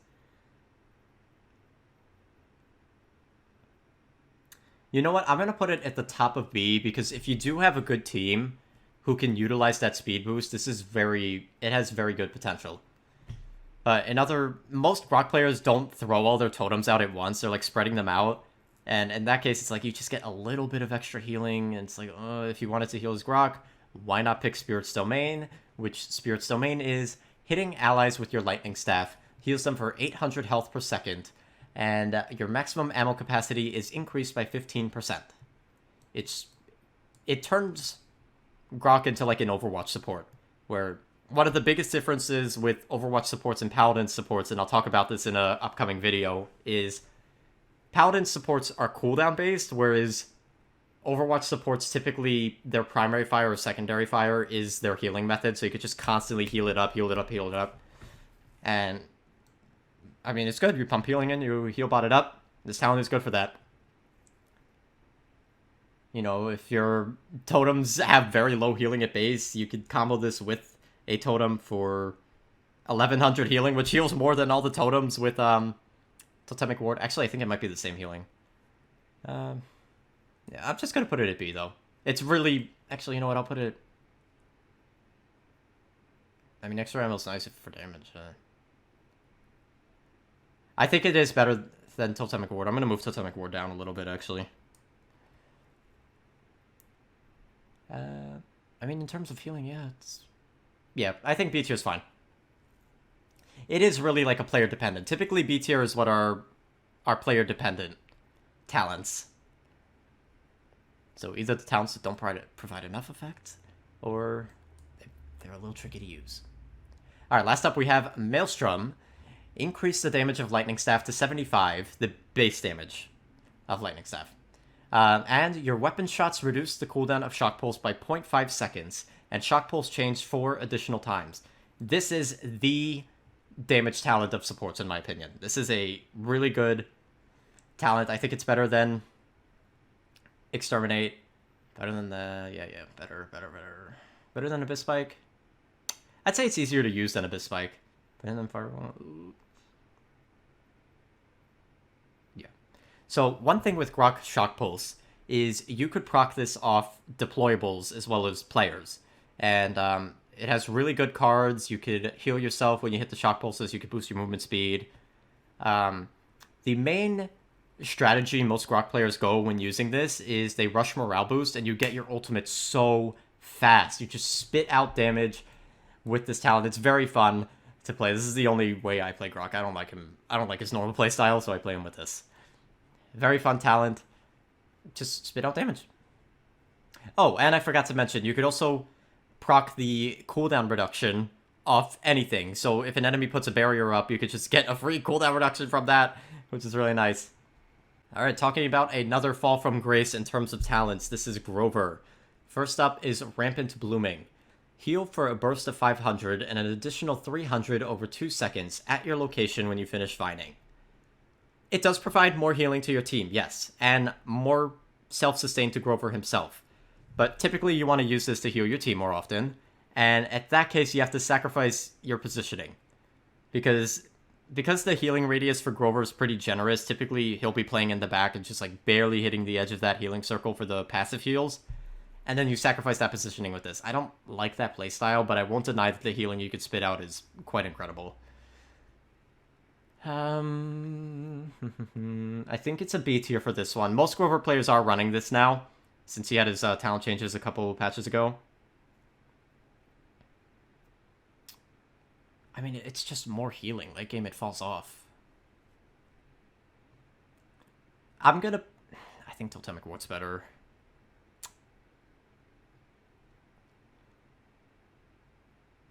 You know what? I'm going to put it at the top of B, because if you do have a good team who can utilize that speed boost, it has very good potential. But most Grok players don't throw all their totems out at once. They're like spreading them out. And in that case, it's like you just get a little bit of extra healing. And it's like, if you wanted to heal as Grok, why not pick Spirit's Domain? Which Spirit's Domain is hitting allies with your Lightning Staff. Heals them for 800 health per second. And your maximum ammo capacity is increased by 15%. It turns Grok into like an Overwatch support, where one of the biggest differences with Overwatch supports and Paladin supports, and I'll talk about this in an upcoming video, is Paladin supports are cooldown based, whereas Overwatch supports typically their primary fire or secondary fire is their healing method, so you could just constantly heal it up, heal it up, heal it up. And I mean, it's good. You pump healing in, you heal bot it up. This talent is good for that. You know, if your totems have very low healing at base, you could combo this with a totem for 1100 healing, which heals more than all the totems with Totemic Ward. Actually, I think it might be the same healing. Yeah, I'm just gonna put it at B, though. It's really... Actually, you know what? I'll put it... I mean, extra ammo is nice for damage. I think it is better than Totemic Ward. I'm going to move Totemic Ward down a little bit, actually. I mean, in terms of healing, yeah, yeah, I think B tier is fine. It is really like a player dependent. Typically, B tier is what are player dependent talents. So either the talents that don't provide enough effect, or they're a little tricky to use. Alright, last up we have Maelstrom. Increase the damage of Lightning Staff to 75, the base damage of Lightning Staff. And your weapon shots reduce the cooldown of Shock Pulse by 0.5 seconds, and Shock Pulse changed 4 additional times. This is the damage talent of supports, in my opinion. This is a really good talent. I think it's better than Exterminate. Better than the... Yeah, better. Better than Abyss Spike. I'd say it's easier to use than Abyss Spike. Better than Fireball. Yeah. So one thing with Grok Shock Pulse is you could proc this off deployables as well as players. And it has really good cards. You could heal yourself when you hit the Shock Pulses. You could boost your movement speed. The main strategy most Grok players go when using this is they rush morale boost and you get your ultimate so fast. You just spit out damage with this talent. It's very fun to play. This is the only way I play Grok. I don't like him. I don't like his normal playstyle, so I play him with this. Very fun talent. Just spit out damage. Oh, and I forgot to mention, you could also proc the cooldown reduction off anything. So if an enemy puts a barrier up, you could just get a free cooldown reduction from that, which is really nice. Alright, talking about another fall from grace in terms of talents, this is Grover. First up is Rampant Blooming. Heal for a burst of 500 and an additional 300 over 2 seconds at your location when you finish Vining. It does provide more healing to your team, yes, and more self-sustain to Grover himself. But typically you want to use this to heal your team more often, and at that case you have to sacrifice your positioning. Because the healing radius for Grover is pretty generous, typically he'll be playing in the back and just like barely hitting the edge of that healing circle for the passive heals, and then you sacrifice that positioning with this. I don't like that playstyle, but I won't deny that the healing you could spit out is quite incredible. I think it's a B tier for this one. Most Grover players are running this now, since he had his talent changes a couple patches ago. I mean, it's just more healing. Late game, it falls off. I think Totemic Ward's better.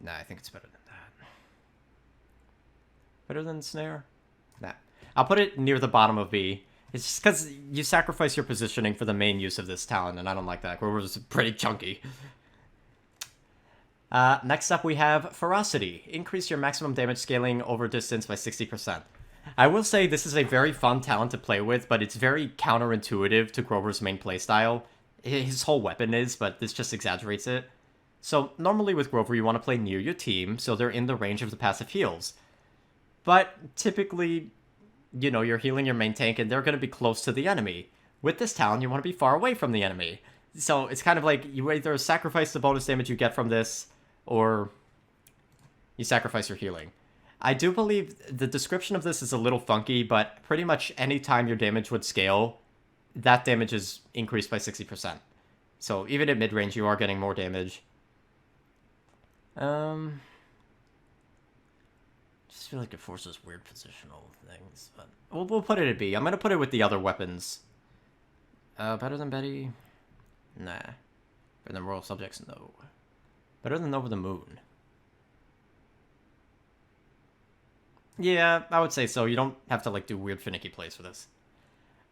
Nah, I think it's better than that. Better than Snare? Nah. I'll put it near the bottom of B. It's just because you sacrifice your positioning for the main use of this talent, and I don't like that. Grover's pretty chunky. Next up, we have Ferocity. Increase your maximum damage scaling over distance by 60%. I will say this is a very fun talent to play with, but it's very counterintuitive to Grover's main playstyle. His whole weapon is, but this just exaggerates it. So, normally with Grover, you want to play near your team, so they're in the range of the passive heals. But, typically, you know, you're healing your main tank, and they're going to be close to the enemy. With this talent, you want to be far away from the enemy. So, it's kind of like, you either sacrifice the bonus damage you get from this, or you sacrifice your healing. I do believe the description of this is a little funky, but pretty much any time your damage would scale, that damage is increased by 60%. So even at mid-range, you are getting more damage. Just feel like it forces weird positional things, but we'll put it at B. I'm gonna put it with the other weapons. Better than Betty? Nah. Better than Royal Subjects? No. Better than Over the Moon. Yeah, I would say so. You don't have to, like, do weird finicky plays for this.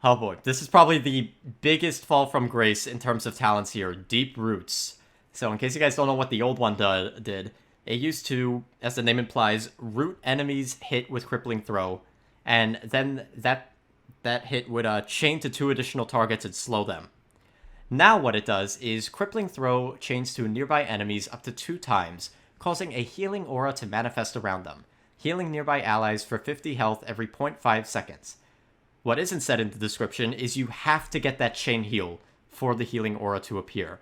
Oh boy, this is probably the biggest fall from grace in terms of talents here. Deep Roots. So, in case you guys don't know what the old one did, it used to, as the name implies, root enemies hit with Crippling Throw, and then that hit would chain to 2 additional targets and slow them. Now what it does is Crippling Throw chains to nearby enemies up to 2 times, causing a healing aura to manifest around them, healing nearby allies for 50 health every 0.5 seconds. What isn't said in the description is you have to get that chain heal for the healing aura to appear.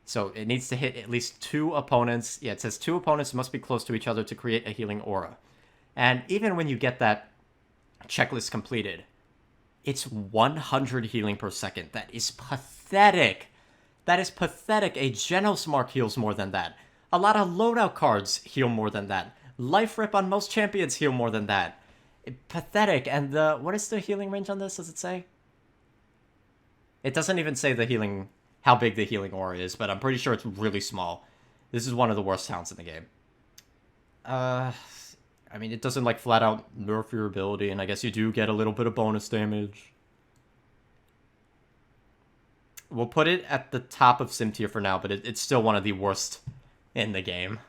So it needs to hit at least 2 opponents. Yeah, it says 2 opponents must be close to each other to create a healing aura. And even when you get that checklist completed, it's 100 healing per second. That is pathetic. That is pathetic. A Genos Mark heals more than that. A lot of loadout cards heal more than that. Life Rip on most champions heal more than that. Pathetic. And what is the healing range on this, does it say? It doesn't even say the healing, how big the healing aura is, but I'm pretty sure it's really small. This is one of the worst talents in the game. I mean, it doesn't, like, flat out nerf your ability, and I guess you do get a little bit of bonus damage. We'll put it at the top of Sim tier for now, but it's still one of the worst in the game.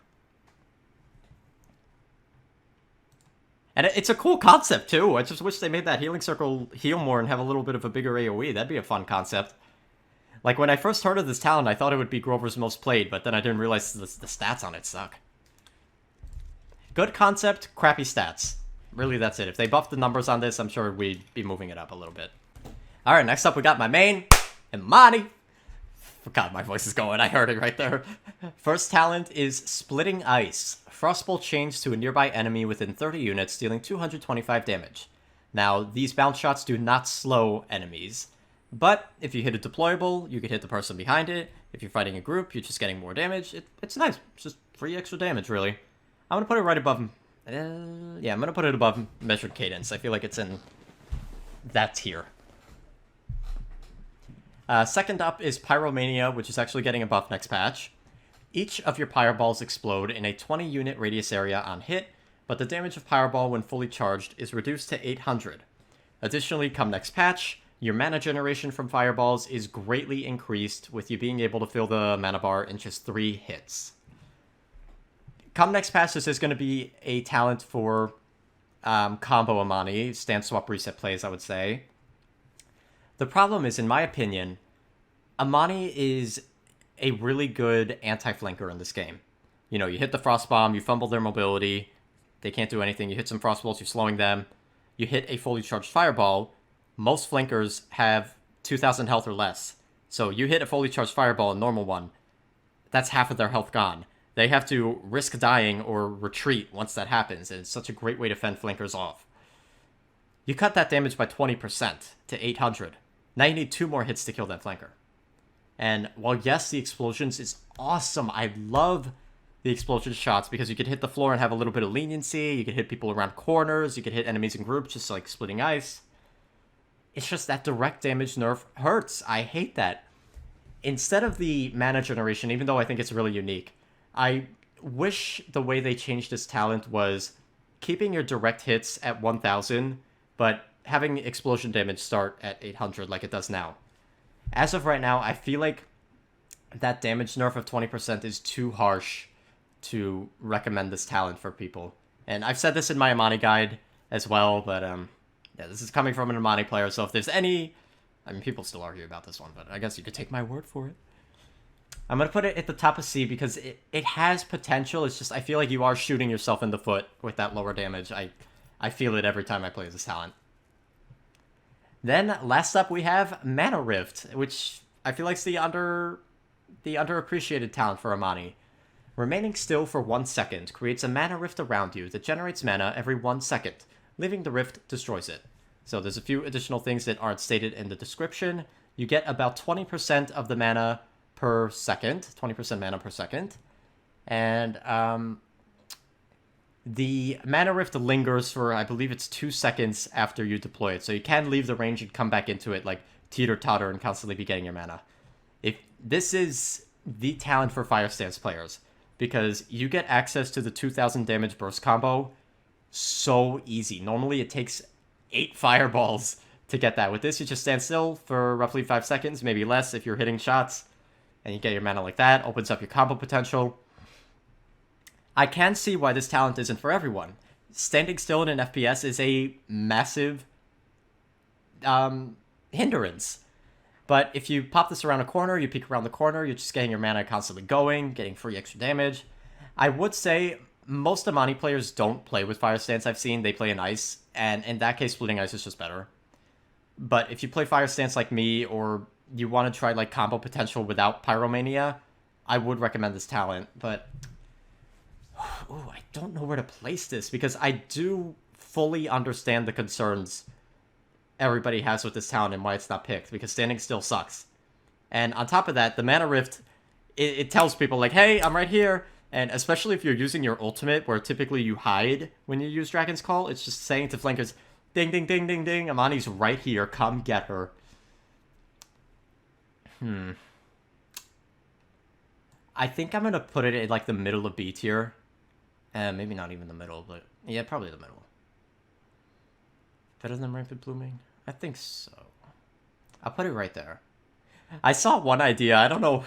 And it's a cool concept, too. I just wish they made that healing circle heal more and have a little bit of a bigger AoE. That'd be a fun concept. Like, when I first heard of this talent, I thought it would be Grover's most played, but then I didn't realize the stats on it suck. Good concept, crappy stats. Really, that's it. If they buffed the numbers on this, I'm sure we'd be moving it up a little bit. Alright, next up we got my main, Imani. God, my voice is going. I heard it right there. First talent is Splitting Ice. Frostbolt chains to a nearby enemy within 30 units, dealing 225 damage. Now, these bounce shots do not slow enemies, but if you hit a deployable, you can hit the person behind it. If you're fighting a group, you're just getting more damage. It's nice. It's just free extra damage, really. I'm going to put it right above Yeah, I'm gonna put it above Measured Cadence. I feel like it's in that tier. Second up is Pyromania, which is actually getting a buff next patch. Each of your Pyroballs explode in a 20-unit radius area on hit, but the damage of Pyreball when fully charged is reduced to 800. Additionally, come next patch, your mana generation from Fireballs is greatly increased, with you being able to fill the mana bar in just 3 hits. Come next patch, this is going to be a talent for combo Amani, stance swap reset plays, I would say. The problem is, in my opinion, Amani is a really good anti-flanker in this game. You know, you hit the Frost Bomb, you fumble their mobility, they can't do anything, you hit some Frost Balls, you're slowing them, you hit a fully charged Fireball, most flankers have 2,000 health or less. So you hit a fully charged Fireball, a normal one, that's half of their health gone. They have to risk dying or retreat once that happens, and it's such a great way to fend flankers off. You cut that damage by 20% to 800. Now you need 2 more hits to kill that flanker. And while yes, the explosions is awesome, I love the explosion shots because you can hit the floor and have a little bit of leniency, you can hit people around corners, you can hit enemies in groups just like splitting ice. It's just that direct damage nerf hurts. I hate that. Instead of the mana generation, even though I think it's really unique, I wish the way they changed this talent was keeping your direct hits at 1000, but having explosion damage start at 800 like it does now. As of right now, I feel like that damage nerf of 20% is too harsh to recommend this talent for people. And I've said this in my Amani guide as well, but yeah, this is coming from an Amani player, so if there's any... I mean, people still argue about this one, but I guess you could take my word for it. I'm going to put it at the top of C because it has potential. It's just I feel like you are shooting yourself in the foot with that lower damage. I feel it every time I play this talent. Then, last up, we have Mana Rift, which I feel like is the underappreciated talent for Amani. Remaining still for 1 second creates a Mana Rift around you that generates mana every 1 second. Leaving the rift destroys it. So there's a few additional things that aren't stated in the description. You get about 20% of the mana per second, 20% mana per second. And the Mana Rift lingers for, I believe it's 2 seconds after you deploy it. So you can leave the range and come back into it like teeter-totter and constantly be getting your mana. This is the talent for Fire Stance players, because you get access to the 2000 damage burst combo so easy. Normally it takes 8 fireballs to get that. With this, you just stand still for roughly 5 seconds, maybe less if you're hitting shots, and you get your mana like that. Opens up your combo potential. I can see why this talent isn't for everyone. Standing still in an FPS is a massive hindrance. But if you pop this around a corner, you peek around the corner, you're just getting your mana constantly going, getting free extra damage. I would say most Amani players don't play with Fire Stance I've seen. They play in Ice, and in that case, splitting Ice is just better. But if you play Fire Stance like me, or you want to try like combo potential without Pyromania, I would recommend this talent. But ooh, I don't know where to place this, because I do fully understand the concerns everybody has with this talent and why it's not picked, because standing still sucks. And on top of that, the Mana Rift, it tells people like, hey, I'm right here. And especially if you're using your ultimate, where typically you hide when you use Dragon's Call, it's just saying to flankers, ding, ding, ding, ding, ding, Amani's right here, come get her. I think I'm going to put it in like the middle of B tier. Maybe not even the middle, but yeah, probably the middle. Better than Rampant Blooming? I think so. I'll put it right there. I saw one idea, I don't know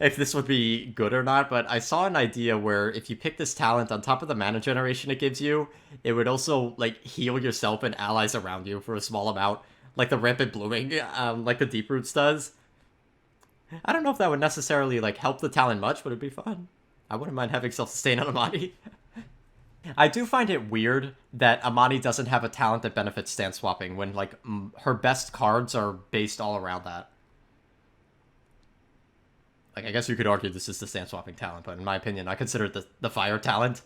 if this would be good or not, but I saw an idea where if you pick this talent on top of the mana generation it gives you, it would also like heal yourself and allies around you for a small amount, like the Rampant Blooming, like the Deep Roots does. I don't know if that would necessarily like help the talent much, but it'd be fun. I wouldn't mind having self-sustain on Amani. I do find it weird that Amani doesn't have a talent that benefits stance swapping when like her best cards are based all around that. Like, I guess you could argue this is the stance swapping talent, but in my opinion, I consider it the fire talent.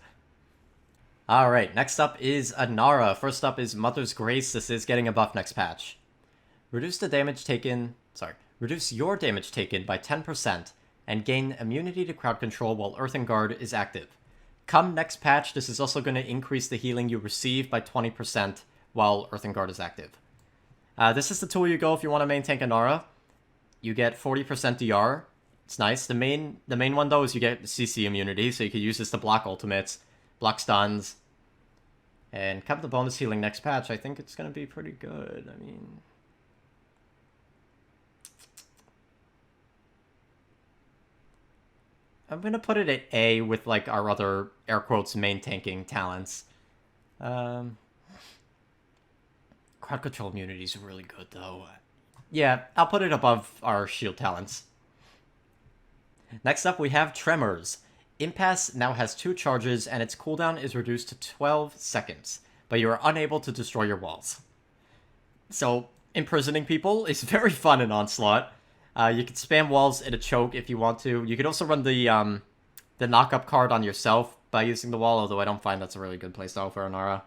Alright, next up is Anara. First up is Mother's Grace. This is getting a buff next patch. Reduce your damage taken by 10% and gain immunity to crowd control while Earthen Guard is active. Come next patch, this is also going to increase the healing you receive by 20% while Earthen Guard is active. This is the tool you go if you want to main tank Inara. You get 40% DR. It's nice. The main one, though, is you get CC immunity, so you can use this to block ultimates, block stuns. And come the bonus healing next patch, I think it's going to be pretty good. I mean... I'm going to put it at A with, like, our other, air quotes, main tanking talents. Crowd control immunity is really good, though. Yeah, I'll put it above our shield talents. Next up, we have Tremors. Impasse now has 2 charges, and its cooldown is reduced to 12 seconds, but you are unable to destroy your walls. So, imprisoning people is very fun in Onslaught. You can spam walls in a choke if you want to. You could also run the knock-up card on yourself by using the wall, although I don't find that's a really good playstyle for Inara.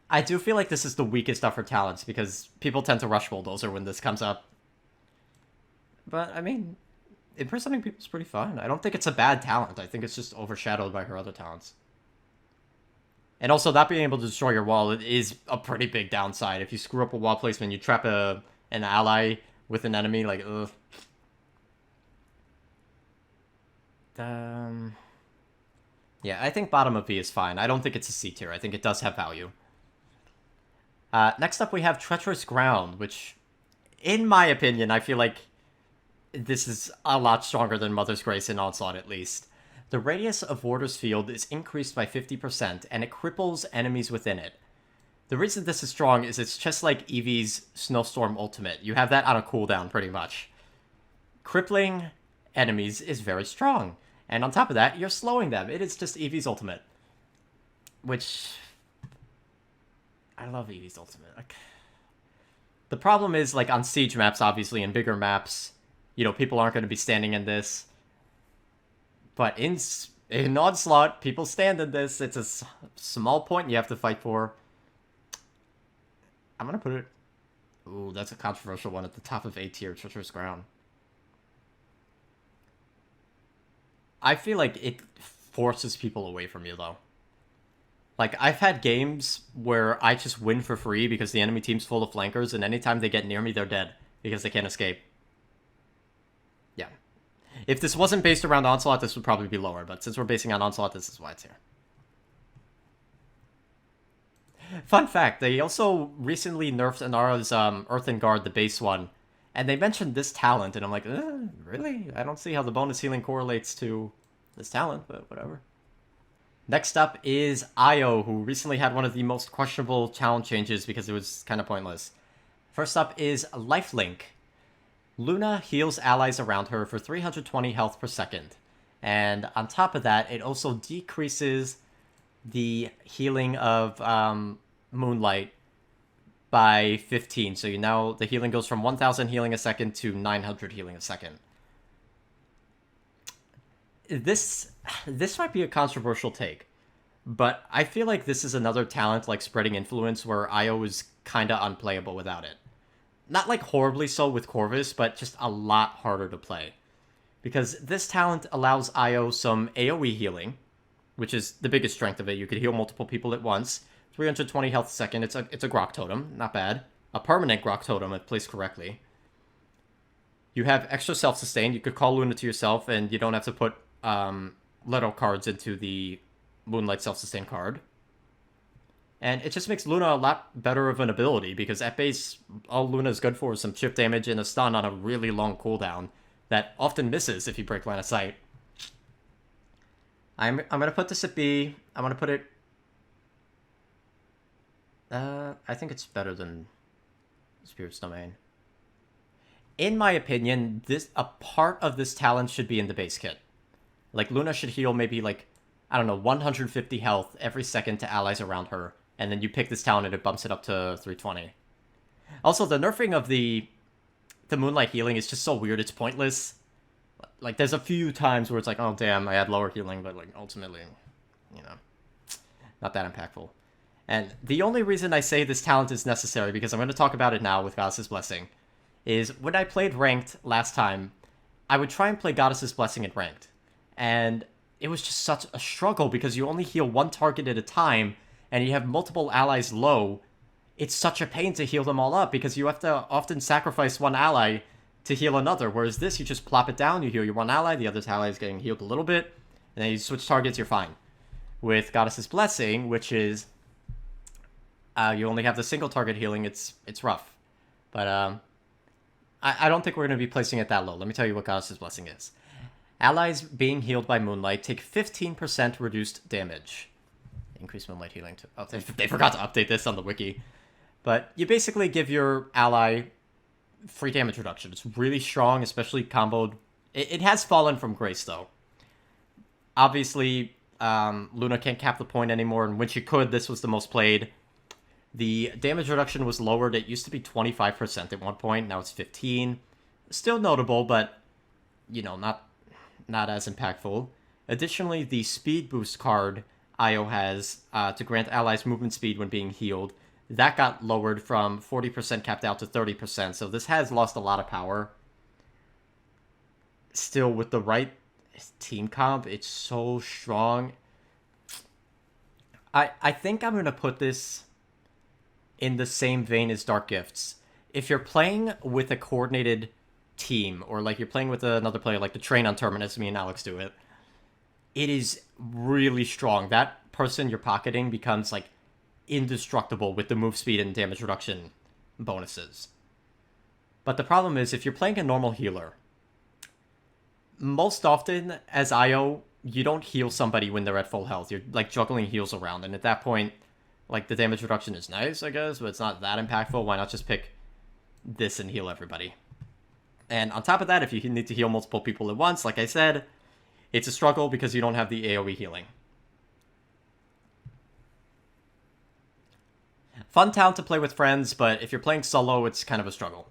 I do feel like this is the weakest of her talents, because people tend to rush Bulldozer when this comes up. But, I mean, imprisoning people is pretty fun. I don't think it's a bad talent. I think it's just overshadowed by her other talents. And also, not being able to destroy your wall is a pretty big downside. If you screw up a wall placement, you trap an ally with an enemy, like, ugh. Yeah, I think bottom of V is fine. I don't think it's a C tier. I think it does have value. Next up, we have Treacherous Ground, which, in my opinion, I feel like this is a lot stronger than Mother's Grace in Onslaught, at least. The radius of Warder's Field is increased by 50%, and it cripples enemies within it. The reason this is strong is it's just like Eevee's Snowstorm ultimate. You have that on a cooldown, pretty much. Crippling enemies is very strong. And on top of that, you're slowing them. It is just Eevee's ultimate. Which... I love Eevee's ultimate. Like... The problem is, like, on siege maps, obviously, and bigger maps, you know, people aren't going to be standing in this. But in Onslaught, people stand in this. It's a small point you have to fight for. I'm going to put it... Ooh, that's a controversial one at the top of A tier, Treacherous Ground. I feel like it forces people away from you, though. Like, I've had games where I just win for free because the enemy team's full of flankers, and anytime they get near me, they're dead because they can't escape. Yeah. If this wasn't based around Onslaught, this would probably be lower, but since we're basing on Onslaught, this is why it's here. Fun fact, they also recently nerfed Inara's Earthen Guard, the base one, and they mentioned this talent, and I'm like, really? I don't see how the bonus healing correlates to this talent, but whatever. Next up is Io, who recently had one of the most questionable talent changes because it was kind of pointless. First up is Lifelink. Luna heals allies around her for 320 health per second, and on top of that, it also decreases the healing of Moonlight by 15. So the healing goes from 1,000 healing a second to 900 healing a second. This might be a controversial take, but I feel like this is another talent like Spreading Influence where Io is kind of unplayable without it. Not like horribly so with Corvus, but just a lot harder to play. Because this talent allows Io some AoE healing, which is the biggest strength of it. You could heal multiple people at once. 320 health a second. It's a Grok Totem. Not bad. A permanent Grok Totem if placed correctly. You have extra self-sustain. You could call Luna to yourself, and you don't have to put Leto cards into the Moonlight self-sustain card. And it just makes Luna a lot better of an ability, because at base, all Luna is good for is some chip damage and a stun on a really long cooldown that often misses if you break line of sight. I'm gonna put this at B. I'm gonna put it... I think it's better than Spirit's Domain. In my opinion, a part of this talent should be in the base kit. Like, Luna should heal maybe, like, I don't know, 150 health every second to allies around her, and then you pick this talent and it bumps it up to 320. Also, the nerfing of the Moonlight healing is just so weird, it's pointless. Like, there's a few times where it's like, oh, damn, I had lower healing, but, like, ultimately, you know, not that impactful. And the only reason I say this talent is necessary, because I'm going to talk about it now with Goddess's Blessing, is when I played Ranked last time, I would try and play Goddess's Blessing in Ranked. And it was just such a struggle because you only heal one target at a time, and you have multiple allies low. It's such a pain to heal them all up because you have to often sacrifice one ally to heal another, whereas this, you just plop it down, you heal your one ally, the other ally is getting healed a little bit, and then you switch targets, you're fine. With Goddess's Blessing, which is you only have the single target healing, it's rough. But I don't think we're going to be placing it that low. Let me tell you what Goddess's Blessing is. Allies being healed by Moonlight take 15% reduced damage. Increase Moonlight healing to... Oh, they forgot to update this on the wiki. But you basically give your ally free damage reduction. It's really strong, especially comboed. It has fallen from grace, though. Obviously, Luna can't cap the point anymore, and when she could, this was the most played. The damage reduction was lowered. It used to be 25% at one point. Now it's 15%. Still notable, but, you know, not as impactful. Additionally, the speed boost card Io has to grant allies movement speed when being healed, that got lowered from 40% capped out to 30%, so this has lost a lot of power. Still, with the right team comp, it's so strong. I think I'm going to put this in the same vein as Dark Gifts. If you're playing with a coordinated team, or like you're playing with another player, like the Train on Terminus, me and Alex do it, it is really strong. That person you're pocketing becomes like indestructible with the move speed and damage reduction bonuses. But the problem is, if you're playing a normal healer, most often as IO, you don't heal somebody when they're at full health. You're like juggling heals around, and at that point, like, the damage reduction is nice, I guess, but it's not that impactful. Why not just pick this and heal everybody? And on top of that, if you need to heal multiple people at once, like I said, it's a struggle because you don't have the AoE healing. Fun town to play with friends, but if you're playing solo, it's kind of a struggle.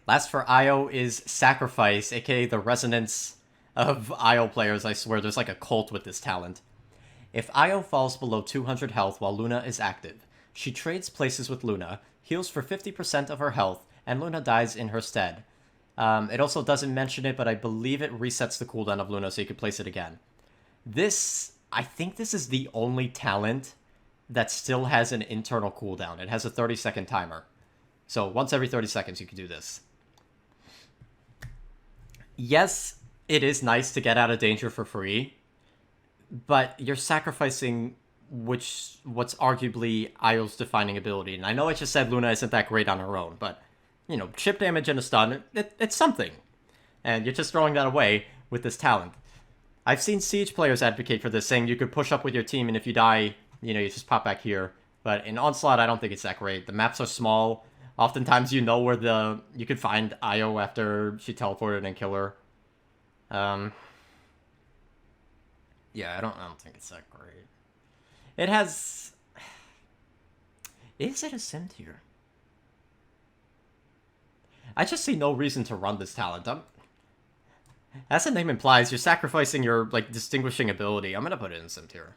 Last for Io is Sacrifice, aka the resonance of Io players. I swear, there's like a cult with this talent. If Io falls below 200 health while Luna is active, she trades places with Luna, heals for 50% of her health, and Luna dies in her stead. It also doesn't mention it, but I believe it resets the cooldown of Luna so you can place it again. I think this is the only talent that still has an internal cooldown. It has a 30-second timer. So once every 30 seconds you can do this. Yes, it is nice to get out of danger for free, but you're sacrificing what's arguably Io's defining ability. And I know I just said Luna isn't that great on her own, but, you know, chip damage and a stun, it's something. And you're just throwing that away with this talent. I've seen Siege players advocate for this, saying you could push up with your team, and if you die, you know, you just pop back here. But in Onslaught, I don't think it's that great. The maps are small. Oftentimes you know where you could find Io after she teleported and kill her. Yeah, I don't think it's that great. It has... Is it a sim tier? I just see no reason to run this talent. As the name implies, you're sacrificing your, like, distinguishing ability. I'm gonna put it in sim tier.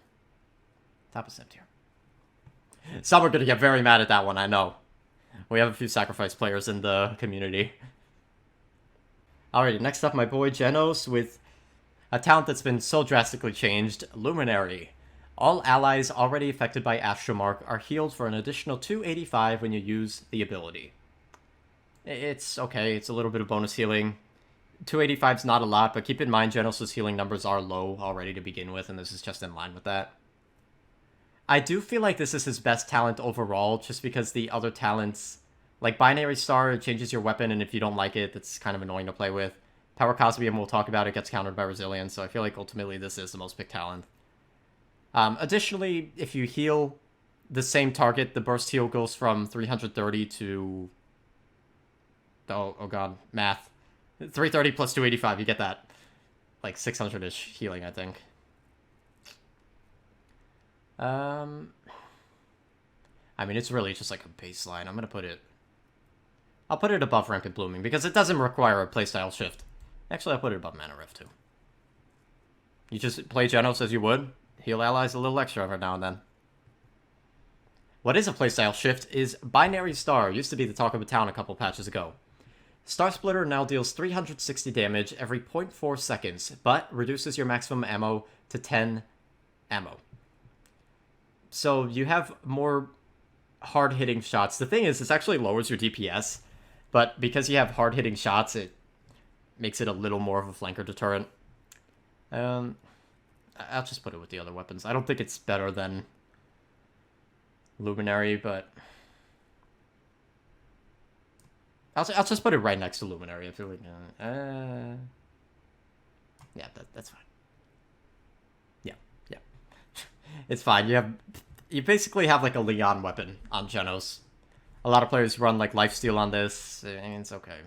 Top of sim tier. Some are gonna get very mad at that one, I know. We have a few sacrifice players in the community. Alrighty, next up, my boy Genos with a talent that's been so drastically changed, Luminary. All allies already affected by Astromark are healed for an additional 285 when you use the ability. It's okay, it's a little bit of bonus healing. 285 is not a lot, but keep in mind Genos' healing numbers are low already to begin with, and this is just in line with that. I do feel like this is his best talent overall, just because the other talents, like Binary Star, it changes your weapon, and if you don't like it, that's kind of annoying to play with. Power Cosmium, we'll talk about, it gets countered by Resilience, so I feel like ultimately this is the most picked talent. Additionally, if you heal the same target, the burst heal goes from 330 to... Oh god, math. 330 plus 285, you get that. Like 600-ish healing, I think. I mean, it's really just like a baseline. I'm gonna put it... I'll put it above Rampant Blooming, because it doesn't require a playstyle shift. Actually, I'll put it above Mana Rift, too. You just play Genos as you would. Heal allies a little extra every now and then. What is a playstyle shift is Binary Star. Used to be the talk of the town a couple patches ago. Star Splitter now deals 360 damage every 0.4 seconds, but reduces your maximum ammo to 10 ammo. So you have more hard-hitting shots. The thing is, this actually lowers your DPS, but because you have hard-hitting shots, it makes it a little more of a flanker deterrent. I'll just put it with the other weapons. I don't think it's better than Luminary, but I'll just put it right next to Luminary. I feel like, yeah, that's fine. Yeah. It's fine. You basically have like a Leon weapon on Genos. A lot of players run like lifesteal on this, and it's okay.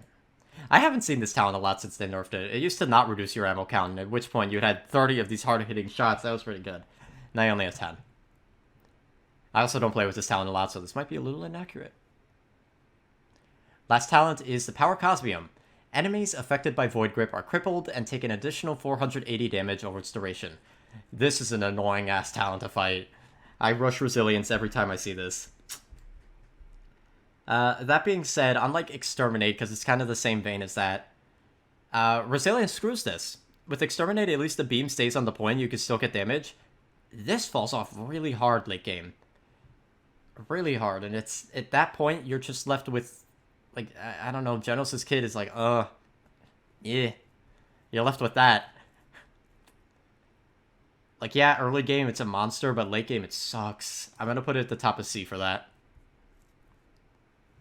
I haven't seen this talent a lot since they nerfed it. It used to not reduce your ammo count, at which point you had 30 of these hard-hitting shots. That was pretty good. Now you only have 10. I also don't play with this talent a lot, so this might be a little inaccurate. Last talent is the Power Cosmium. Enemies affected by Void Grip are crippled and take an additional 480 damage over its duration. This is an annoying-ass talent to fight. I rush Resilience every time I see this. That being said, unlike Exterminate, because it's kind of the same vein as that, Resilience screws this. With Exterminate, at least the beam stays on the point, you can still get damage. This falls off really hard late game. Really hard, and it's at that point, you're just left with, like, I don't know, Genos' kid is like, yeah. You're left with that. Like, yeah, early game, it's a monster, but late game, it sucks. I'm gonna put it at the top of C for that.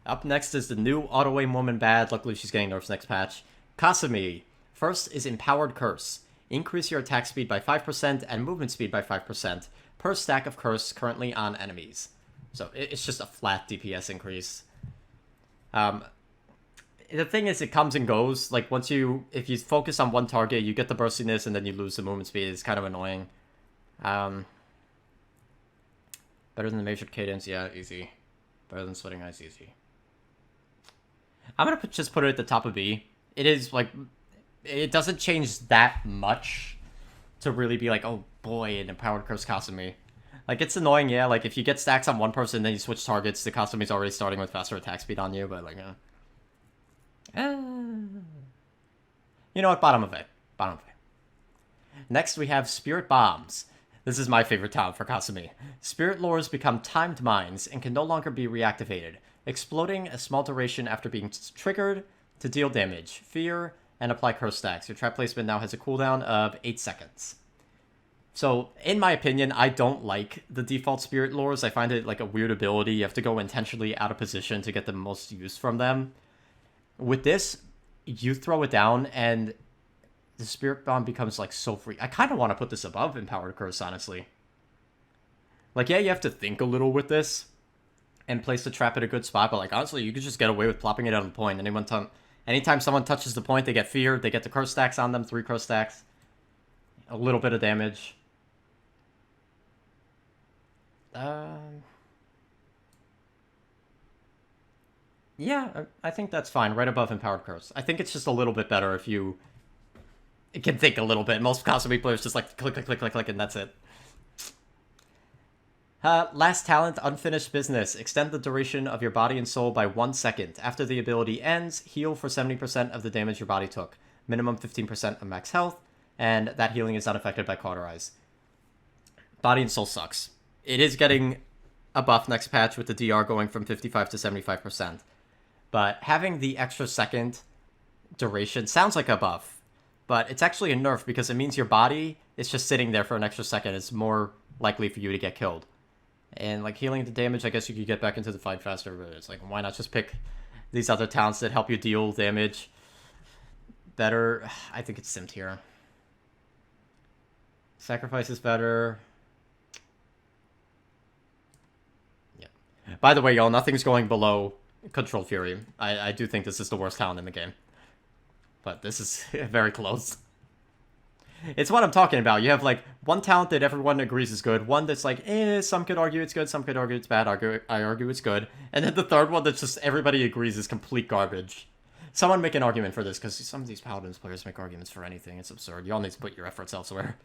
Up next is the new auto-aim woman bad. Luckily, she's getting nerfs next patch. Kasumi. First is Empowered Curse. Increase your attack speed by 5% and movement speed by 5% per stack of curse currently on enemies. So it's just a flat DPS increase. The thing is, it comes and goes. Like, if you focus on one target, you get the burstiness and then you lose the movement speed. It's kind of annoying. Better than the measured cadence? Yeah, easy. Better than sweating ice? Easy. I'm gonna just put it at the top of B. It is, like, it doesn't change that much to really be like, oh boy, an Empowered Curse Kasumi. Like, it's annoying, yeah, like, if you get stacks on one person, then you switch targets, the Kasumi's already starting with faster attack speed on you, but, like, you know what, bottom of A. Bottom of A. Next, we have Spirit Bombs. This is my favorite talent for Kasumi. Spirit Lures become timed mines and can no longer be reactivated, exploding a small duration after being triggered to deal damage, fear, and apply curse stacks. Your trap placement now has a cooldown of 8 seconds. So, in my opinion, I don't like the default Spirit Lures. I find it like a weird ability. You have to go intentionally out of position to get the most use from them. With this, you throw it down, and the Spirit Bomb becomes, like, so free. I kind of want to put this above Empowered Curse, honestly. Like, yeah, you have to think a little with this and place the trap at a good spot, but, like, honestly, you could just get away with plopping it on the point. Anytime someone touches the point, they get feared, they get the curse stacks on them, 3 curse stacks. A little bit of damage. Yeah, I think that's fine, right above Empowered Curse. I think it's just a little bit better if you can think a little bit. Most Kasumi players just like click, click, click, click, click, and that's it. Last talent, Unfinished Business. Extend the duration of your body and soul by 1 second. After the ability ends, heal for 70% of the damage your body took. Minimum 15% of max health, and that healing is unaffected by Cauterize. Body and soul sucks. It is getting a buff next patch with the DR going from 55 to 75%. But having the extra second duration sounds like a buff, but it's actually a nerf because it means your body is just sitting there for an extra second. It's more likely for you to get killed. And, like, healing the damage, I guess you could get back into the fight faster, but it's like, why not just pick these other talents that help you deal damage better? I think it's Sim tier. Sacrifice is better. Yeah. By the way, y'all, nothing's going below Control Fury. I do think this is the worst talent in the game. But this is very close. It's what I'm talking about. You have, like, one talent that everyone agrees is good, one that's like, some could argue it's good, some could argue it's bad, I argue it's good, and then the third one that's just everybody agrees is complete garbage. Someone make an argument for this, because some of these Paladins players make arguments for anything. It's absurd. Y'all need to put your efforts elsewhere.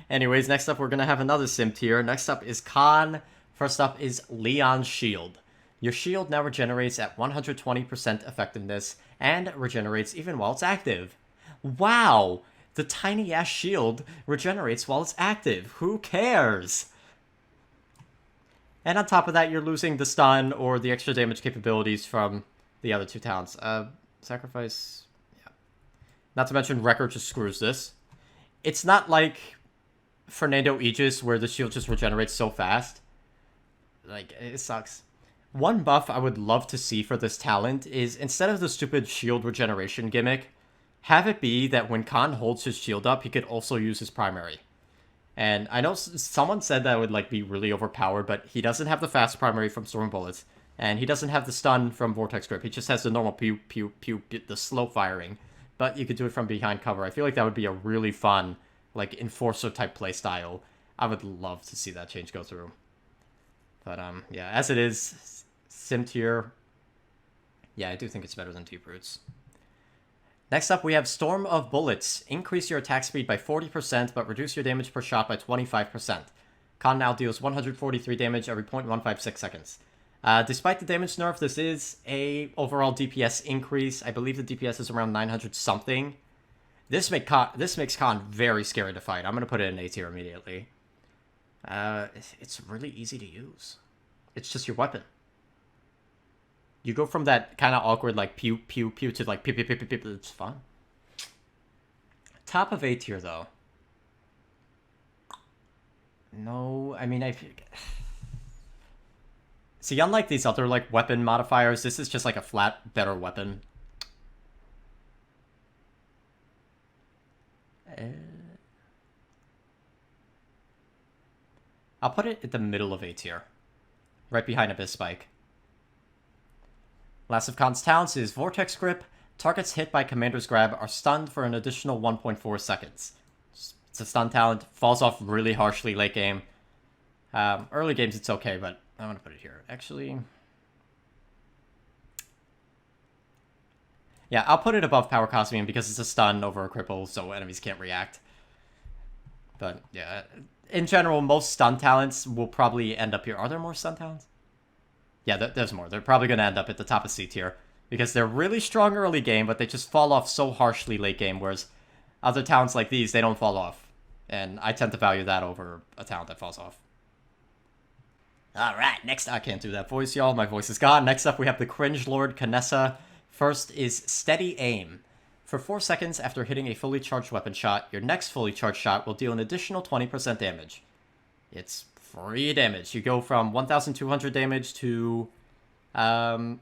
Anyways, next up, we're going to have another sim tier. Next up is Khan. First up is Leon's Shield. Your shield now regenerates at 120% effectiveness and regenerates even while it's active. Wow! The tiny ass shield regenerates while it's active. Who cares? And on top of that, you're losing the stun or the extra damage capabilities from the other two talents. Sacrifice... Yeah. Not to mention, Wrecker just screws this. It's not like Fernando Aegis, where the shield just regenerates so fast. Like, it sucks. One buff I would love to see for this talent is, instead of the stupid shield regeneration gimmick, have it be that when Khan holds his shield up, he could also use his primary. And I know someone said that would like be really overpowered, but he doesn't have the fast primary from Storm Bullets, and he doesn't have the stun from Vortex Grip. He just has the normal pew, pew, pew, the slow firing. But you could do it from behind cover. I feel like that would be a really fun, like, Enforcer-type playstyle. I would love to see that change go through. But, yeah, as it is, Sim tier, yeah, I do think it's better than T-Brutes. Next up, we have Storm of Bullets. Increase your attack speed by 40%, but reduce your damage per shot by 25%. Khan now deals 143 damage every 0.156 seconds. Despite the damage nerf, this is a overall DPS increase. I believe the DPS is around 900 something. This makes Khan very scary to fight. I'm going to put it in A tier immediately. It's really easy to use. It's just your weapon. You go from that kind of awkward, like, pew, pew, pew, to, like, pew, pew, pew, pew, pew. It's fun. Top of A tier, though. No, I mean, See, unlike these other, like, weapon modifiers, this is just, like, a flat, better weapon. I'll put it at the middle of A tier. Right behind Abyss Spike. Last of Khan's talents is Vortex Grip. Targets hit by Commander's Grab are stunned for an additional 1.4 seconds. It's a stun talent. Falls off really harshly late game. Early games it's okay, but I'm going to put it here. Actually... Yeah, I'll put it above Power Cosmium because it's a stun over a cripple, so enemies can't react. But, yeah... In general, most stun talents will probably end up here. Are there more stun talents? Yeah, there's more. They're probably going to end up at the top of C tier. Because they're really strong early game, but they just fall off so harshly late game. Whereas other talents like these, they don't fall off. And I tend to value that over a talent that falls off. Alright, next... I can't do that voice, y'all. My voice is gone. Next up, we have the Cringe Lord Canessa. First is Steady Aim. For 4 seconds after hitting a fully charged weapon shot, your next fully charged shot will deal an additional 20% damage. It's free damage. You go from 1,200 damage to, I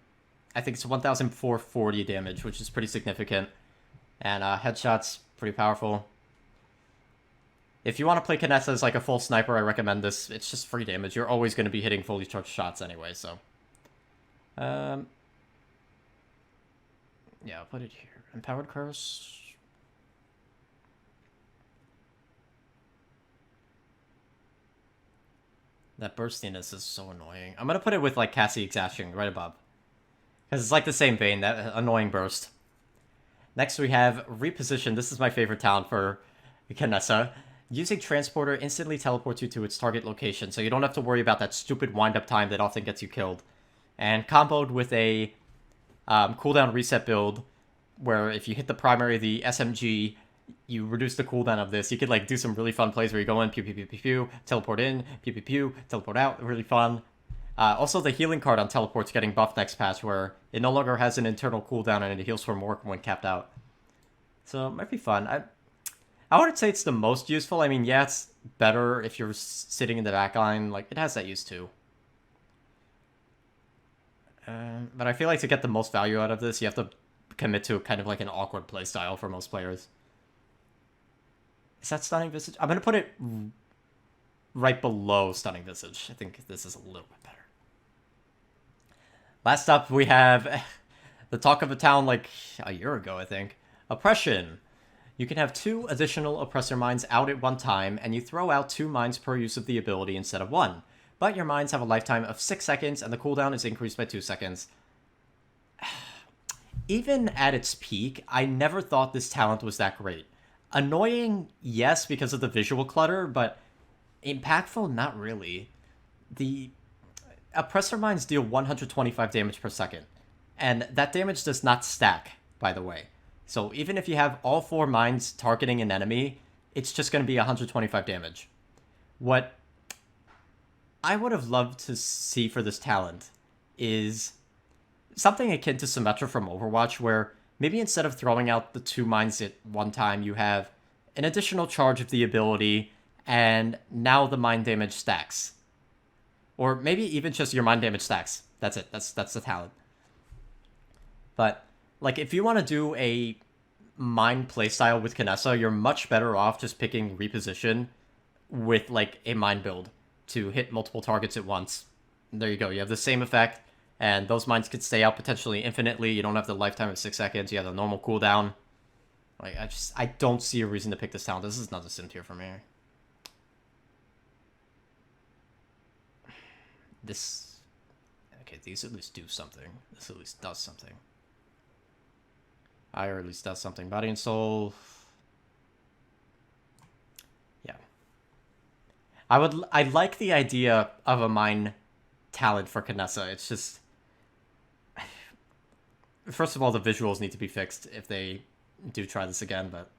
think it's 1,440 damage, which is pretty significant. And headshots, pretty powerful. If you want to play Canessa as like a full sniper, I recommend this. It's just free damage. You're always going to be hitting fully charged shots anyway, so. Yeah, I'll put it here. Empowered Curse. That burstiness is so annoying. I'm going to put it with, like, Cassie Exashing right above. Because it's like the same vein, that annoying burst. Next we have Reposition. This is my favorite talent for Canessa. Using Transporter instantly teleports you to its target location, so you don't have to worry about that stupid wind-up time that often gets you killed. And comboed with a cooldown reset build, where if you hit the primary, the SMG, you reduce the cooldown of this. You could, like, do some really fun plays where you go in, pew, pew, pew, pew, pew, teleport in, pew, pew, pew, teleport out. Really fun. Also, the healing card on teleport's getting buffed next patch, where it no longer has an internal cooldown and it heals for more when capped out. So, it might be fun. I wouldn't say it's the most useful. I mean, yeah, it's better if you're sitting in the back line. Like, it has that use, too. But I feel like to get the most value out of this, you have to commit to kind of like an awkward playstyle for most players. Is that Stunning Visage? I'm going to put it right below Stunning Visage. I think this is a little bit better. Last up, we have the talk of a town like a year ago, I think. Oppression. You can have 2 additional Oppressor Mines out at one time, and you throw out 2 mines per use of the ability instead of 1. But your mines have a lifetime of 6 seconds, and the cooldown is increased by 2 seconds. Even at its peak, I never thought this talent was that great. Annoying, yes, because of the visual clutter, but impactful, not really. oppressor mines deal 125 damage per second, and that damage does not stack, by the way. So even if you have all 4 mines targeting an enemy, it's just going to be 125 damage. What I would have loved to see for this talent is something akin to Symmetra from Overwatch, where maybe instead of throwing out the 2 mines at one time, you have an additional charge of the ability, and now the mine damage stacks. Or maybe even just your mine damage stacks. That's it. That's the talent. But, like, if you want to do a mine playstyle with Kinessa, you're much better off just picking Reposition with, like, a mine build to hit multiple targets at once. And there you go. You have the same effect, and those mines could stay out potentially infinitely. You don't have the lifetime of 6 seconds. You have the normal cooldown. Like, I don't see a reason to pick this talent. This is not a sim tier for me. Okay, these at least do something. This at least does something. Ire at least does something. Body and Soul. Yeah. I like the idea of a mine talent for Kinessa. It's just, first of all, the visuals need to be fixed if they do try this again, but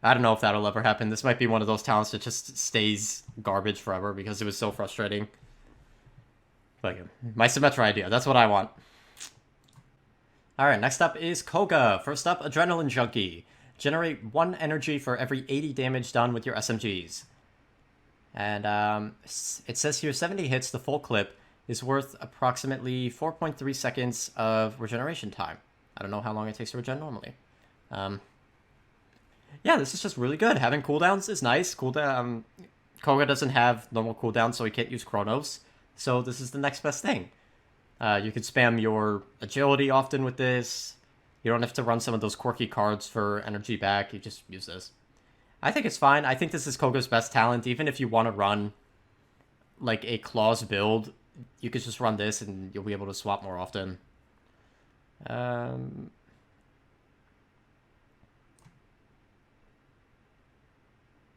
I don't know if that'll ever happen. This might be one of those talents that just stays garbage forever because it was so frustrating. Like, my Symmetra idea. That's what I want. Alright, next up is Koga. First up, Adrenaline Junkie. Generate 1 energy for every 80 damage done with your SMGs. And it says here 70 hits, the full clip, is worth approximately 4.3 seconds of regeneration time. I don't know how long it takes to regen normally. Yeah, this is just really good. Having cooldowns is nice. Koga doesn't have normal cooldowns, so he can't use Chronos. So this is the next best thing. You can spam your agility often with this. You don't have to run some of those quirky cards for energy back. You just use this. I think it's fine. I think this is Koga's best talent. Even if you want to run like a Claws build, you could just run this and you'll be able to swap more often.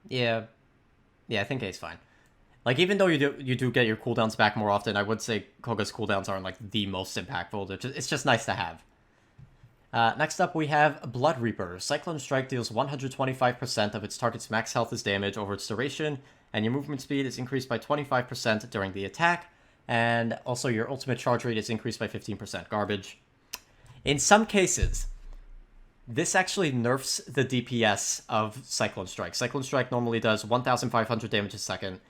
Yeah, I think A's fine. Like, even though you do get your cooldowns back more often, I would say Koga's cooldowns aren't, like, the most impactful. It's just nice to have. Next up, we have Blood Reaper. Cyclone Strike deals 125% of its target's max health as damage over its duration, and your movement speed is increased by 25% during the attack, and also your ultimate charge rate is increased by 15%. Garbage. In some cases, this actually nerfs the DPS of Cyclone Strike. Cyclone Strike normally does 1,500 damage a second,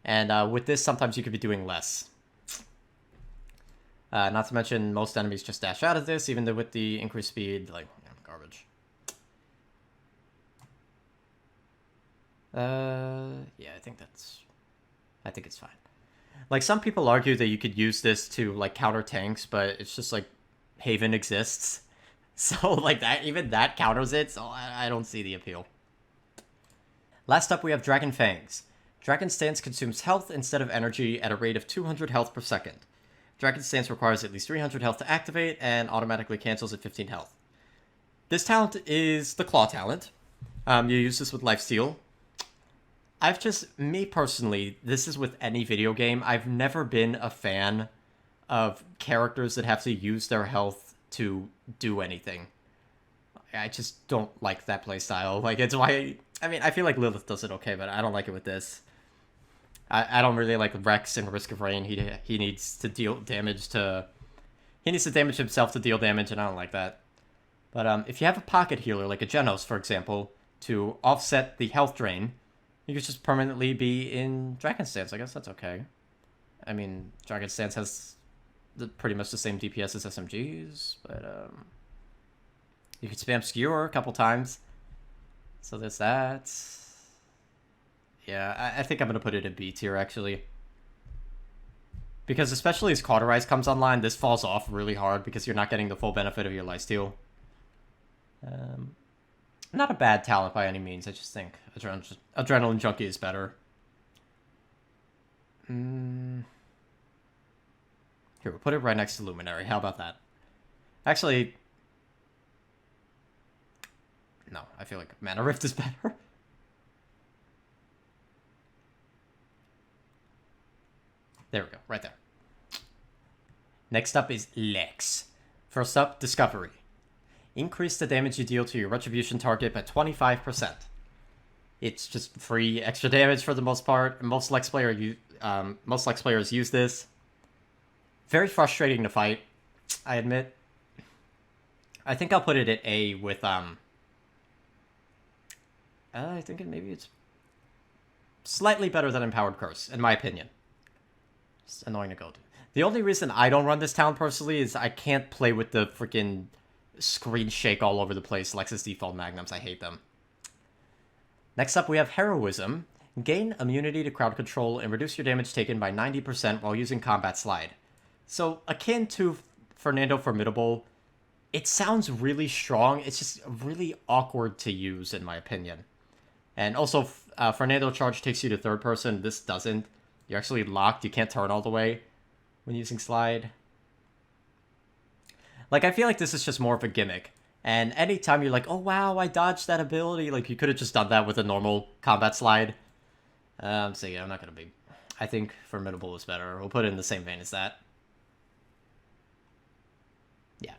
and with this, sometimes you could be doing less. Not to mention, most enemies just dash out of this, even though with the increased speed, like, yeah, garbage. Yeah, I think it's fine. Like, some people argue that you could use this to, like, counter tanks, but it's just, like, Haven exists. So, like, even that counters it, so I don't see the appeal. Last up, we have Dragon Fangs. Dragon Stance consumes health instead of energy at a rate of 200 health per second. Dragon Stance requires at least 300 health to activate, and automatically cancels at 15 health. This talent is the Claw talent. You use this with Lifesteal. Me personally, this is with any video game, I've never been a fan of characters that have to use their health to do anything. I just don't like that playstyle. Like, it's why, I mean, I feel like Lilith does it okay, but I don't like it with this. I don't really like Rex and Risk of Rain. He needs to deal damage to... He needs to damage himself to deal damage, and I don't like that. But if you have a pocket healer, like a Genos, for example, to offset the health drain, you could just permanently be in Dragon Stance. I guess that's okay. I mean, Dragon Stance has pretty much the same DPS as SMGs, but you could spam Skewer a couple times. So there's that. Yeah, I think I'm going to put it in B tier, actually. Because especially as Cauterize comes online, this falls off really hard because you're not getting the full benefit of your lifesteal. Not a bad talent by any means, I just think Adrenaline Junkie is better. Here, we'll put it right next to Luminary. How about that? Actually... No, I feel like Mana Rift is better. There we go, right there. Next up is Lex. First up, Discovery. Increase the damage you deal to your Retribution target by 25%. It's just free extra damage for the most part. Most Lex players use this. Very frustrating to fight, I admit. I think I'll put it at A with I think maybe it's slightly better than Empowered Curse, in my opinion. It's annoying to go to. The only reason I don't run this talent personally is I can't play with the freaking screen shake all over the place Lex's default magnums. I hate them. Next up, we have Heroism. Gain immunity to crowd control and reduce your damage taken by 90% while using Combat Slide. So, akin to Fernando Formidable, it sounds really strong. It's just really awkward to use, in my opinion. And also, Fernando Charge takes you to third person. This doesn't. You're actually locked. You can't turn all the way when using Slide. Like, I feel like this is just more of a gimmick. And anytime you're like, oh wow, I dodged that ability, like, you could have just done that with a normal Combat Slide. So yeah, I'm not gonna be... I think Formidable is better. We'll put it in the same vein as that. Yeah.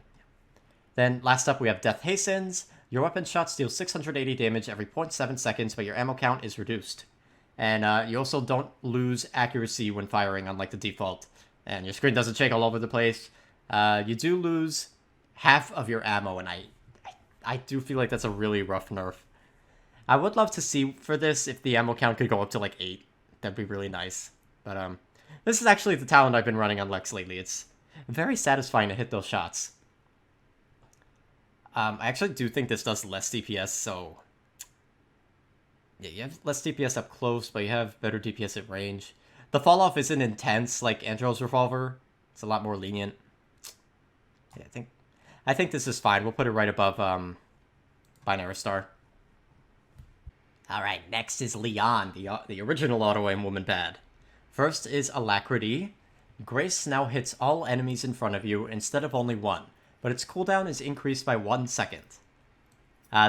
Then, last up, we have Death Hastens. Your weapon shots deal 680 damage every 0.7 seconds, but your ammo count is reduced. And you also don't lose accuracy when firing, unlike the default. And your screen doesn't shake all over the place. You do lose half of your ammo, and I do feel like that's a really rough nerf. I would love to see for this if the ammo count could go up to like 8. That'd be really nice. But this is actually the talent I've been running on Lex lately. It's very satisfying to hit those shots. I actually do think this does less DPS, so... Yeah, you have less DPS up close, but you have better DPS at range. The fall-off isn't intense like Andrel's Revolver. It's a lot more lenient. Yeah, I think this is fine. We'll put it right above Binary Star. Alright, next is Leon, the original auto-aim woman bad. First is Alacrity. Grace now hits all enemies in front of you instead of only one, but its cooldown is increased by 1 second.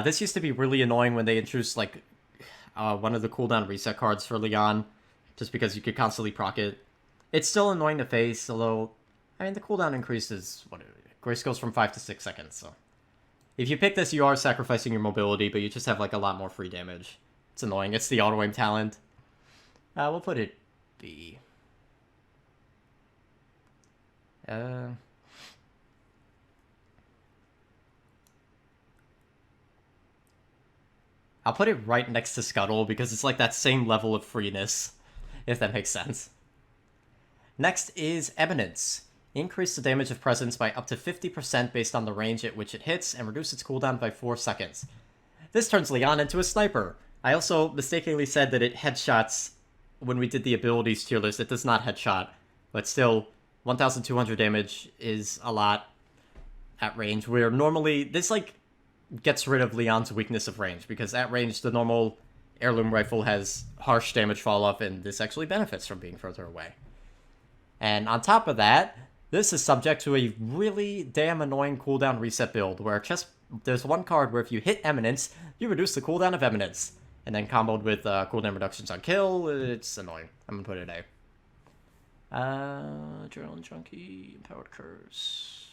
This used to be really annoying when they introduced, like, one of the cooldown reset cards for Leon, just because you could constantly proc it. It's still annoying to face, although, I mean, the cooldown increases, Grace goes from 5 to 6 seconds, so. If you pick this, you are sacrificing your mobility, but you just have, like, a lot more free damage. It's annoying. It's the auto-aim talent. We'll put it B. I'll put it right next to Scuttle, because it's like that same level of freeness, if that makes sense. Next is Eminence. Increase the damage of presence by up to 50% based on the range at which it hits, and reduce its cooldown by 4 seconds. This turns Leon into a sniper. I also mistakenly said that it headshots when we did the abilities tier list. It does not headshot, but still, 1,200 damage is a lot at range, where normally, this, like, gets rid of Leon's weakness of range, because at range, the normal heirloom rifle has harsh damage fall-off, and this actually benefits from being further away. And on top of that, this is subject to a really damn annoying cooldown reset build, where there's one card where if you hit Eminence, you reduce the cooldown of Eminence. And then comboed with cooldown reductions on kill, it's annoying. I'm gonna put it A. Adrenaline Junkie, Empowered Curse.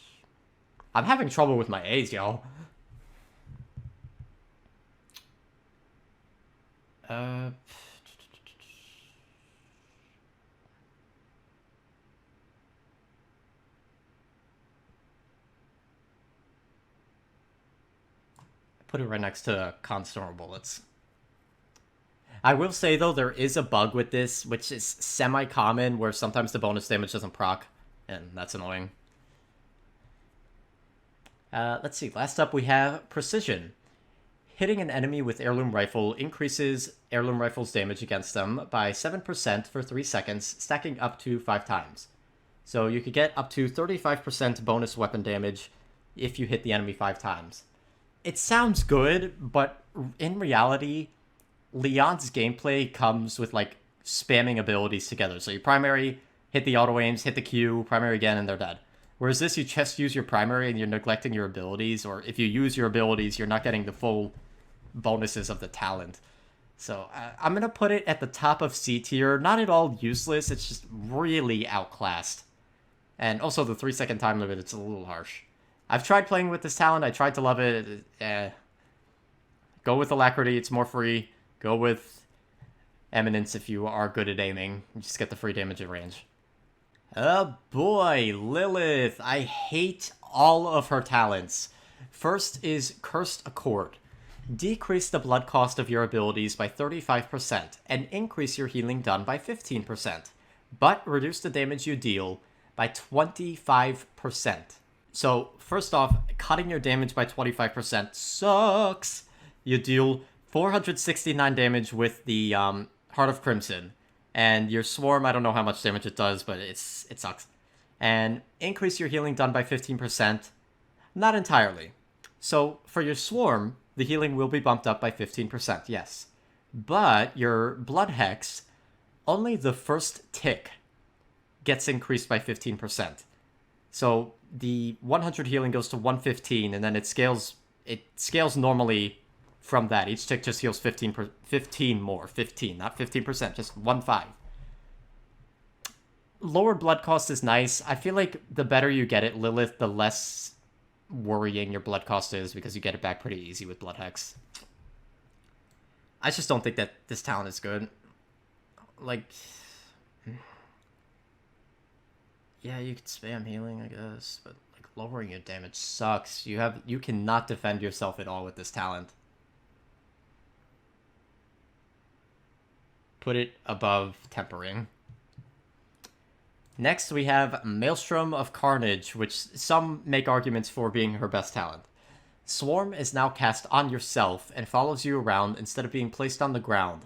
I'm having trouble with my A's, y'all. Put it right next to Constorm Bullets. I will say, though, there is a bug with this, which is semi-common, where sometimes the bonus damage doesn't proc, and that's annoying. Let's see. Last up, we have Precision. Hitting an enemy with Heirloom Rifle increases Heirloom Rifle's damage against them by 7% for 3 seconds, stacking up to 5 times. So you could get up to 35% bonus weapon damage if you hit the enemy 5 times. It sounds good, but in reality, Leon's gameplay comes with, like, spamming abilities together. So you primary, hit the auto-aims, hit the Q, primary again, and they're dead. Whereas this, you just use your primary and you're neglecting your abilities, or if you use your abilities, you're not getting the full bonuses of the talent. So I'm going to put it at the top of C tier. Not at all useless, it's just really outclassed. And also the 3-second time limit, it's a little harsh. I've tried playing with this talent. I tried to love it. Go with Alacrity. It's more free. Go with Eminence if you are good at aiming. You just get the free damage at range. Oh boy, Lilith. I hate all of her talents. First is Cursed Accord. Decrease the blood cost of your abilities by 35% and increase your healing done by 15%, but reduce the damage you deal by 25%. So, first off, cutting your damage by 25% sucks. You deal 469 damage with the Heart of Crimson, and your Swarm, I don't know how much damage it does, but it sucks. And increase your healing done by 15%. Not entirely. So, for your Swarm, the healing will be bumped up by 15%, yes. But your Blood Hex, only the first tick gets increased by 15%. So the 100 healing goes to 115, and then it scales normally from that. Each tick just heals 15 more. 15, not 15%, just 1-5. Lower blood cost is nice. I feel like the better you get it, Lilith, the less worrying your blood cost is, because you get it back pretty easy with Blood Hex. I just don't think that this talent is good. Like, yeah, you could spam healing, I guess, but like lowering your damage sucks. You cannot defend yourself at all with this talent. Put it above Tempering. Next, we have Maelstrom of Carnage, which some make arguments for being her best talent. Swarm is now cast on yourself and follows you around instead of being placed on the ground.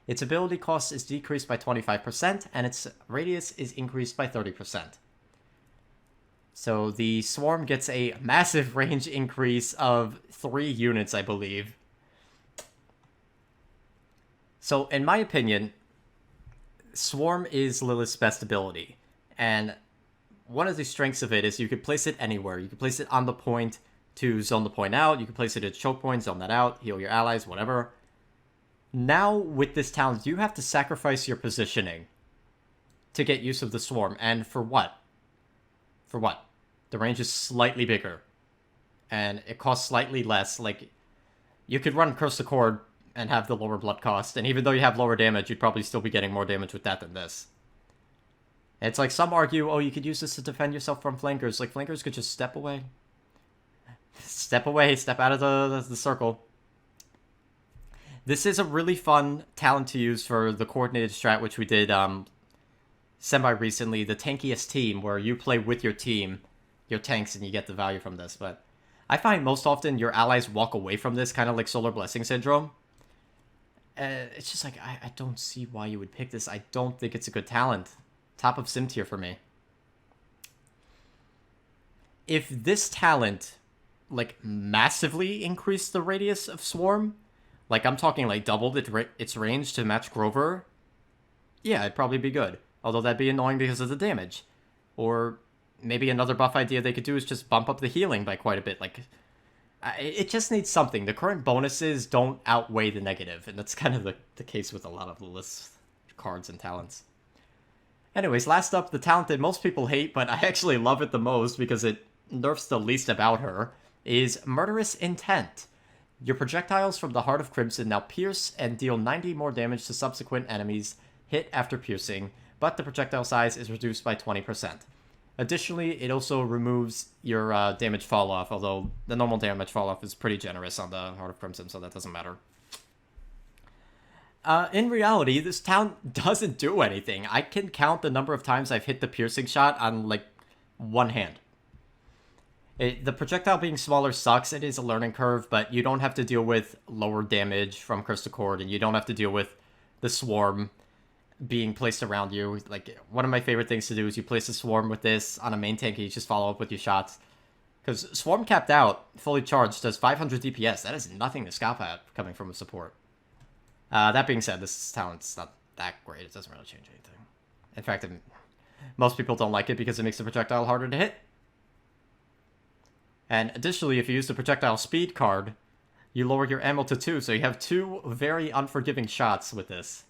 Its ability cost is decreased by 25%, and its radius is increased by 30%. So the Swarm gets a massive range increase of 3 units, I believe. So, in my opinion, Swarm is Lilith's best ability. And one of the strengths of it is you could place it anywhere. You could place it on the point to zone the point out. You could place it at choke point, zone that out, heal your allies, whatever. Now, with this talent, you have to sacrifice your positioning to get use of the Swarm. And for what? For what? The range is slightly bigger. And it costs slightly less. Like, you could run Cursed Accord and have the lower blood cost. And even though you have lower damage, you'd probably still be getting more damage with that than this. It's like some argue, oh, you could use this to defend yourself from flankers. Like, flankers could just step away. Step away, step out of the circle. This is a really fun talent to use for the coordinated strat, which we did semi-recently, the tankiest team, where you play with your team, your tanks, and you get the value from this. But I find most often your allies walk away from this, kind of like Solar Blessing Syndrome. It's just like, I don't see why you would pick this. I don't think it's a good talent. Top of sim tier for me. If this talent, like, massively increased the radius of Swarm, like, I'm talking, like, doubled its range to match Grover, yeah, it'd probably be good. Although that'd be annoying because of the damage. Or maybe another buff idea they could do is just bump up the healing by quite a bit. Like, it just needs something. The current bonuses don't outweigh the negative, and that's kind of the case with a lot of Lilith's cards and talents. Anyways, last up, the talent that most people hate, but I actually love it the most because it nerfs the least about her, is Murderous Intent. Your projectiles from the Heart of Crimson now pierce and deal 90 more damage to subsequent enemies hit after piercing, but the projectile size is reduced by 20%. Additionally, it also removes your damage fall-off, although the normal damage fall-off is pretty generous on the Heart of Crimson, so that doesn't matter. In reality, this talent doesn't do anything. I can count the number of times I've hit the piercing shot on, like, one hand. The projectile being smaller sucks. It is a learning curve, but you don't have to deal with lower damage from Cursed Accord, and you don't have to deal with the Swarm being placed around you. Like, one of my favorite things to do is you place a Swarm with this on a main tank, and you just follow up with your shots. Because Swarm capped out, fully charged, does 500 DPS. That is nothing to scalp at coming from a support. That being said, this talent's not that great. It doesn't really change anything. In fact, most people don't like it because it makes the projectile harder to hit. And additionally, if you use the projectile speed card, you lower your ammo to 2, so you have 2 very unforgiving shots with this.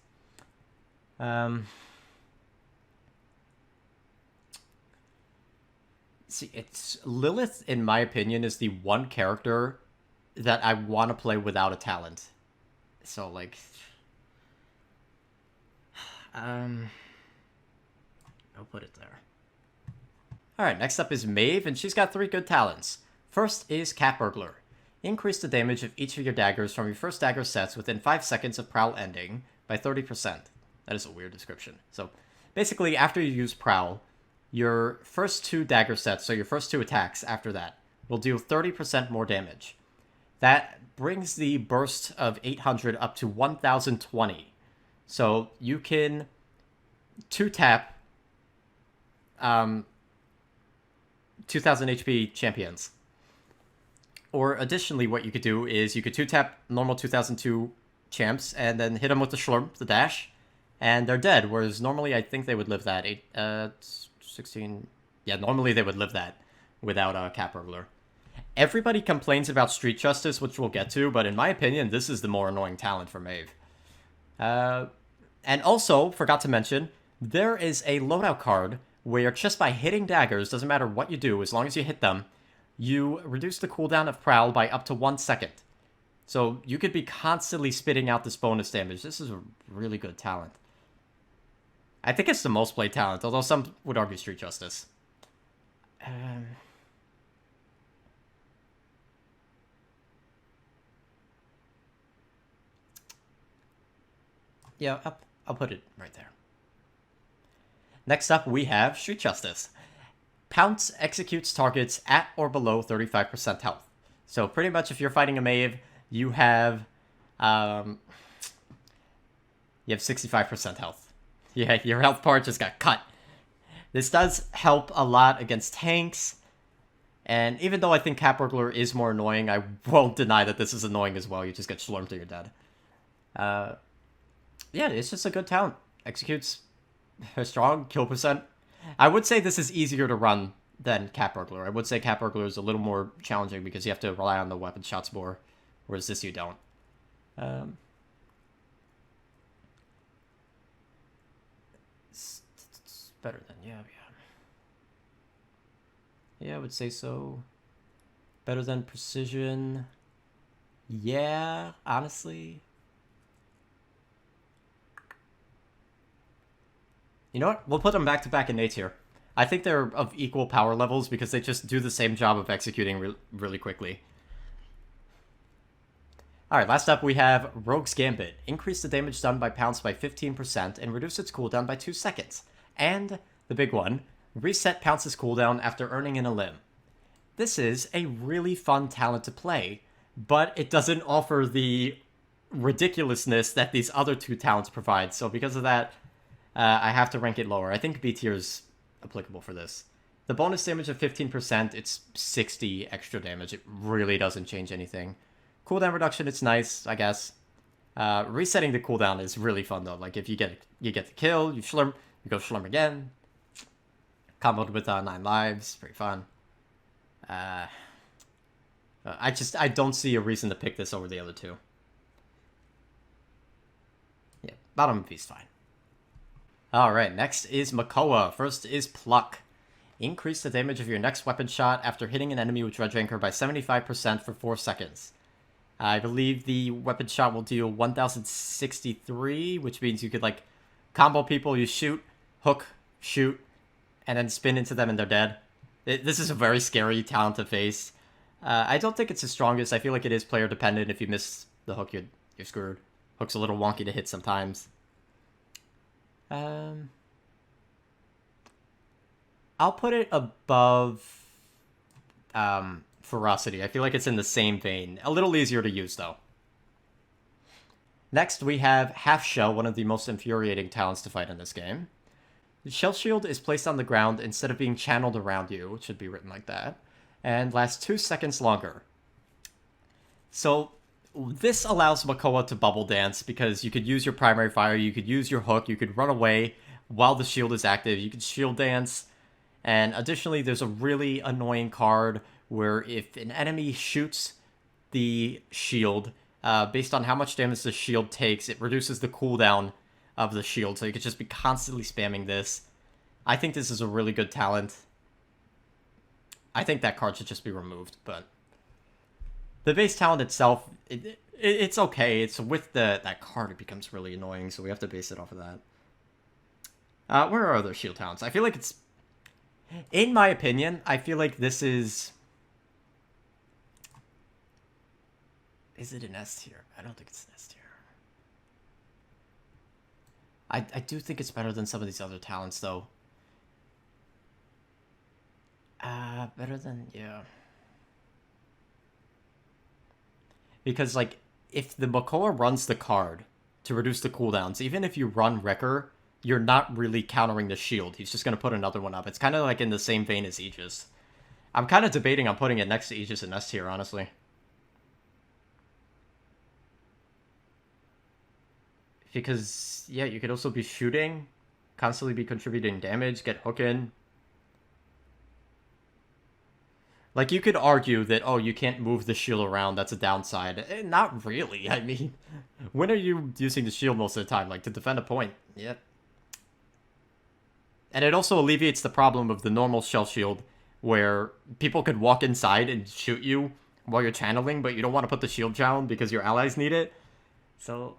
See, it's Lilith, in my opinion, is the one character that I want to play without a talent. So, like... I'll put it there. Alright, next up is Maeve, and she's got 3 good talents. First is Cat Burglar. Increase the damage of each of your daggers from your first dagger sets within 5 seconds of Prowl ending by 30%. That is a weird description. So, basically, after you use Prowl, your first 2 dagger sets, so your first 2 attacks after that, will deal 30% more damage. That brings the burst of 800 up to 1020. So, you can 2-tap 2000 HP champions. Or additionally, what you could do is you could 2-tap normal 2002 champs and then hit them with the Schlurp, the dash, and they're dead. Whereas normally I think they would live that 16. Yeah, normally they would live that without Cat Burglar. Everybody complains about Street Justice, which we'll get to, but in my opinion, this is the more annoying talent for Maeve. And also, forgot to mention, there is a loadout card where just by hitting daggers, doesn't matter what you do, as long as you hit them, you reduce the cooldown of Prowl by up to 1 second. So you could be constantly spitting out this bonus damage. This is a really good talent. I think it's the most played talent, although some would argue Street Justice. Yeah, I'll put it right there. Next up, we have Street Justice. Pounce executes targets at or below 35% health. So pretty much if you're fighting a Maeve, you have 65% health. Yeah, your health bar just got cut. This does help a lot against tanks, and even though I think Cat Burglar is more annoying, I won't deny that this is annoying as well. You just get slurmed till you're dead. Yeah, it's just a good talent. Executes strong, kill percent. I would say this is easier to run than Cat Burglar. I would say Cat Burglar is a little more challenging because you have to rely on the weapon shots more, whereas this you don't. It's better than, yeah. Yeah, I would say so. Better than Precision. Yeah, honestly. You know what? We'll put them back-to-back in A tier. I think they're of equal power levels because they just do the same job of executing really quickly. Alright, last up we have Rogue's Gambit. Increase the damage done by Pounce by 15% and reduce its cooldown by 2 seconds. And, the big one, reset Pounce's cooldown after earning in a limb. This is a really fun talent to play, but it doesn't offer the ridiculousness that these other 2 talents provide, so because of that, I have to rank it lower. I think B tier is applicable for this. The bonus damage of 15%, it's 60 extra damage. It really doesn't change anything. Cooldown reduction, it's nice, I guess. Resetting the cooldown is really fun though. Like if you get the kill, you slurm, you go slurm again. Comboed with 9 lives, pretty fun. I don't see a reason to pick this over the other 2. Yeah, bottom of B's fine. Alright, next is Makoa. First is Pluck. Increase the damage of your next weapon shot after hitting an enemy with Dredge Anchor by 75% for 4 seconds. I believe the weapon shot will deal 1063, which means you could, like, combo people, you shoot, hook, shoot, and then spin into them and they're dead. This is a very scary talent to face. I don't think it's the strongest. I feel like it is player dependent. If you miss the hook, you're screwed. Hook's a little wonky to hit sometimes. I'll put it above Ferocity. I feel like it's in the same vein. A little easier to use, though. Next, we have Half Shell, one of the most infuriating talents to fight in this game. The Shell Shield is placed on the ground instead of being channeled around you, it should be written like that, and lasts 2 seconds longer. So, this allows Makoa to bubble dance because you could use your primary fire, you could use your hook, you could run away while the shield is active, you could shield dance, and additionally there's a really annoying card where if an enemy shoots the shield, based on how much damage the shield takes, it reduces the cooldown of the shield, so you could just be constantly spamming this. I think this is a really good talent. I think that card should just be removed, but the base talent itself, it's okay. It's with that card it becomes really annoying, so we have to base it off of that. Where are other shield talents? I feel like it's, in my opinion, I feel like this is it an S tier? I don't think it's an S tier. I do think it's better than some of these other talents, though. Better than, yeah. Because, like, if the Makoa runs the card to reduce the cooldowns, even if you run Wrecker, you're not really countering the shield. He's just going to put another one up. It's kind of like in the same vein as Aegis. I'm kind of debating on putting it next to Aegis and S tier, honestly. Because, yeah, you could also be shooting, constantly be contributing damage, get hook in. Like, you could argue that, oh, you can't move the shield around, that's a downside. Not really, I mean, when are you using the shield most of the time? Like, to defend a point? Yep. And it also alleviates the problem of the normal shell shield, where people could walk inside and shoot you while you're channeling, but you don't want to put the shield down because your allies need it. So,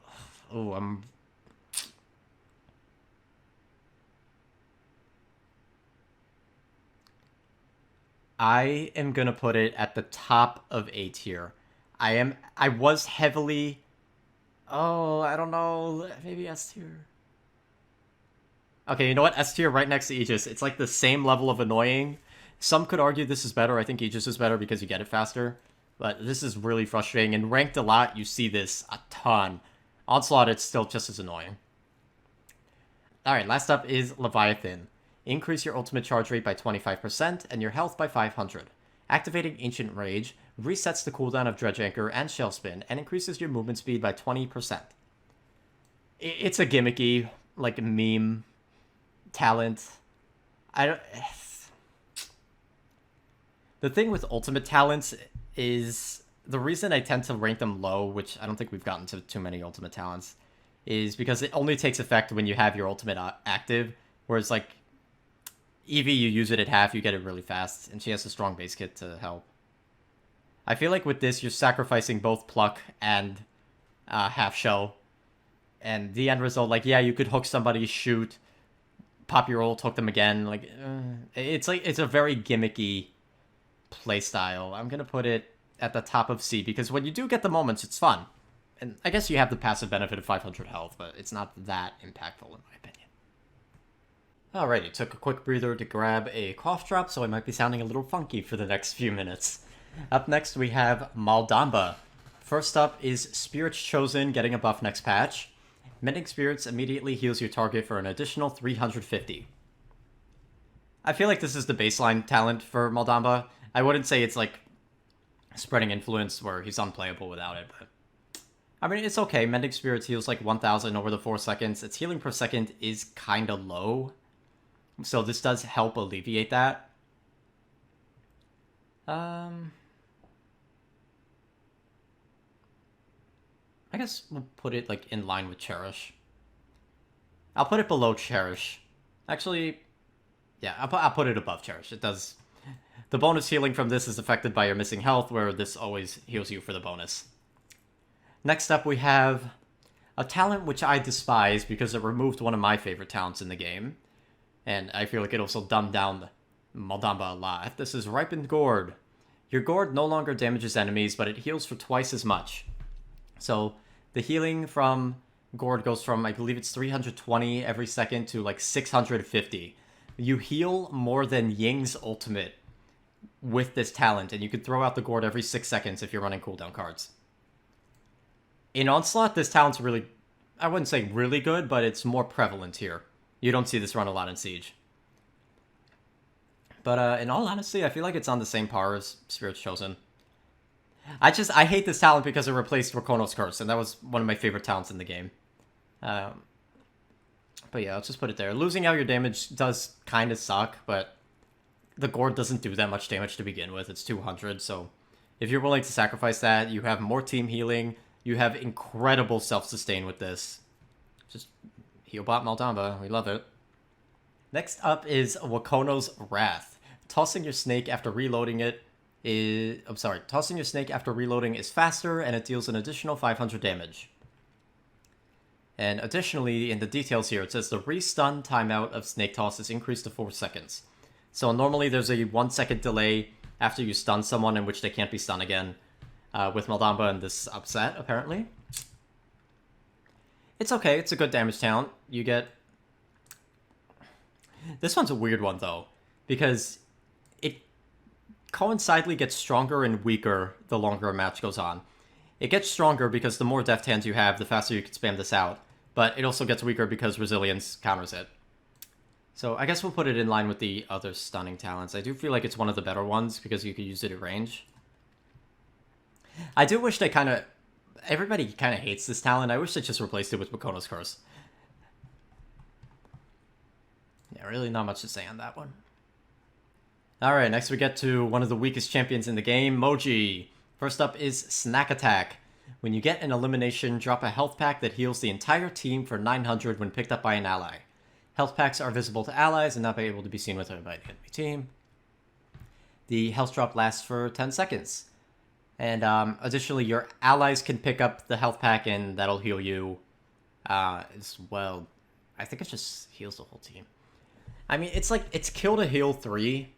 oh, I am gonna put it at the top of A tier. I was heavily... Oh, I don't know. Maybe S tier. Okay, you know what? S tier right next to Aegis. It's like the same level of annoying. Some could argue this is better. I think Aegis is better because you get it faster. But this is really frustrating. And ranked a lot, you see this a ton. Onslaught, it's still just as annoying. Alright, last up is Leviathan. Increase your ultimate charge rate by 25% and your health by 500. Activating Ancient Rage resets the cooldown of Dredge Anchor and Shell Spin and increases your movement speed by 20%. It's a gimmicky, like, meme talent. The thing with ultimate talents is the reason I tend to rank them low, which I don't think we've gotten to too many ultimate talents, is because it only takes effect when you have your ultimate active, whereas, like, Eevee, you use it at half, you get it really fast, and she has a strong base kit to help. I feel like with this, you're sacrificing both Pluck and Half Shell, and the end result, like, yeah, you could hook somebody, shoot, pop your ult, hook them again, like, it's a very gimmicky playstyle. I'm gonna put it at the top of C, because when you do get the moments, it's fun. And I guess you have the passive benefit of 500 health, but it's not that impactful in my opinion. Alrighty, took a quick breather to grab a cough drop, so I might be sounding a little funky for the next few minutes. Up next, we have Maldamba. First up is Spirits Chosen getting a buff next patch. Mending Spirits immediately heals your target for an additional 350. I feel like this is the baseline talent for Maldamba. I wouldn't say it's like Spreading Influence where he's unplayable without it, but I mean, it's okay. Mending Spirits heals like 1,000 over the 4 seconds. Its healing per second is kind of low, so this does help alleviate that. I guess we'll put it like in line with Cherish. I'll put it below Cherish. Actually, yeah, I'll put it above Cherish. It does... The bonus healing from this is affected by your missing health, where this always heals you for the bonus. Next up, we have a talent which I despise because it removed one of my favorite talents in the game. And I feel like it also dumbed down Maldamba a lot. This is Ripened Gourd. Your gourd no longer damages enemies, but it heals for twice as much. So the healing from gourd goes from, I believe it's 320 every second to like 650. You heal more than Ying's ultimate with this talent, and you can throw out the gourd every 6 seconds if you're running cooldown cards. In Onslaught, this talent's really, I wouldn't say really good, but it's more prevalent here. You don't see this run a lot in Siege. But in all honesty, I feel like it's on the same par as Spirits Chosen. I hate this talent because it replaced Rakono's Curse, and that was one of my favorite talents in the game. But yeah, let's just put it there. Losing out your damage does kind of suck, but the gourd doesn't do that much damage to begin with. It's 200, so if you're willing to sacrifice that, you have more team healing. You have incredible self-sustain with this. Just Healbot Maldamba. We love it. Next up is Wakono's Wrath. tossing your snake after reloading tossing your snake after reloading is faster, and it deals an additional 500 damage. And additionally, in the details here, it says the re-stun timeout of snake toss is increased to 4 seconds. So normally there's a 1 second delay after you stun someone in which they can't be stunned again. With Maldamba and this upset, apparently. It's okay, it's a good damage talent. You get... This one's a weird one, though, because it coincidentally gets stronger and weaker the longer a match goes on. It gets stronger because the more deft hands you have, the faster you can spam this out. But it also gets weaker because Resilience counters it. So I guess we'll put it in line with the other stunning talents. I do feel like it's one of the better ones because you could use it at range. I do wish they kind of... Everybody kind of hates this talent. I wish they just replaced it with Makono's Curse. Yeah, really not much to say on that one. Alright, next we get to one of the weakest champions in the game, Moji. First up is Snack Attack. When you get an elimination, drop a health pack that heals the entire team for 900 when picked up by an ally. Health packs are visible to allies and not be able to be seen with by the enemy team. The health drop lasts for 10 seconds. And additionally, your allies can pick up the health pack and that'll heal you as well. I think it just heals the whole team. I mean, it's like, it's kill to heal 3.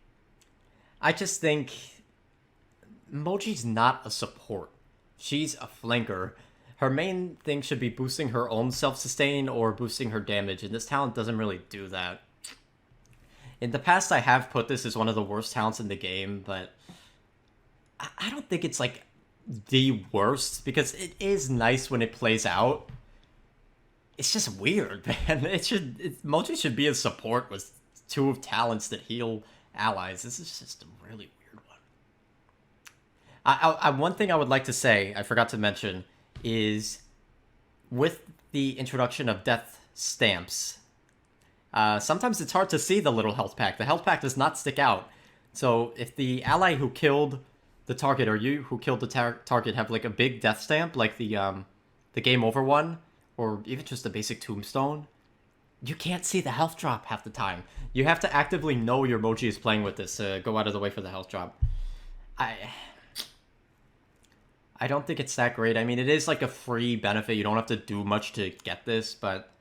I just think Moji's not a support. She's a flanker. Her main thing should be boosting her own self-sustain or boosting her damage, and this talent doesn't really do that. In the past, I have put this as one of the worst talents in the game, but I don't think it's, like, the worst, because it is nice when it plays out. It's just weird, man. Moji should be a support with 2 talents that heal allies. This is just a really weird one. One thing I would like to say, I forgot to mention, is with the introduction of death stamps, sometimes it's hard to see the little health pack. The health pack does not stick out. So if the ally who killed the target or you who killed the target have like a big death stamp, like the game over one, or even just a basic tombstone, you can't see the health drop half the time. You have to actively know your Moji is playing with this to go out of the way for the health drop. I don't think it's that great. I mean, it is like a free benefit. You don't have to do much to get this, but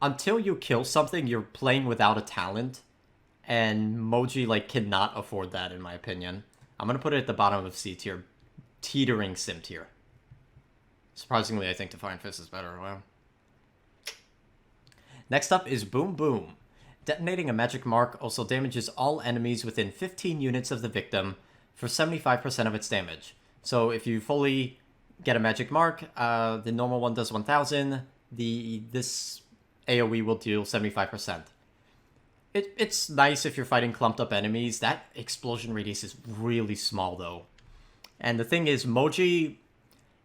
until you kill something, you're playing without a talent, and Moji like cannot afford that, in my opinion. I'm gonna put it at the bottom of C tier, teetering sim tier. Surprisingly, I think Defiant Fist is better. Wow. Next up is Boom Boom. Detonating a magic mark also damages all enemies within 15 units of the victim for 75% of its damage. So if you fully get a magic mark, the normal one does 1,000. This AoE will deal 75%. It's nice if you're fighting clumped up enemies. That explosion radius is really small though. And the thing is, Moji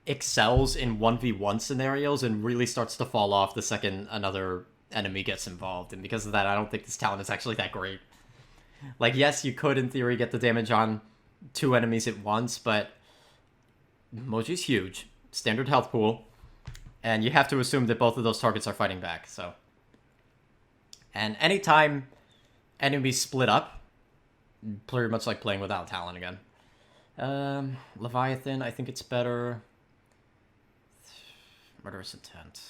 excels in 1v1 scenarios and really starts to fall off the second another enemy gets involved. And because of that, I don't think this talent is actually that great. Like, yes, you could in theory get the damage on 2 enemies at once, but Moji's huge. Standard health pool. And you have to assume that both of those targets are fighting back, so. And anytime enemies split up, pretty much like playing without talent again. Leviathan, I think it's better. Murderous Intent.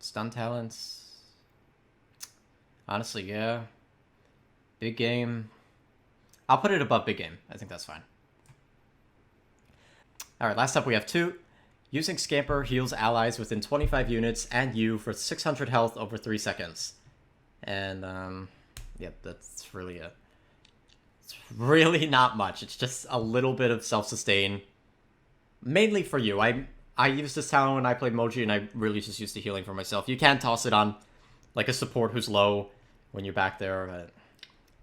Stun talents. Honestly, yeah. Big game. I'll put it above big game. I think that's fine. Alright, last up we have 2. Using Scamper heals allies within 25 units and you for 600 health over 3 seconds. And, yep, that's really it. It's really not much. It's just a little bit of self-sustain. Mainly for you. I used this talent when I played Moji, and I really just used the healing for myself. You can toss it on, like, a support who's low when you're back there, but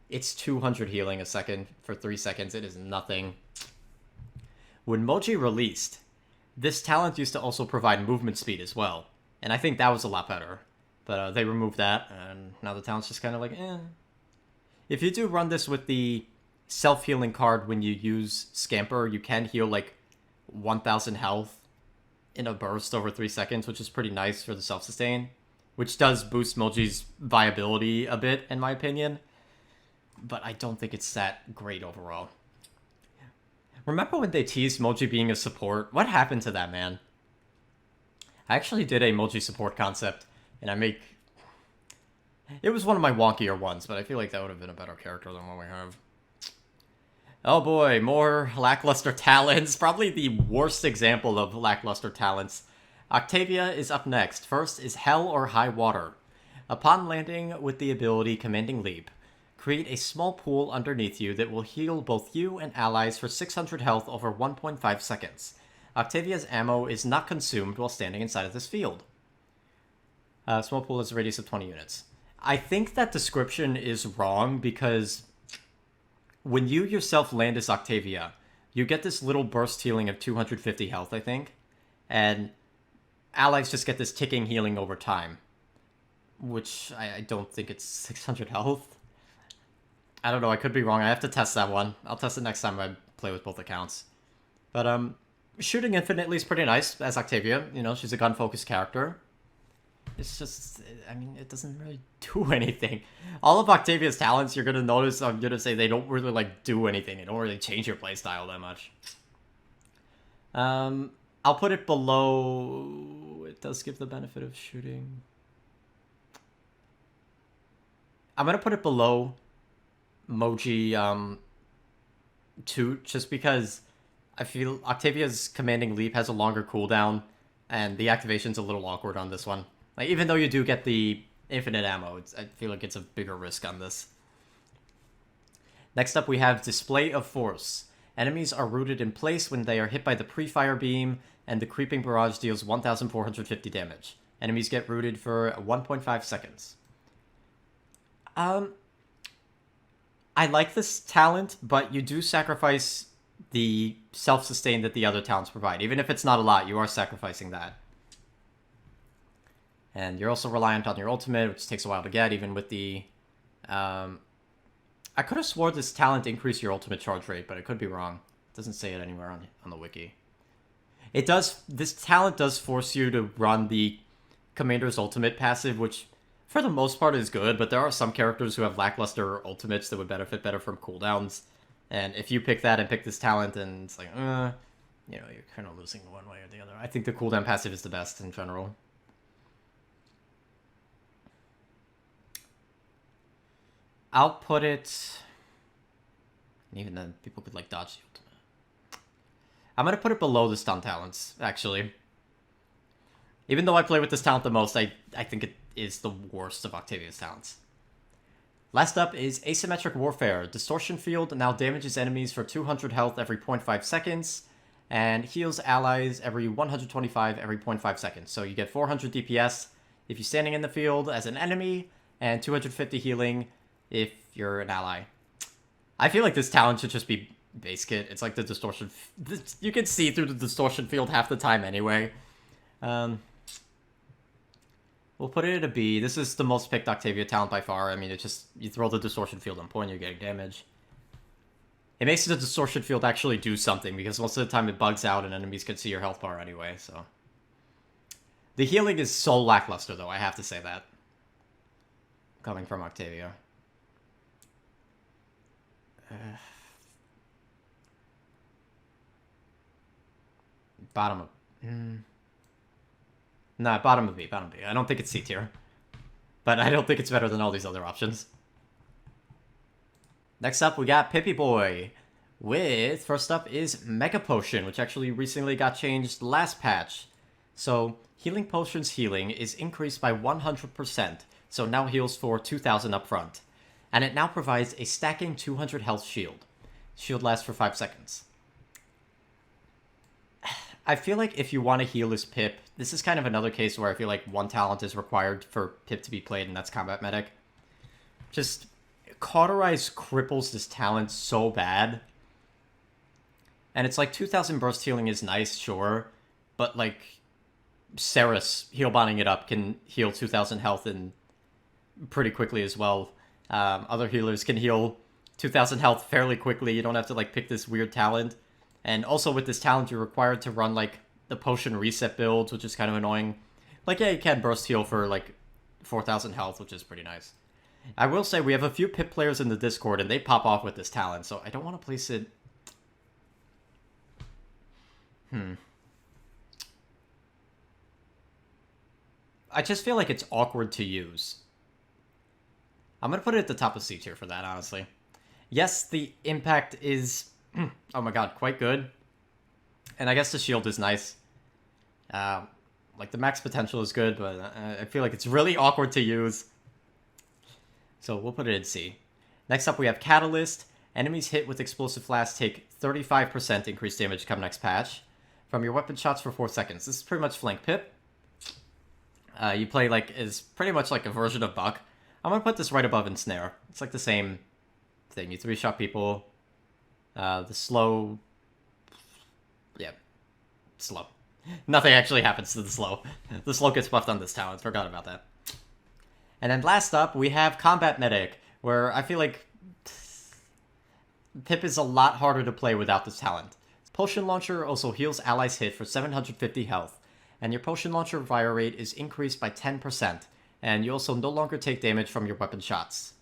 it's 200 healing a second for 3 seconds. It is nothing. When Moji released, this talent used to also provide movement speed as well, and I think that was a lot better. But they removed that, and now the talent's just kind of like, eh. If you do run this with the self-healing card when you use Scamper, you can heal, like, 1,000 health in a burst over 3 seconds, which is pretty nice for the self-sustain. which does boost Moji's viability a bit, in my opinion. But I don't think it's that great overall. Remember when they teased Moji being a support? What happened to that, man? I actually did a Moji support concept, and I make... It was one of my wonkier ones, but I feel like that would have been a better character than what we have. Oh boy, more lackluster talents. Probably the worst example of lackluster talents. Octavia is up next. First is Hell or High Water. Upon landing with the ability Commanding Leap, create a small pool underneath you that will heal both you and allies for 600 health over 1.5 seconds. Octavia's ammo is not consumed while standing inside of this field. Small pool has a radius of 20 units. I think that description is wrong because when you yourself land as Octavia, you get this little burst healing of 250 health, I think. And allies just get this ticking healing over time. Which I don't think it's 600 health. I don't know, I could be wrong. I have to test that one. I'll test it next time I play with both accounts. But, shooting infinitely is pretty nice as Octavia. You know, she's a gun-focused character. It's just, I mean, it doesn't really do anything. All of Octavia's talents, you're going to notice, I'm going to say they don't really, like, do anything. They don't really change your playstyle that much. I'll put it below... It does give the benefit of shooting. I'm going to put it below Moji 2, just because I feel Octavia's Commanding Leap has a longer cooldown, and the activation's a little awkward on this one. Like, even though you do get the infinite ammo, I feel like it's a bigger risk on this. Next up, we have Display of Force. Enemies are rooted in place when they are hit by the pre-fire beam, and the Creeping Barrage deals 1,450 damage. Enemies get rooted for 1.5 seconds. I like this talent, but you do sacrifice the self-sustain that the other talents provide. Even if it's not a lot, you are sacrificing that. And you're also reliant on your ultimate, which takes a while to get, even with the... I could have swore this talent increased your ultimate charge rate, but I could be wrong. It doesn't say it anywhere on the wiki. It does... This talent does force you to run the Commander's ultimate passive, which for the most part is good, but there are some characters who have lackluster ultimates that would benefit better from cooldowns. And if you pick that and pick this talent, and it's like, you know, you're kind of losing one way or the other. I think the cooldown passive is the best in general. I'll put it... Even then, people could, like, dodge the ultimate. I'm gonna put it below the stun talents, actually. Even though I play with this talent the most, I think it is the worst of Octavia's talents. Last up is Asymmetric Warfare. Distortion Field now damages enemies for 200 health every 0.5 seconds, and heals allies every 125 every 0.5 seconds. So you get 400 DPS if you're standing in the field as an enemy, and 250 healing if you're an ally. I feel like this talent should just be base kit. It's like the distortion... You can see through the distortion field half the time anyway. We'll put it at a B. This is the most picked Octavia talent by far. I mean, it's just... You throw the distortion field on point, you're getting damage. It makes the distortion field actually do something, because most of the time it bugs out and enemies can see your health bar anyway, so... The healing is so lackluster, though, I have to say that. Coming from Octavia. Bottom of... Nah, bottom of B, bottom B. I don't think it's C tier. But I don't think it's better than all these other options. Next up, we got Pippi Boy. First up is Mega Potion, which actually recently got changed last patch. So, Healing Potion's healing is increased by 100%, so now heals for 2,000 up front. And it now provides a stacking 200 health shield. Shield lasts for 5 seconds. I feel like if you want to heal as Pip, this is kind of another case where I feel like one talent is required for Pip to be played, and that's Combat Medic. Just, Cauterize cripples this talent so bad. And it's like 2,000 burst healing is nice, sure, but like, Ceres heal bonding it up can heal 2,000 health in pretty quickly as well. Other healers can heal 2,000 health fairly quickly. You don't have to like pick this weird talent. And also with this talent, you're required to run like the potion reset builds, which is kind of annoying. Like, yeah, you can burst heal for like 4,000 health, which is pretty nice. I will say we have a few Pip players in the Discord, and they pop off with this talent, so I don't want to place it... I just feel like it's awkward to use. I'm going to put it at the top of C tier for that, honestly. Yes, the impact is, oh my god, quite good. And I guess the shield is nice. Like, the max potential is good, but I feel like it's really awkward to use. So we'll put it in C. Next up, we have Catalyst. Enemies hit with Explosive Flash take 35% increased damage come next patch from your weapon shots for 4 seconds. This is pretty much flank Pip. You play, like, is pretty much like a version of Buck. I'm going to put this right above Ensnare. It's like the same thing. You 3-shot people. The slow... Yeah. Slow. Nothing actually happens to the slow. The slow gets buffed on this talent. Forgot about that. And then last up, we have Combat Medic, where I feel like Pip is a lot harder to play without this talent. Potion Launcher also heals allies hit for 750 health, and your Potion Launcher fire rate is increased by 10%, and you also no longer take damage from your weapon shots.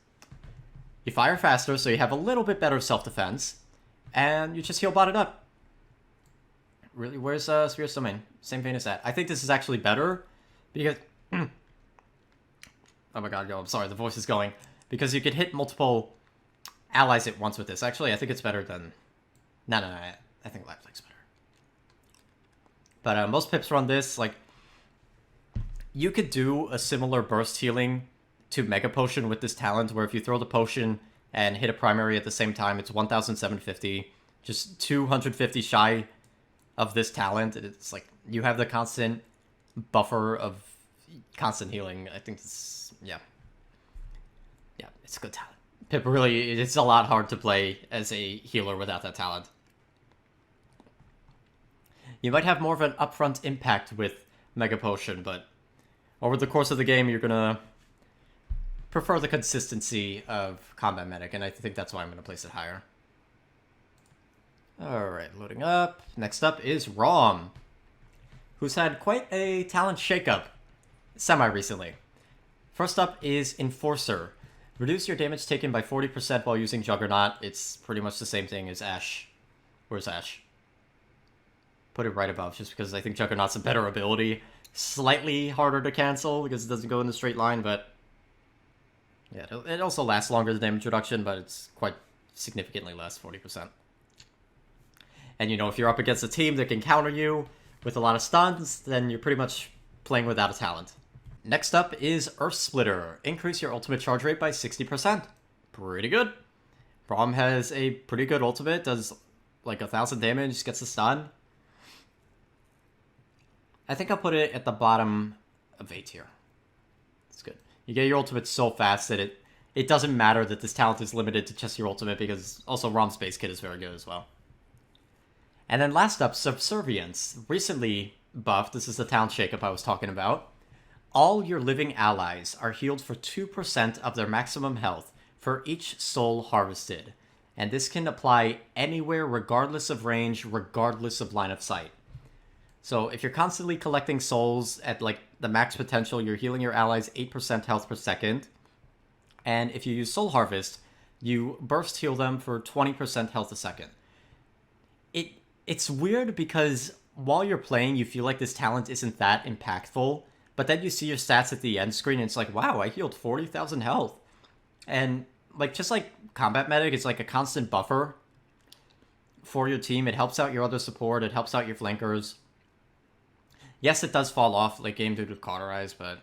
You fire faster, so you have a little bit better self-defense, and you just heal botted up. Really, where's Spear's Domain? Same vein as that. I think this is actually better, because... oh my god, yo, I'm sorry, the voice is going. Because you could hit multiple allies at once with this. Actually, I think it's better than... No, I think Lifelike's better. But most Pips run this, like... You could do a similar burst healing to Mega Potion with this talent, where if you throw the potion and hit a primary at the same time, it's 1,750. Just 250 shy of this talent. It's like, you have the constant buffer of constant healing. I think it's... Yeah. Yeah, it's a good talent. Pip really... It's a lot hard to play as a healer without that talent. You might have more of an upfront impact with Mega Potion, but over the course of the game, you're gonna prefer the consistency of Combat Medic, and I think that's why I'm gonna place it higher. Alright, loading up. Next up is Rom, who's had quite a talent shakeup semi-recently. First up is Enforcer. Reduce your damage taken by 40% while using Juggernaut. It's pretty much the same thing as Ashe. Where's Ashe? Put it right above, just because I think Juggernaut's a better ability. Slightly harder to cancel, because it doesn't go in the straight line, but... Yeah, it also lasts longer than damage reduction, but it's quite significantly less, 40%. And, you know, if you're up against a team that can counter you with a lot of stuns, then you're pretty much playing without a talent. Next up is Earth Splitter. Increase your ultimate charge rate by 60%. Pretty good. Rom has a pretty good ultimate, does like 1,000 damage, gets a stun. I think I'll put it at the bottom of A tier. It's good. You get your ultimate so fast that it doesn't matter that this talent is limited to just your ultimate, because also Rom's base kit is very good as well. And then last up, Subservience. Recently buffed, this is the talent shakeup I was talking about. All your living allies are healed for 2% of their maximum health for each soul harvested. And this can apply anywhere, regardless of range, regardless of line of sight. So if you're constantly collecting souls at like the max potential, you're healing your allies 8% health per second. And if you use Soul Harvest, you burst heal them for 20% health a second. It's weird because while you're playing, you feel like this talent isn't that impactful, but then you see your stats at the end screen and it's like, wow, I healed 40,000 health. And like, just like Combat Medic, it's like a constant buffer for your team. It helps out your other support, it helps out your flankers. Yes, it does fall off late game due to Cauterize, but...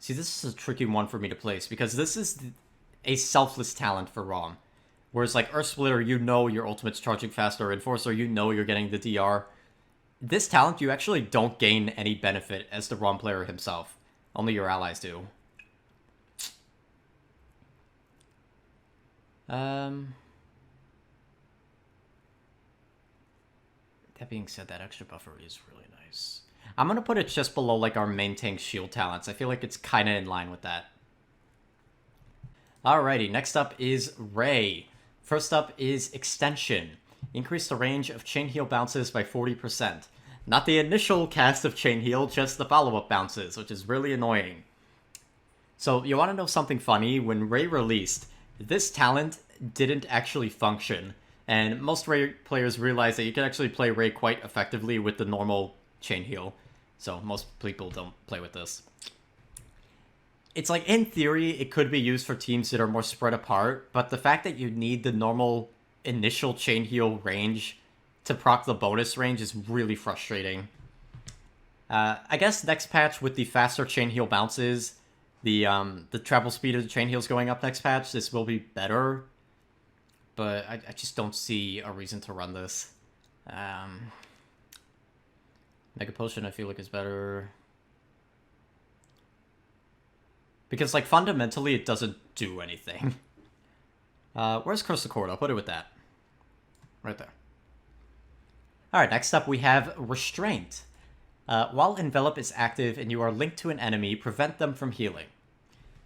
See, this is a tricky one for me to place, because this is a selfless talent for Rom. Whereas, like, Earth Splitter, you know your ultimate's charging faster. Enforcer, you know you're getting the DR. This talent, you actually don't gain any benefit as the Rom player himself. Only your allies do. That being said, that extra buffer is really nice. I'm going to put it just below, like, our main tank shield talents. I feel like it's kind of in line with that. Alrighty, next up is Ray. First up is Extension. Increase the range of chain heal bounces by 40%. Not the initial cast of Chain Heal, just the follow-up bounces, which is really annoying. So, you want to know something funny? When Ray released, this talent didn't actually function. And most Ray players realize that you can actually play Ray quite effectively with the normal Chain Heal. So, most people don't play with this. It's like, in theory, it could be used for teams that are more spread apart, but the fact that you need the normal initial Chain Heal range to proc the bonus range is really frustrating. I guess next patch with the faster Chain Heal bounces, the travel speed of the Chain Heals going up next patch, this will be better. But I just don't see a reason to run this. Mega Potion I feel like is better. Because, like, fundamentally, it doesn't do anything. Where's Curse the Cord? I'll put it with that. Right there. Alright, next up we have Restraint. While Envelop is active and you are linked to an enemy, prevent them from healing.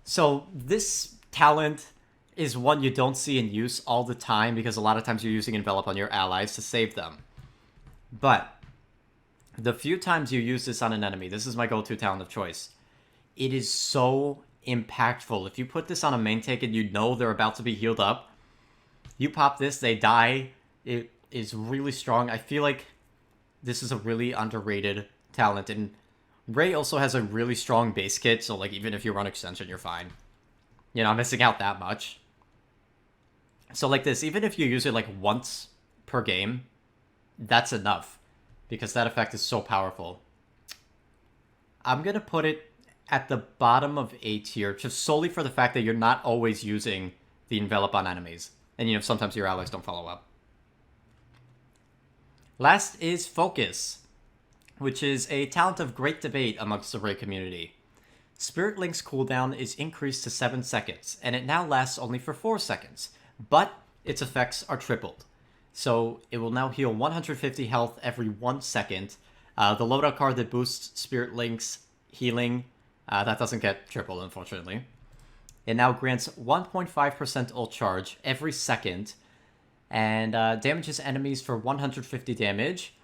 So, this talent is one you don't see in use all the time, because a lot of times you're using Envelop on your allies to save them. But, the few times you use this on an enemy, this is my go-to talent of choice. It is so impactful. If you put this on a main tank and you know they're about to be healed up, you pop this, they die. It is really strong. I feel like this is a really underrated talent, and Ray also has a really strong base kit, so like even if you run extension, you're fine. You're not missing out that much. So like this, even if you use it like once per game, that's enough, because that effect is so powerful. I'm gonna put it at the bottom of A tier, just solely for the fact that you're not always using the Envelop on enemies. And, you know, sometimes your allies don't follow up. Last is Focus, which is a talent of great debate amongst the Ray community. Spirit Link's cooldown is increased to 7 seconds, and it now lasts only for 4 seconds. But its effects are tripled. So it will now heal 150 health every 1 second. The loadout card that boosts Spirit Link's healing, that doesn't get tripled, unfortunately. It now grants 1.5% ult charge every second, and damages enemies for 150 damage,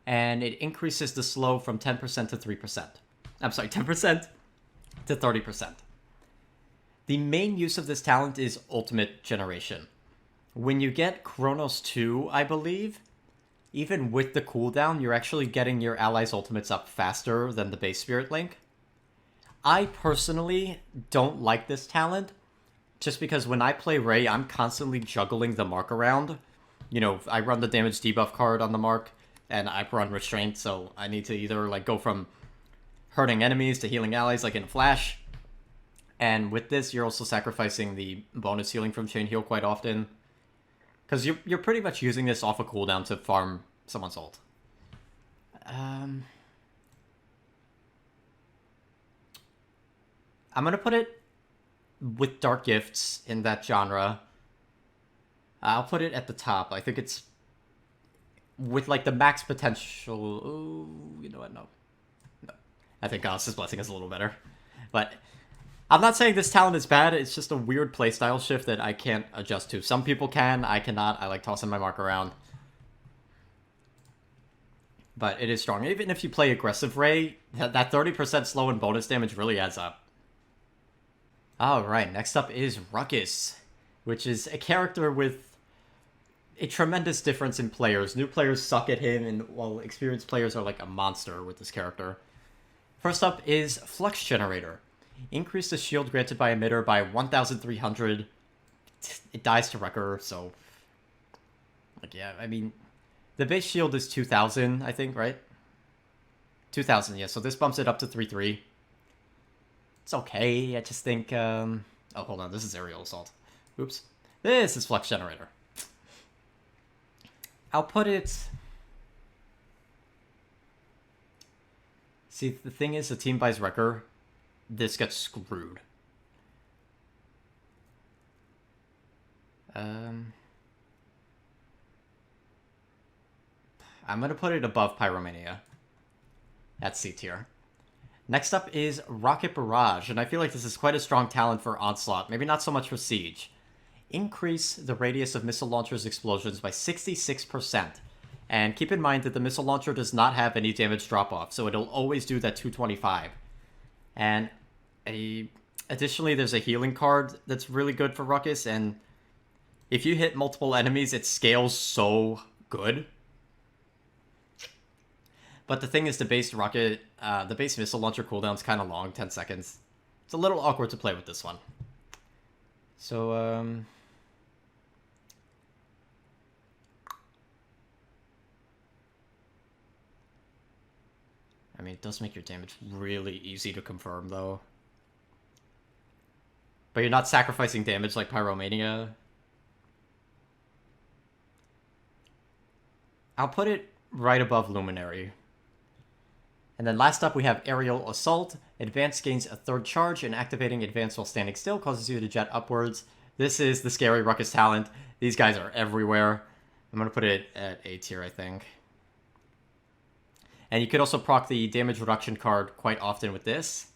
and it increases the slow from 10% to 3%. I'm sorry, 10% to 30%. The main use of this talent is ultimate generation. When you get Chronos 2, I believe, even with the cooldown, you're actually getting your allies' ultimates up faster than the base Spirit Link. I personally don't like this talent, just because when I play Ray, I'm constantly juggling the mark around. You know, I run the damage debuff card on the mark, and I run Restraint, so I need to either like go from hurting enemies to healing allies like in a flash. And with this, you're also sacrificing the bonus healing from Chain Heal quite often, because you're pretty much using this off a cooldown to farm someone's ult. I'm going to put it with Dark Gifts in that genre. I'll put it at the top. I think it's with like the max potential. Ooh, you know what? No. I think Goddess's Blessing is a little better. But I'm not saying this talent is bad. It's just a weird playstyle shift that I can't adjust to. Some people can. I cannot. I like tossing my mark around. But it is strong. Even if you play aggressive Ray, that 30% slow and bonus damage really adds up. Alright, next up is Ruckus, which is a character with a tremendous difference in players. New players suck at him, and while experienced players are like a monster with this character. First up is Flux Generator. Increase the shield granted by emitter by 1,300. It dies to Wrecker, so... like, yeah, I mean... the base shield is 2,000, I think, right? 2,000, yeah, so this bumps it up to 3,300. It's okay, I just think, oh, hold on, this is Aerial Assault. Oops. This is Flux Generator. I'll put it... see, the thing is, the team buys Wrecker, this gets screwed. I'm gonna put it above Pyromania. That's C tier. Next up is Rocket Barrage, and I feel like this is quite a strong talent for Onslaught, maybe not so much for Siege. Increase the radius of missile launchers' explosions by 66%, And keep in mind that the missile launcher does not have any damage drop-off, so it'll always do that 225. And additionally, there's a healing card that's really good for Ruckus, and if you hit multiple enemies, it scales so good. But the thing is, the base missile launcher cooldown's kind of long, 10 seconds. It's a little awkward to play with this one. So, I mean, it does make your damage really easy to confirm, though. But you're not sacrificing damage like Pyromania. I'll put it right above Luminary. And then last up, we have Aerial Assault. Advanced gains a third charge, and activating Advanced while standing still causes you to jet upwards. This is the scary Ruckus talent. These guys are everywhere. I'm going to put it at A tier, I think. And you could also proc the damage reduction card quite often with this.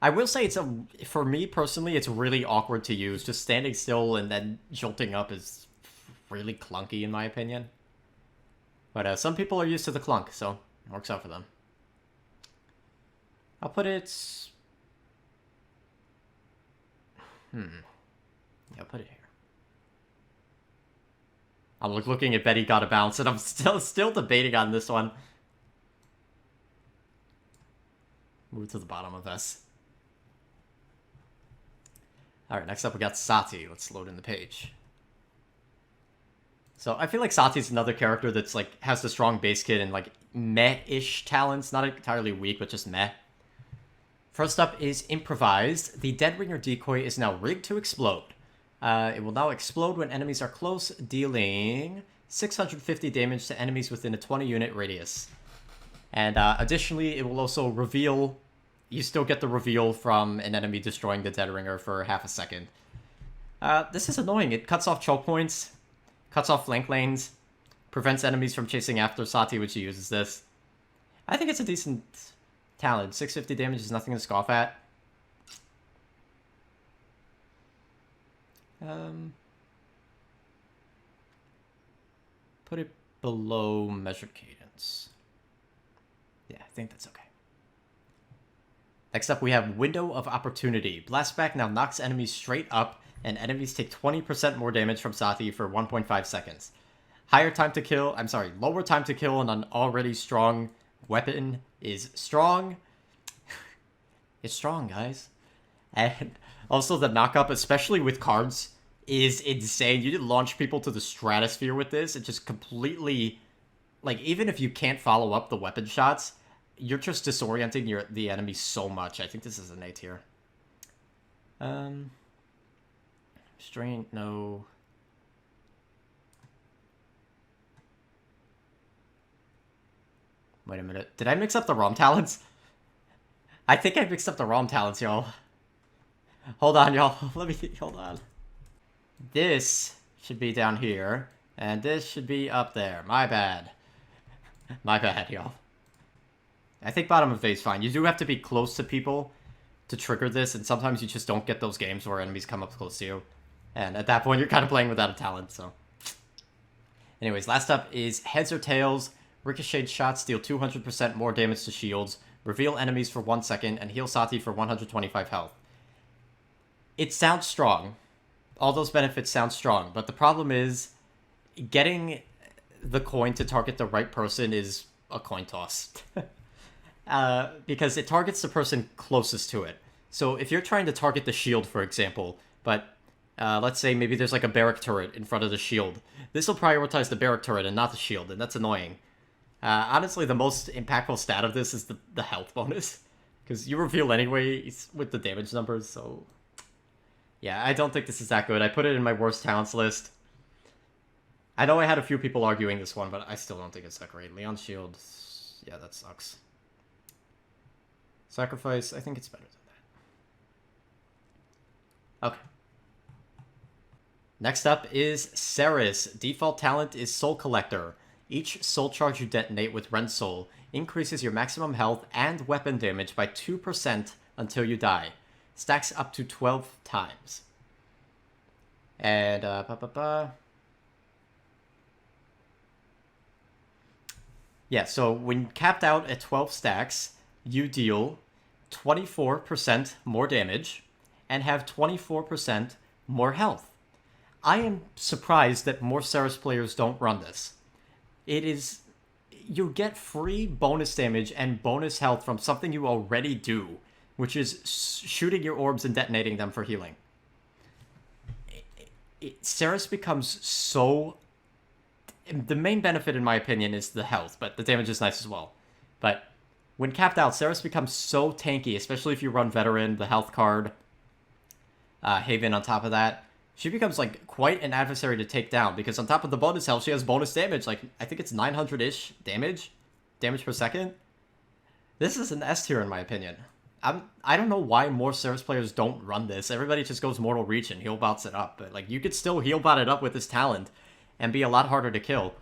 I will say for me personally, it's really awkward to use. Just standing still and then jolting up is really clunky in my opinion. But some people are used to the clunk, so it works out for them. I'll put it... Yeah, I'll put it here. I'm looking at Betty Got a Bounce, and I'm still debating on this one. Move to the bottom of this. Alright, next up we got Sati. Let's load in the page. So I feel like Sati's another character that's like has the strong base kit and like meh-ish talents. Not entirely weak, but just meh. First up is Improvised. The Dead Ringer decoy is now rigged to explode. It will now explode when enemies are close, dealing 650 damage to enemies within a 20-unit radius. And additionally, it will also reveal... You still get the reveal from an enemy destroying the Dead Ringer for half a second. This is annoying. It cuts off choke points, cuts off flank lanes, prevents enemies from chasing after Sati, which he uses this. I think it's a decent talent. 650 damage is nothing to scoff at. Put it below Measured Cadence. Yeah, I think that's okay. Next up, we have Window of Opportunity. Blastback now knocks enemies straight up, and enemies take 20% more damage from Sati for 1.5 seconds. Lower time to kill on an already strong weapon is strong. It's strong, guys. And also the knockup, especially with cards, is insane. You can launch people to the stratosphere with this. It just completely... Like, even if you can't follow up the weapon shots, you're just disorienting the enemy so much. I think this is an A tier. Restraint, no. Wait a minute. Did I mix up the ROM talents? I think I mixed up the ROM talents, y'all. Hold on, y'all. Hold on. This should be down here, and this should be up there. My bad. My bad, y'all. I think bottom of phase fine. You do have to be close to people to trigger this, and sometimes you just don't get those games where enemies come up close to you. And at that point, you're kind of playing without a talent, so... Anyways, last up is Heads or Tails. Ricocheted shots deal 200% more damage to shields, reveal enemies for 1 second, and heal Sati for 125 health. It sounds strong. All those benefits sound strong, but the problem is getting the coin to target the right person is a coin toss. Because it targets the person closest to it. So if you're trying to target the shield, for example, but let's say maybe there's like a barrack turret in front of the shield, this will prioritize the barrack turret and not the shield, and that's annoying. Honestly, the most impactful stat of this is the health bonus, because you reveal anyway with the damage numbers, so... Yeah, I don't think this is that good. I put it in my worst talents list. I know I had a few people arguing this one, but I still don't think it's that great. Leon's shield, yeah, that sucks. Sacrifice, I think it's better than that. Okay. Next up is Ceres. Default talent is Soul Collector. Each soul charge you detonate with Ren Soul increases your maximum health and weapon damage by 2% until you die. Stacks up to 12 times. And, Yeah, so when capped out at 12 stacks, you deal 24% more damage and have 24% more health. I am surprised that more Ceres players don't run this. It is... You get free bonus damage and bonus health from something you already do, which is shooting your orbs and detonating them for healing. Ceres becomes so... The main benefit, in my opinion, is the health, but the damage is nice as well. But when capped out, Ceres becomes so tanky, especially if you run Veteran, the health card, Haven on top of that. She becomes, like, quite an adversary to take down, because on top of the bonus health, she has bonus damage. Like, I think it's 900-ish damage per second. This is an S tier, in my opinion. I don't know why more Ceres players don't run this. Everybody just goes Mortal Reach and heal bots it up. But, like, you could still heal bot it up with this talent and be a lot harder to kill.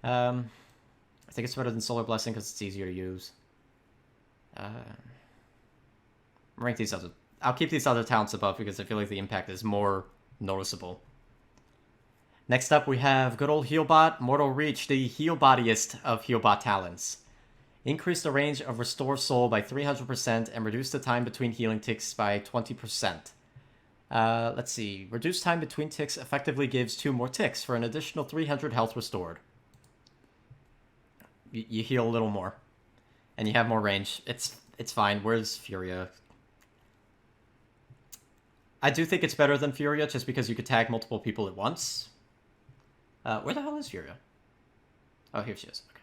I think it's better than Solar Blessing because it's easier to use. Rank these other... I'll keep these other talents above because I feel like the impact is more noticeable. Next up, we have good old Healbot, Mortal Reach, the heal-bodiest of Healbot talents. Increase the range of Restore Soul by 300% and reduce the time between healing ticks by 20%. Let's see. Reduce time between ticks effectively gives 2 more ticks for an additional 300 health restored. You heal a little more. And you have more range. It's fine. Where's Furia? I do think it's better than Furia just because you could tag multiple people at once. Where the hell is Furia? Oh, here she is. Okay.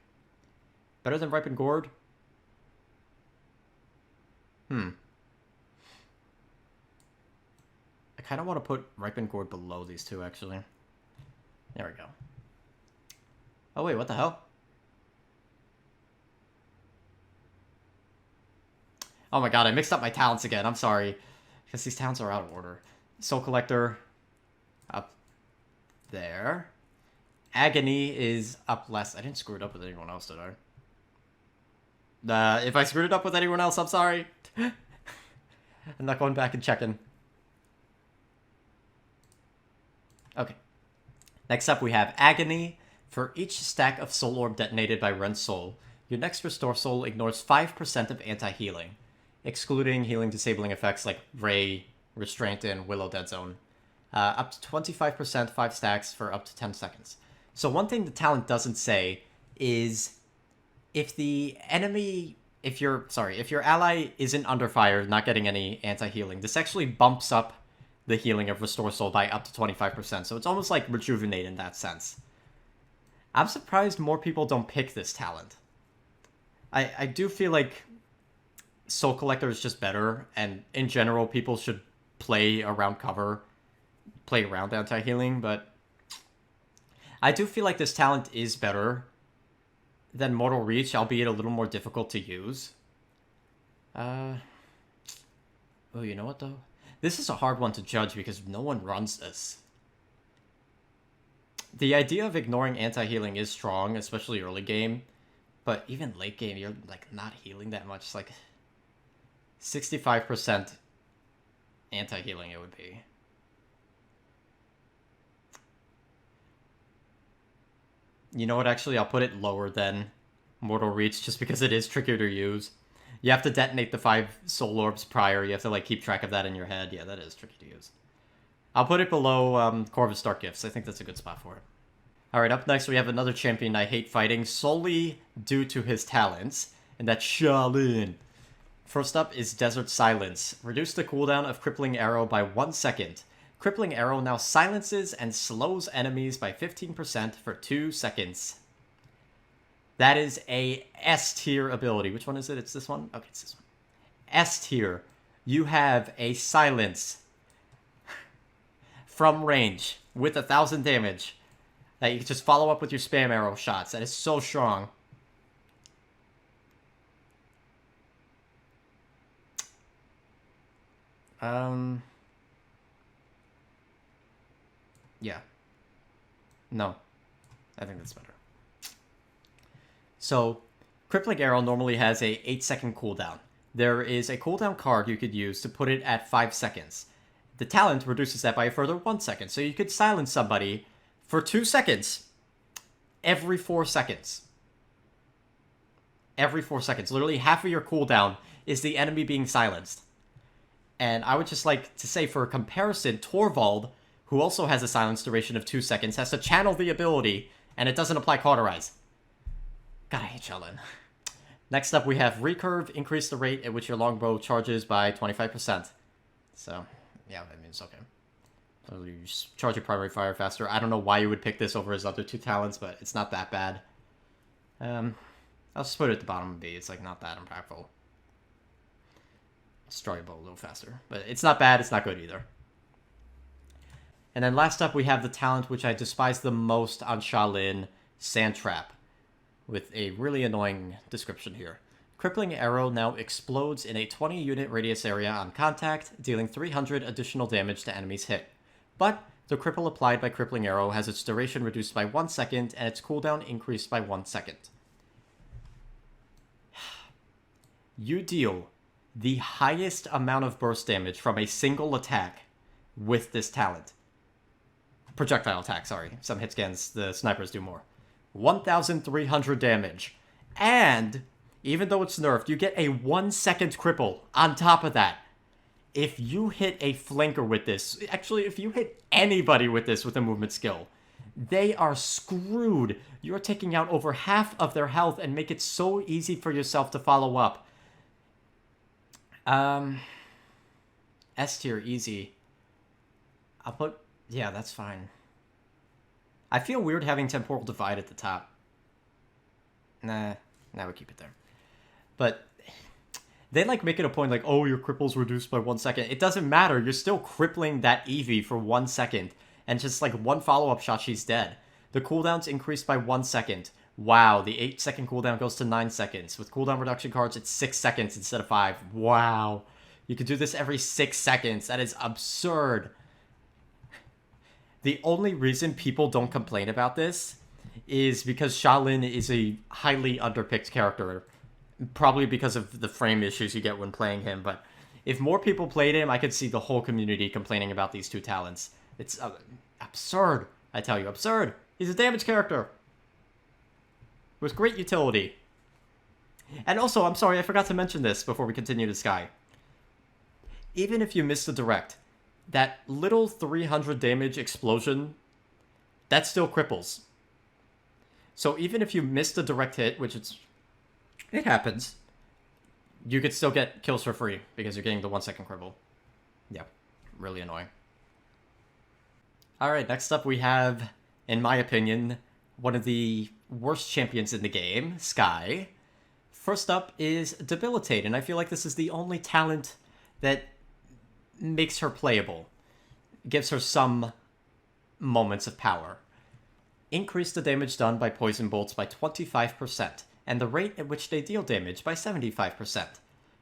Better than Ripened Gourd? I kind of want to put Ripened Gourd below these two, actually. There we go. Oh, wait, what the hell? Oh my god, I mixed up my talents again. I'm sorry. Because these talents are out of order. Soul Collector up there. Agony is up less. I didn't screw it up with anyone else, did I? If I screwed it up with anyone else, I'm sorry. I'm not going back and checking. Okay. Next up, we have Agony. For each stack of Soul Orb detonated by Ren Soul, your next Restore Soul ignores 5% of anti-healing, excluding healing disabling effects like Ray, Restraint, and Willow Dead Zone. Up to 25%, 5 stacks for up to 10 seconds. So one thing the talent doesn't say is if the enemy... If your ally isn't under fire, not getting any anti-healing, this actually bumps up the healing of Restore Soul by up to 25%, so it's almost like Rejuvenate in that sense. I'm surprised more people don't pick this talent. I do feel like Soul Collector is just better, and in general, people should play around cover, play around anti-healing, but I do feel like this talent is better than Mortal Reach, albeit a little more difficult to use. Oh, you know what, though? This is a hard one to judge because no one runs this. The idea of ignoring anti-healing is strong, especially early game, but even late game, you're, like, not healing that much. It's like 65% anti-healing it would be. You know what, actually, I'll put it lower than Mortal Reach just because it is trickier to use. You have to detonate the 5 Soul Orbs prior. You have to, like, keep track of that in your head. Yeah, that is tricky to use. I'll put it below Corvus Dark Gifts. I think that's a good spot for it. Alright, up next we have another champion I hate fighting solely due to his talents, and that's Shaolin. First up is Desert Silence. Reduce the cooldown of Crippling Arrow by 1 second. Crippling Arrow now silences and slows enemies by 15% for 2 seconds. That is a S tier ability. Which one is it? It's this one? Okay, it's this one. S tier. You have a silence from range with 1,000 damage that you can just follow up with your spam arrow shots. That is so strong. Yeah. No. I think that's better. So, Crippling Arrow normally has a 8-second cooldown. There is a cooldown card you could use to put it at 5 seconds. The talent reduces that by a further 1 second, so you could silence somebody for 2 seconds every 4 seconds. every 4 seconds. Literally half of your cooldown is the enemy being silenced. And I would just like to say, for comparison, Torvald, who also has a silence duration of 2 seconds, has to channel the ability, and it doesn't apply Cauterize. God, I hate Shaolin. Next up, we have Recurve. Increase the rate at which your longbow charges by 25%. So, yeah, that means okay. So you charge your primary fire faster. I don't know why you would pick this over his other 2 talents, but it's not that bad. I'll just put it at the bottom of B. It's like not that impactful. Destroy your bow a little faster. But it's not bad, it's not good either. And then last up, we have the talent which I despise the most on Shaolin, Sand Trap, with a really annoying description here. Crippling Arrow now explodes in a 20-unit radius area on contact, dealing 300 additional damage to enemies hit. But the cripple applied by Crippling Arrow has its duration reduced by 1 second and its cooldown increased by 1 second. You deal the highest amount of burst damage from a single attack with this talent. Projectile attack, sorry. Some hit scans, the snipers do more. 1,300 damage. And, even though it's nerfed, you get a 1 second cripple on top of that. If you hit a flanker with this, actually, if you hit anybody with this with a movement skill, they are screwed. You're taking out over half of their health and make it so easy for yourself to follow up. S tier, easy. I'll put... Yeah, that's fine. I feel weird having Temporal Divide at the top. Nah, we'll keep it there. But they like make it a point like, oh, your cripple's reduced by 1 second. It doesn't matter. You're still crippling that Eevee for 1 second. And just like one follow-up shot, she's dead. The cooldown's increased by 1 second. Wow, the 8-second cooldown goes to 9 seconds. With cooldown reduction cards, it's 6 seconds instead of 5. Wow. You can do this every 6 seconds. That is absurd. The only reason people don't complain about this is because Shaolin is a highly underpicked character. Probably because of the frame issues you get when playing him. But if more people played him, I could see the whole community complaining about these 2 talents. It's absurd. I tell you, absurd. He's a damage character with great utility. And also, I'm sorry, I forgot to mention this before we continue to Sky. Even if you miss the direct, that little 300 damage explosion, that still cripples. So even if you miss the direct hit, which it happens, you could still get kills for free because you're getting the 1 second cripple. Yeah, really annoying. Alright, next up we have, in my opinion, one of the worst champions in the game, Sky. First up is Debilitate, and I feel like this is the only talent that makes her playable. Gives her some moments of power. Increase the damage done by poison bolts by 25%, and the rate at which they deal damage by 75%.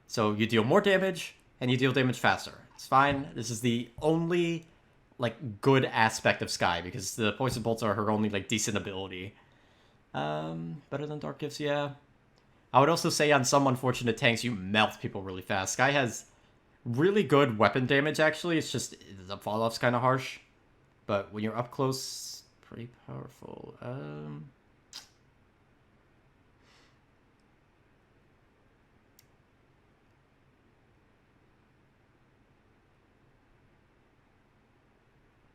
So you deal more damage, and you deal damage faster. It's fine. This is the only, like, good aspect of Sky, because the poison bolts are her only, like, decent ability. Better than Dark Gifts, yeah. I would also say on some unfortunate tanks, you melt people really fast. Sky has really good weapon damage, actually. It's just, the fall-off's kind of harsh. But when you're up close, pretty powerful.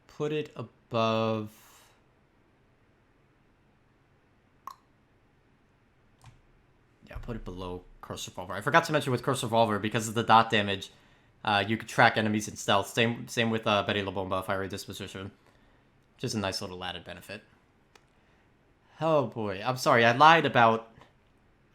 Put it above... Yeah, put it below Curse Revolver. I forgot to mention with Curse Revolver, because of the dot damage, you could track enemies in stealth. Same with Betty La Bomba, Fiery Disposition. Which is a nice little added benefit. Oh boy, I'm sorry, I lied about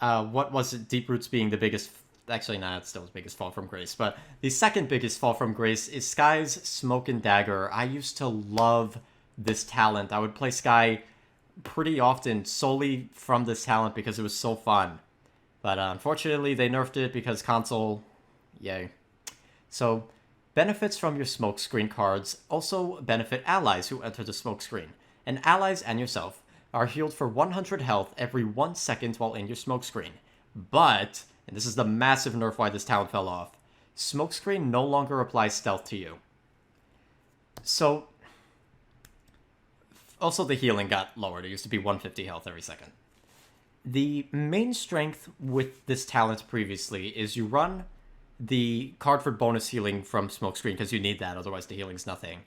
what was it, Deep Roots being the biggest... Actually, nah, it's still the biggest fall from grace. But the second biggest fall from grace is Sky's Smoke and Dagger. I used to love this talent. I would play Sky pretty often solely from this talent because it was so fun. But unfortunately, they nerfed it because console... Yay. So, benefits from your smoke screen cards also benefit allies who enter the smoke screen. And allies and yourself are healed for 100 health every 1 second while in your smoke screen. But... and this is the massive nerf why this talent fell off, Smokescreen no longer applies stealth to you. So, also the healing got lowered. It used to be 150 health every second. The main strength with this talent previously is you run the card for bonus healing from Smokescreen because you need that, otherwise the healing's nothing.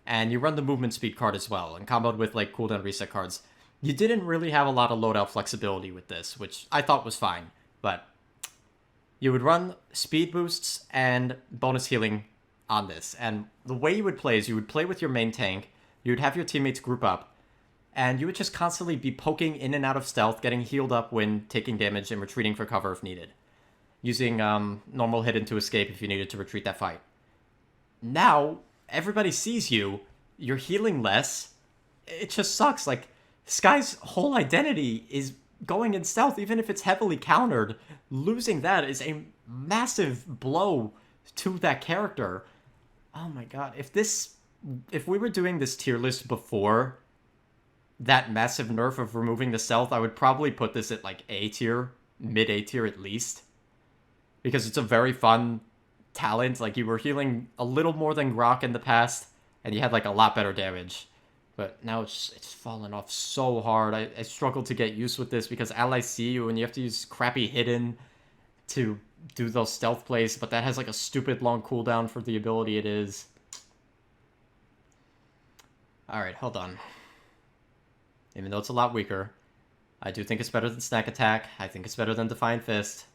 And you run the movement speed card as well, and comboed with like cooldown reset cards. You didn't really have a lot of loadout flexibility with this, which I thought was fine, but you would run speed boosts and bonus healing on this. And the way you would play is you would play with your main tank, you would have your teammates group up, and you would just constantly be poking in and out of stealth, getting healed up when taking damage, and retreating for cover if needed. Using normal hidden to escape if you needed to retreat that fight. Now, everybody sees you, you're healing less, it just sucks. Like, Skye's whole identity is going in stealth, even if it's heavily countered. Losing that is a massive blow to that character. Oh my god, if we were doing this tier list before that massive nerf of removing the stealth, I would probably put this at like A tier, mid A tier at least. Because it's a very fun talent. Like, you were healing a little more than Grok in the past, and you had like a lot better damage. But now it's fallen off so hard. I struggle to get used with this because allies see you and you have to use crappy hidden to do those stealth plays, but that has like a stupid long cooldown for the ability it is. Alright, hold on. Even though it's a lot weaker, I do think it's better than Snack Attack. I think it's better than Defiant Fist.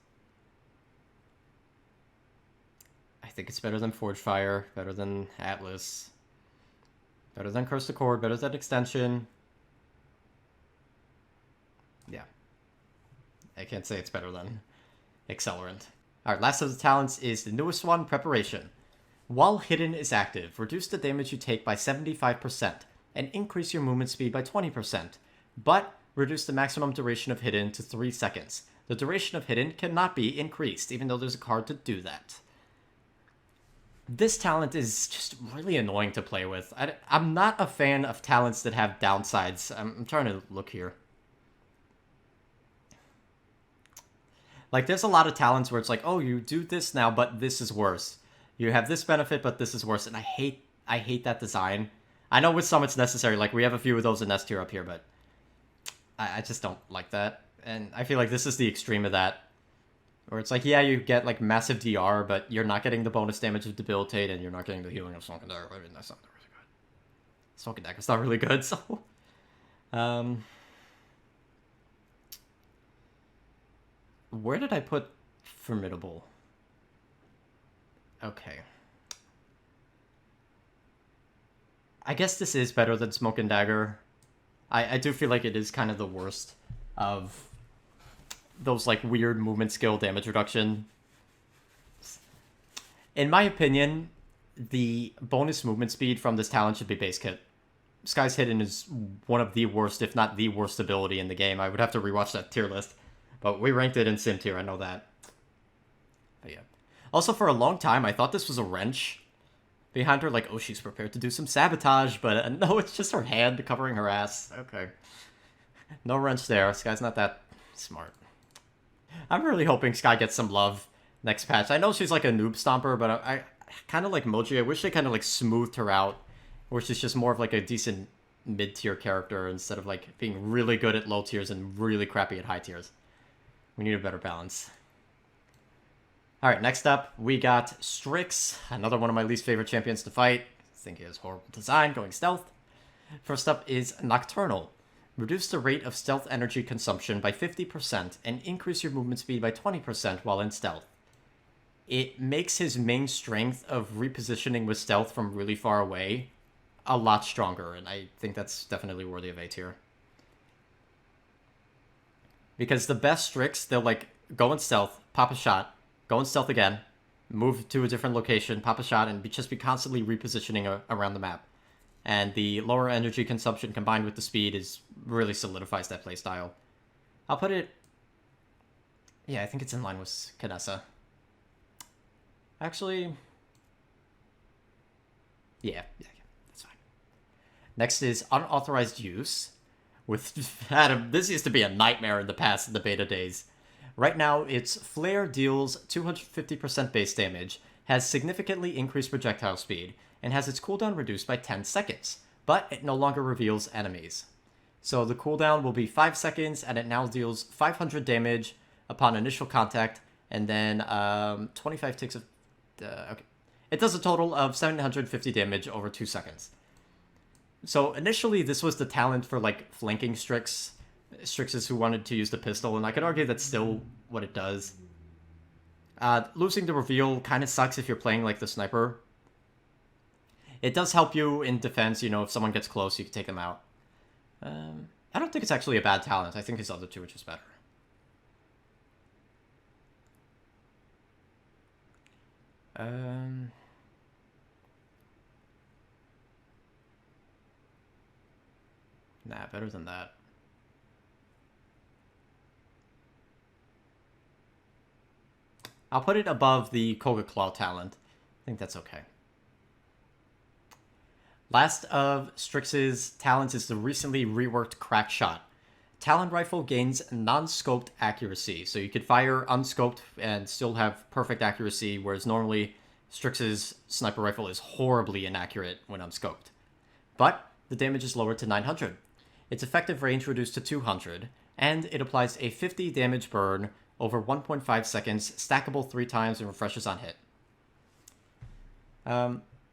I think it's better than Forge Fire, better than Atlas. Better than Curse the Cord, better than Extension. Yeah. I can't say it's better than Accelerant. Alright, last of the talents is the newest one, Preparation. While Hidden is active, reduce the damage you take by 75% and increase your movement speed by 20%, but reduce the maximum duration of Hidden to 3 seconds. The duration of Hidden cannot be increased, even though there's a card to do that. This talent is just really annoying to play with. I'm not a fan of talents that have downsides. I'm trying to look here. Like, there's a lot of talents where it's like, oh, you do this now, but this is worse. You have this benefit, but this is worse. And I hate that design. I know with some it's necessary. Like, we have a few of those in S tier up here, but I just don't like that. And I feel like this is the extreme of that. Where it's like, yeah, you get, like, massive DR, but you're not getting the bonus damage of Debilitate, and you're not getting the healing of Smoke and Dagger. I mean, that's not really good. Smoke and Dagger's not really good, so... Where did I put Formidable? Okay. I guess this is better than Smoke and Dagger. I do feel like it is kind of the worst of those, like, weird movement skill damage reduction. In my opinion, the bonus movement speed from this talent should be base kit. Sky's Hidden is one of the worst, if not the worst ability in the game. I would have to rewatch that tier list. But we ranked it in Sim tier, I know that. But yeah. Also, for a long time, I thought this was a wrench behind her. Like, oh, she's prepared to do some sabotage, but no, it's just her hand covering her ass. Okay. No wrench there. Sky's not that smart. I'm really hoping Sky gets some love next patch. I know she's like a noob stomper, but I kind of like Moji. I wish they kind of like smoothed her out, where she's just more of like a decent mid-tier character instead of like being really good at low tiers and really crappy at high tiers. We need a better balance. Alright, next up, we got Strix, another one of my least favorite champions to fight. I think he has horrible design, going stealth. First up is Nocturnal. Reduce the rate of stealth energy consumption by 50% and increase your movement speed by 20% while in stealth. It makes his main strength of repositioning with stealth from really far away a lot stronger, and I think that's definitely worthy of A tier. Because the best Strix, they'll like go in stealth, pop a shot, go in stealth again, move to a different location, pop a shot, and just be constantly repositioning around the map. And the lower energy consumption combined with the speed really solidifies that playstyle. I'll put it... Yeah, I think it's in line with Kanessa. Actually... Yeah, that's fine. Next is Unauthorized Use. With Adam, this used to be a nightmare in the past, in the beta days. Right now, its Flare deals 250% base damage, has significantly increased projectile speed, and has its cooldown reduced by 10 seconds, but it no longer reveals enemies. So the cooldown will be 5 seconds, and it now deals 500 damage upon initial contact, and then 25 ticks of... okay. It does a total of 750 damage over 2 seconds. So initially, this was the talent for, like, flanking Strixes who wanted to use the pistol, and I could argue that's still what it does. Losing the reveal kind of sucks if you're playing, like, the sniper. It does help you in defense, you know, if someone gets close, you can take them out. I don't think it's actually a bad talent. I think his other two are just better. Nah, better than that. I'll put it above the Koga Claw talent. I think that's okay. Last of Strix's talents is the recently reworked Crack Shot. Talon Rifle gains non-scoped accuracy, so you could fire unscoped and still have perfect accuracy, whereas normally Strix's Sniper Rifle is horribly inaccurate when unscoped. But the damage is lowered to 900. Its effective range reduced to 200, and it applies a 50 damage burn over 1.5 seconds, stackable 3 times, and refreshes on hit.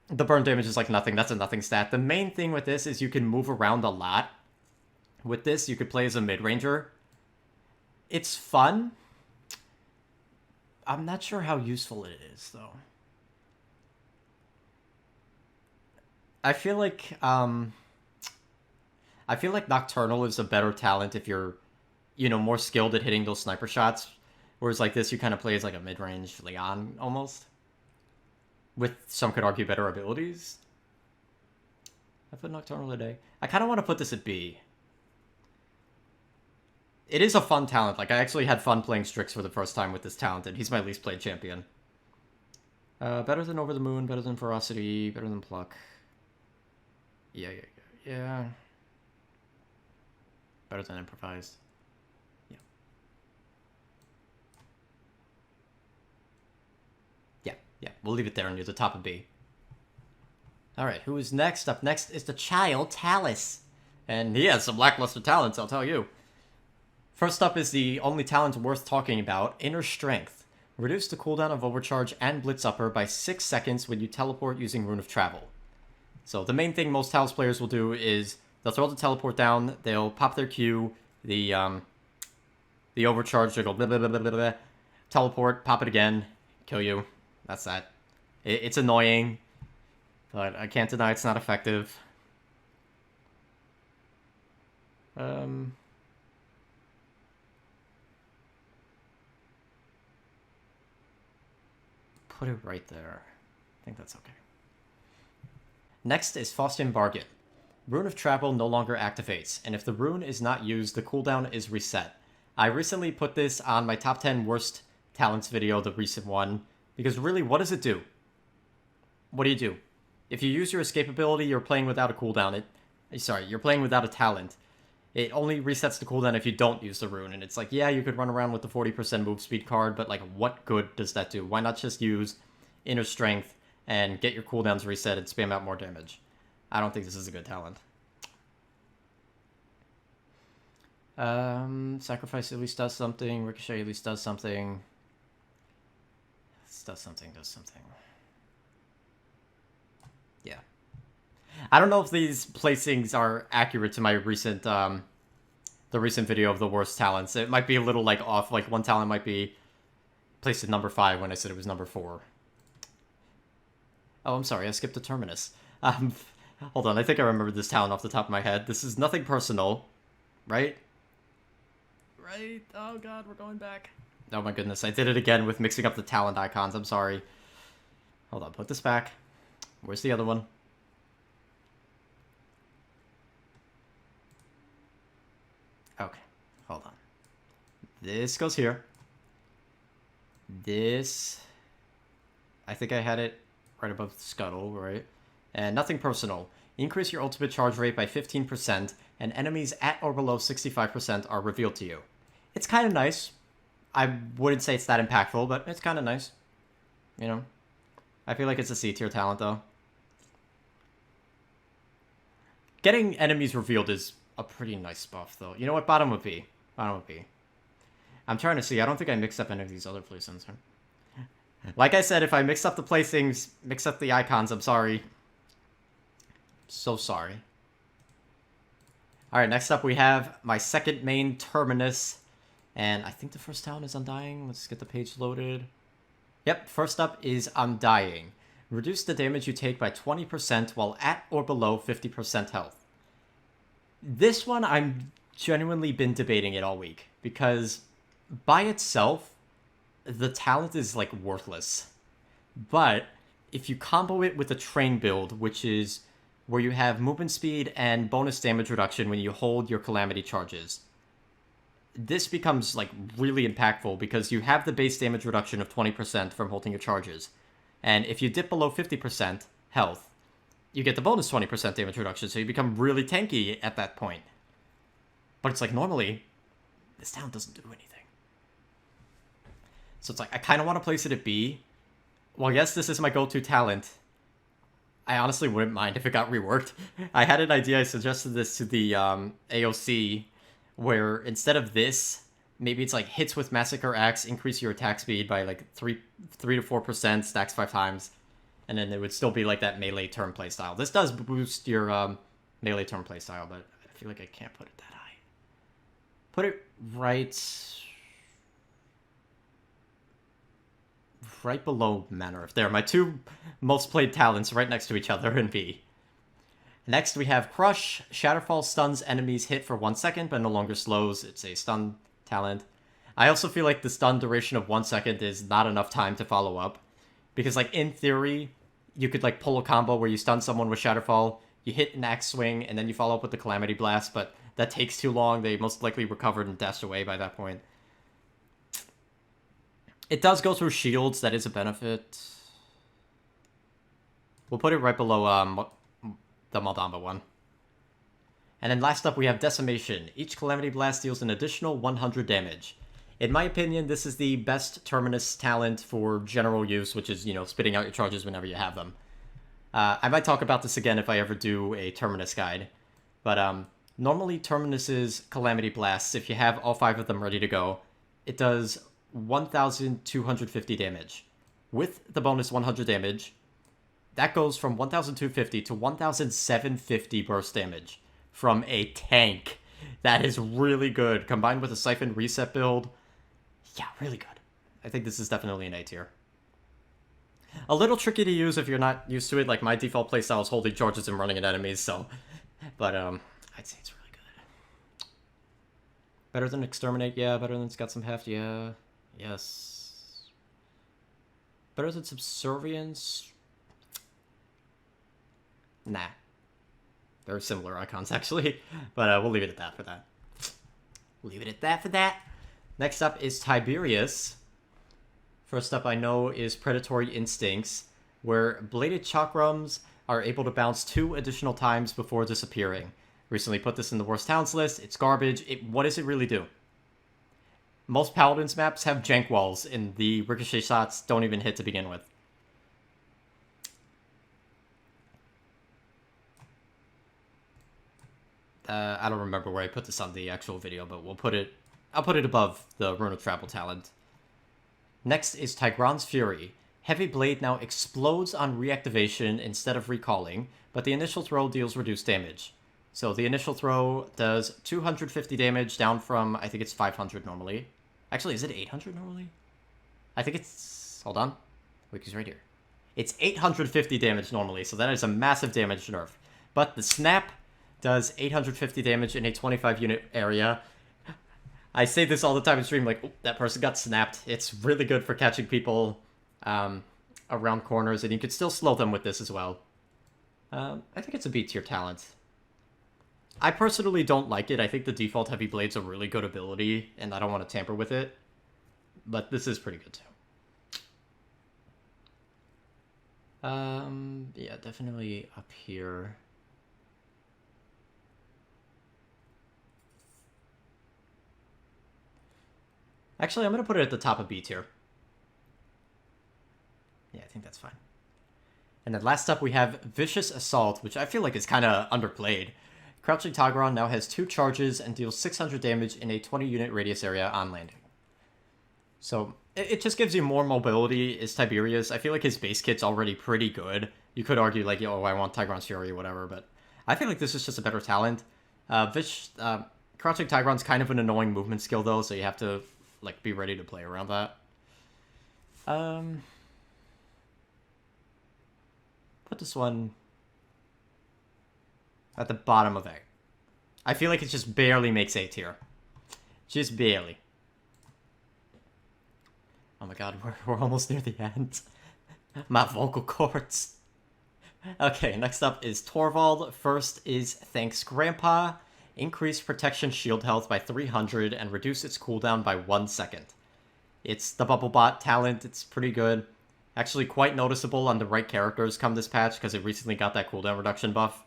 The burn damage is like nothing. That's a nothing stat. The main thing with this is you can move around a lot. With this, you could play as a mid-ranger. It's fun. I'm not sure how useful it is, though. I feel like Nocturnal is a better talent if you're, you know, more skilled at hitting those sniper shots. Whereas like this, you kind of play as like a mid-range Leon, almost. With, some could argue, better abilities. I put Nocturnal today. I kind of want to put this at B. It is a fun talent. Like, I actually had fun playing Strix for the first time with this talent, and he's my least played champion. Better than Over the Moon, better than Ferocity, better than Pluck. Yeah. Better than Improvised. Yeah, we'll leave it there near the top of B. Alright, who is next? Up next is the child, Talus. And he has some lackluster talents, I'll tell you. First up is the only talent worth talking about, Inner Strength. Reduce the cooldown of Overcharge and Blitz Upper by 6 seconds when you teleport using Rune of Travel. So the main thing most Talus players will do is they'll throw the teleport down, they'll pop their Q, the Overcharge, they'll go blah, blah, blah, blah, blah, blah, teleport, pop it again, kill you. That's that. It's annoying, but I can't deny it's not effective. Put it right there. I think that's okay. Next is Faustin Bargain. Rune of Travel no longer activates, and if the rune is not used, the cooldown is reset. I recently put this on my top 10 worst talents video, the recent one. Because really, what does it do? What do you do? If you use your escape ability, you're playing without a cooldown. You're playing without a talent. It only resets the cooldown if you don't use the rune. And it's like, yeah, you could run around with the 40% move speed card, but like, what good does that do? Why not just use Inner Strength and get your cooldowns reset and spam out more damage? I don't think this is a good talent. Sacrifice at least does something. Ricochet at least does something. Does something. Yeah. I don't know if these placings are accurate to my recent, the recent video of the worst talents. It might be a little, like, off. Like, one talent might be placed at number 5 when I said it was number 4. Oh, I'm sorry. I skipped the Terminus. Hold on. I think I remember this talent off the top of my head. This is nothing personal, right? Right? Oh, God. We're going back. Oh my goodness, I did it again with mixing up the talent icons, I'm sorry. Hold on, put this back. Where's the other one? Okay, hold on. This goes here. This... I think I had it right above the scuttle, right? And nothing personal. Increase your ultimate charge rate by 15%, and enemies at or below 65% are revealed to you. It's kind of nice. I wouldn't say it's that impactful, but it's kind of nice. You know? I feel like it's a C-tier talent, though. Getting enemies revealed is a pretty nice buff, though. You know what? Bottom would be. Bottom would be. I'm trying to see. I don't think I mixed up any of these other placings. Like I said, if I mix up the placings, mix up the icons, I'm sorry. So sorry. Alright, next up we have my second main terminus. And I think the first town is Undying. Let's get the page loaded. Yep, first up is Undying. Reduce the damage you take by 20% while at or below 50% health. This one, I'm genuinely been debating it all week. Because by itself, the talent is, like, worthless. But if you combo it with a train build, which is where you have movement speed and bonus damage reduction when you hold your calamity charges, this becomes, like, really impactful because you have the base damage reduction of 20% from holding your charges. And if you dip below 50% health, you get the bonus 20% damage reduction, so you become really tanky at that point. But it's like, normally, this talent doesn't do anything. So it's like, I kind of want to place it at B. Well, yes, this is my go-to talent. I honestly wouldn't mind if it got reworked. I had an idea, I suggested this to the AOC, where instead of this, maybe it's like hits with Massacre Axe, increase your attack speed by like 3 to 4%, stacks 5 times, and then it would still be like that melee turn playstyle. This does boost your melee turn playstyle, but I feel like I can't put it that high. Put it right below Manor. If they're my two most played talents right next to each other in B. Next, we have Crush. Shatterfall stuns enemies hit for 1 second, but no longer slows. It's a stun talent. I also feel like the stun duration of 1 second is not enough time to follow up. Because, like, in theory, you could, like, pull a combo where you stun someone with Shatterfall, you hit an Axe Swing, and then you follow up with the Calamity Blast, but that takes too long. They most likely recovered and dashed away by that point. It does go through shields. That is a benefit. We'll put it right below the Maldamba one. And then last up we have Decimation. Each Calamity Blast deals an additional 100 damage. In my opinion, this is the best Terminus talent for general use, which is, you know, spitting out your charges whenever you have them. I might talk about this again if I ever do a Terminus guide. But normally Terminus's Calamity Blasts, if you have all 5 of them ready to go, it does 1,250 damage. With the bonus 100 damage, that goes from 1,250 to 1,750 burst damage from a tank. That is really good. Combined with a Siphon Reset build, yeah, really good. I think this is definitely an A tier. A little tricky to use if you're not used to it. Like, my default playstyle is holding charges and running at enemies, so... But, I'd say it's really good. Better than Exterminate? Yeah. Better than It's Got Some Heft? Yeah. Yes. Better than Subservience? Nah. They're similar icons, actually. But we'll leave it at that for that. Leave it at that for that. Next up is Tiberius. First up I know is Predatory Instincts, where Bladed Chakrams are able to bounce 2 additional times before disappearing. Recently put this in the worst towns list. It's garbage. What does it really do? Most Paladins maps have jank walls, and the ricochet shots don't even hit to begin with. I don't remember where I put this on the actual video, but I'll put it above the Rune of Travel talent. Next is Tigran's Fury. Heavy Blade now explodes on reactivation instead of recalling, but the initial throw deals reduced damage. So the initial throw does 250 damage, down from, I think it's 500 normally. Actually, is it 800 normally? I think it's... Hold on. Wiki's right here. It's 850 damage normally, so that is a massive damage nerf. But the Snap does 850 damage in a 25-unit area. I say this all the time in stream, like, oh, that person got snapped. It's really good for catching people around corners, and you could still slow them with this as well. I think it's a B tier talent. I personally don't like it. I think the default Heavy Blade's a really good ability, and I don't want to tamper with it. But this is pretty good, too. Yeah, definitely up here. Actually, I'm going to put it at the top of B tier. Yeah, I think that's fine. And then last up, we have Vicious Assault, which I feel like is kind of underplayed. Crouching Tigeron now has 2 charges and deals 600 damage in a 20-unit radius area on landing. So it just gives you more mobility. Is Tiberius. I feel like his base kit's already pretty good. You could argue like, yo, I want Tigeron's Fury or whatever, but I feel like this is just a better talent. Crouching Tigeron's kind of an annoying movement skill though, so you have to like be ready to play around that. Put this one at the bottom of A. I feel like it just barely makes A tier. Just barely. Oh my god, we're almost near the end. My vocal cords. Okay, next up is Torvald. First is Thanks Grandpa. Increase protection shield health by 300 and reduce its cooldown by 1 second. It's the Bubble Bot talent. It's pretty good. Actually quite noticeable on the right characters come this patch because it recently got that cooldown reduction buff.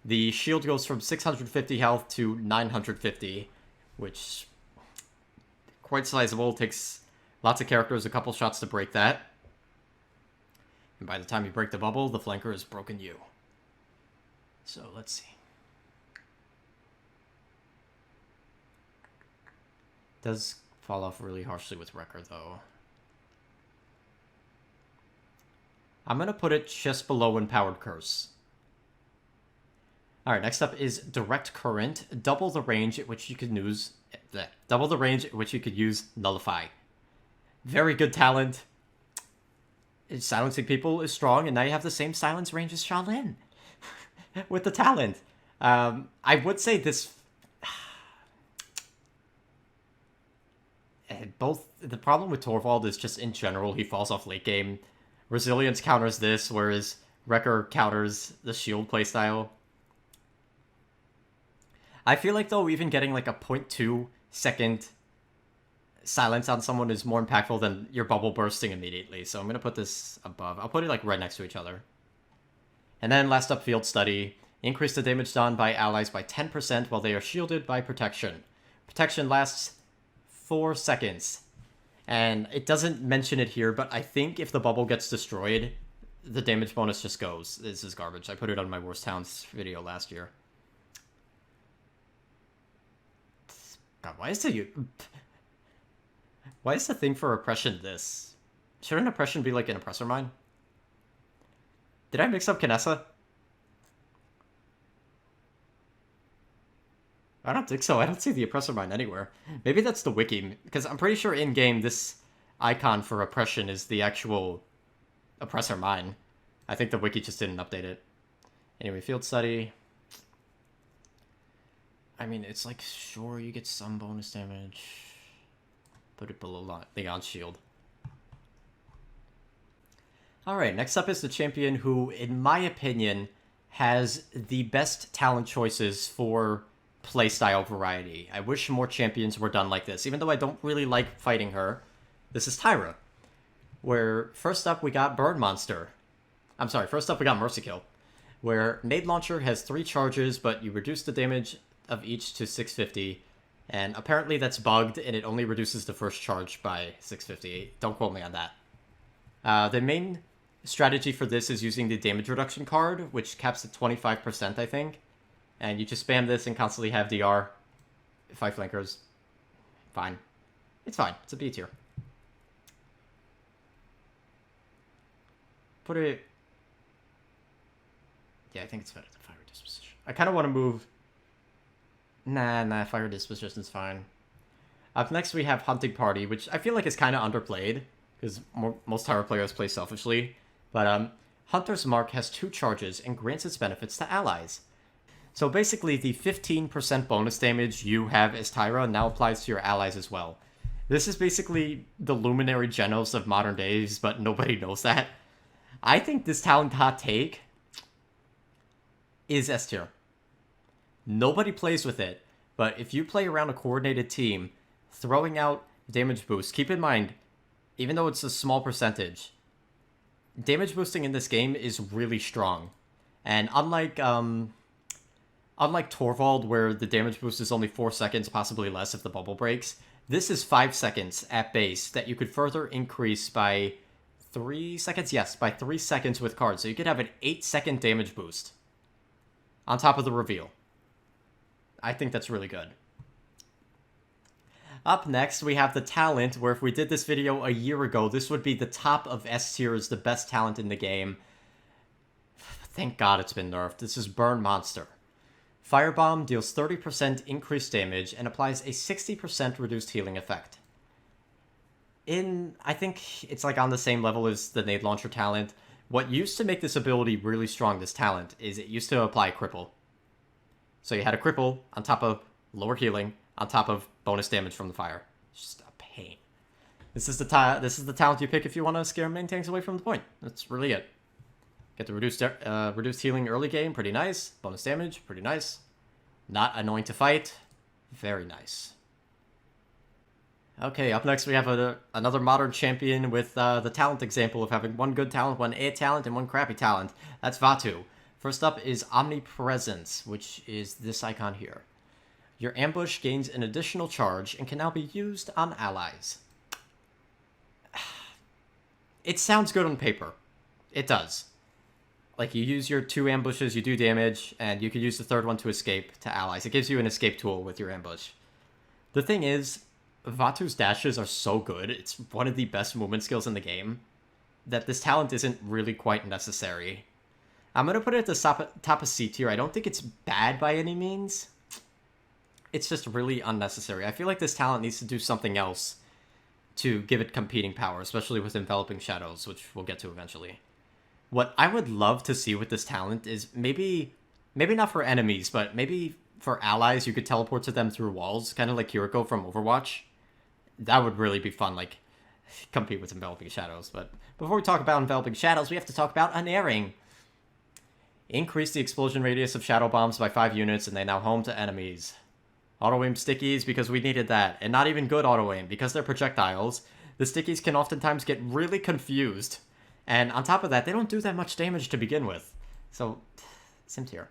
The shield goes from 650 health to 950, which quite sizable. Takes lots of characters a couple shots to break that. And by the time you break the bubble, the flanker has broken you. So let's see. Does fall off really harshly with Wrecker, though. I'm going to put it just below Empowered Curse. Alright, next up is Direct Current. Double the range at which you could use... Double the range at which you could use Nullify. Very good talent. Silencing people is strong, and now you have the same silence range as Shaolin. With the talent. I would say this... Both... The problem with Torvald is just in general, he falls off late game. Resilience counters this, whereas Wrecker counters the shield playstyle. I feel like, though, even getting like a 0.2 second silence on someone is more impactful than your bubble bursting immediately. So I'm going to put this above. I'll put it like right next to each other. And then last up, Field Study. Increase the damage done by allies by 10% while they are shielded by protection. Protection lasts 4 seconds. And it doesn't mention it here, but I think if the bubble gets destroyed, the damage bonus just goes. This is garbage. I put it on my Worst Towns video last year. God, why is the thing for oppression this? Shouldn't oppression be like an oppressor mine? Did I mix up Kinessa? I don't think so. I don't see the oppressor mine anywhere. Maybe that's the wiki, because I'm pretty sure in-game this icon for oppression is the actual oppressor mine. I think the wiki just didn't update it. Anyway, Field Study. I mean, it's like, sure, you get some bonus damage. Put it below Leon's shield. Alright, next up is the champion who, in my opinion, has the best talent choices for playstyle variety. I wish more champions were done like this, even though I don't really like fighting her. This is Tyra, where first up we got Burn Monster. I'm sorry, first up we got Mercy Kill, where Nade Launcher has 3 charges, but you reduce the damage of each to 650, and apparently that's bugged, and it only reduces the first charge by 650. Don't quote me on that. The main strategy for this is using the damage reduction card, which caps at 25%, I think. And you just spam this and constantly have DR. 5 flankers. Fine. It's fine. It's a B tier. Put it... Yeah, I think it's better than Fire Disposition. I kind of want to move... Nah, Fire Disposition's fine. Up next we have Hunting Party, which I feel like is kind of underplayed, because most tower players play selfishly. But Hunter's Mark has 2 charges and grants its benefits to allies. So basically, the 15% bonus damage you have as Tyra now applies to your allies as well. This is basically the Luminary Genos of modern days, but nobody knows that. I think this talent hot take is S tier. Nobody plays with it, but if you play around a coordinated team, throwing out damage boost, keep in mind, even though it's a small percentage, damage boosting in this game is really strong. And unlike Torvald, where the damage boost is only 4 seconds, possibly less if the bubble breaks, this is 5 seconds at base that you could further increase by 3 seconds? Yes, by 3 seconds with cards. So you could have an 8-second damage boost on top of the reveal. I think that's really good. Up next, we have the talent, where if we did this video a year ago, this would be the top of S tier as the best talent in the game. Thank God it's been nerfed. This is Burn Monster. Firebomb deals 30% increased damage and applies a 60% reduced healing effect. I think it's like on the same level as the Nade Launcher talent. What used to make this ability really strong, this talent, is it used to apply cripple. So you had a cripple on top of lower healing, on top of bonus damage from the fire. It's just a pain. This is the talent you pick if you want to scare main tanks away from the point. That's really it. Get the reduced healing early game, pretty nice. Bonus damage, pretty nice. Not annoying to fight, very nice. Okay, up next we have another modern champion with the talent example of having one good talent, one A talent, and one crappy talent. That's Vatu. First up is Omnipresence, which is this icon here. Your ambush gains an additional charge and can now be used on allies. It sounds good on paper. It does. Like, you use your 2 ambushes, you do damage, and you can use the 3rd one to escape to allies. It gives you an escape tool with your ambush. The thing is, Vatu's dashes are so good, it's one of the best movement skills in the game, that this talent isn't really quite necessary. I'm going to put it at the top of C tier. I don't think it's bad by any means. It's just really unnecessary. I feel like this talent needs to do something else to give it competing power, especially with Enveloping Shadows, which we'll get to eventually. What I would love to see with this talent is maybe not for enemies, but maybe for allies, you could teleport to them through walls, kind of like Kiriko from Overwatch. That would really be fun, like, compete with Enveloping Shadows. But before we talk about Enveloping Shadows, we have to talk about Unerring. Increase the explosion radius of shadow bombs by 5 units, and they now home to enemies. Auto-aim stickies, because we needed that. And not even good auto-aim, because they're projectiles. The stickies can oftentimes get really confused. And on top of that, they don't do that much damage to begin with. So, sim tier.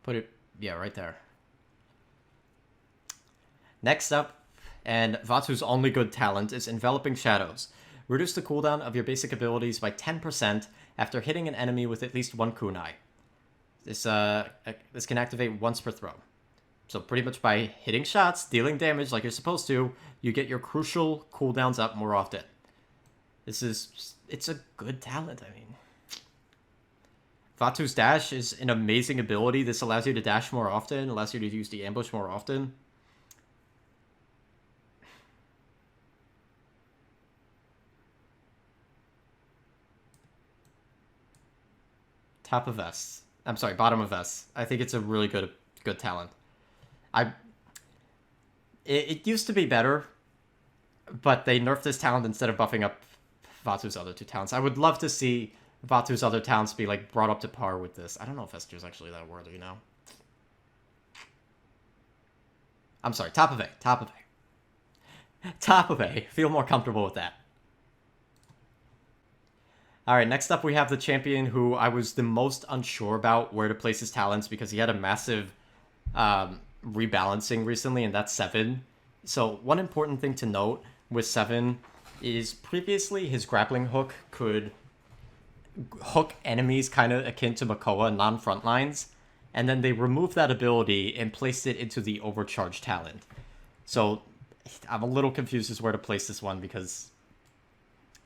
Put it, yeah, right there. Next up, and Vatu's only good talent, is Enveloping Shadows. Reduce the cooldown of your basic abilities by 10% after hitting an enemy with at least 1 kunai. This can activate once per throw. So pretty much by hitting shots, dealing damage like you're supposed to, you get your crucial cooldowns up more often. It's a good talent, I mean. Vatu's dash is an amazing ability. This allows you to dash more often, allows you to use the ambush more often. Top of S. I'm sorry, bottom of S. I think it's a really good talent. It used to be better, but they nerfed this talent instead of buffing up Vatu's other 2 talents. I would love to see Vatu's other talents be like brought up to par with this. I don't know if S tier is actually that worthy now. I'm sorry, top of A. Top of A. Top of A. Feel more comfortable with that. Alright, next up we have the champion who I was the most unsure about where to place his talents because he had a massive rebalancing recently, and that's Seven. So one important thing to note with Seven is previously his grappling hook could hook enemies kind of akin to Makoa non-front lines, and then they removed that ability and placed it into the overcharge talent. So I'm a little confused as to where to place this one because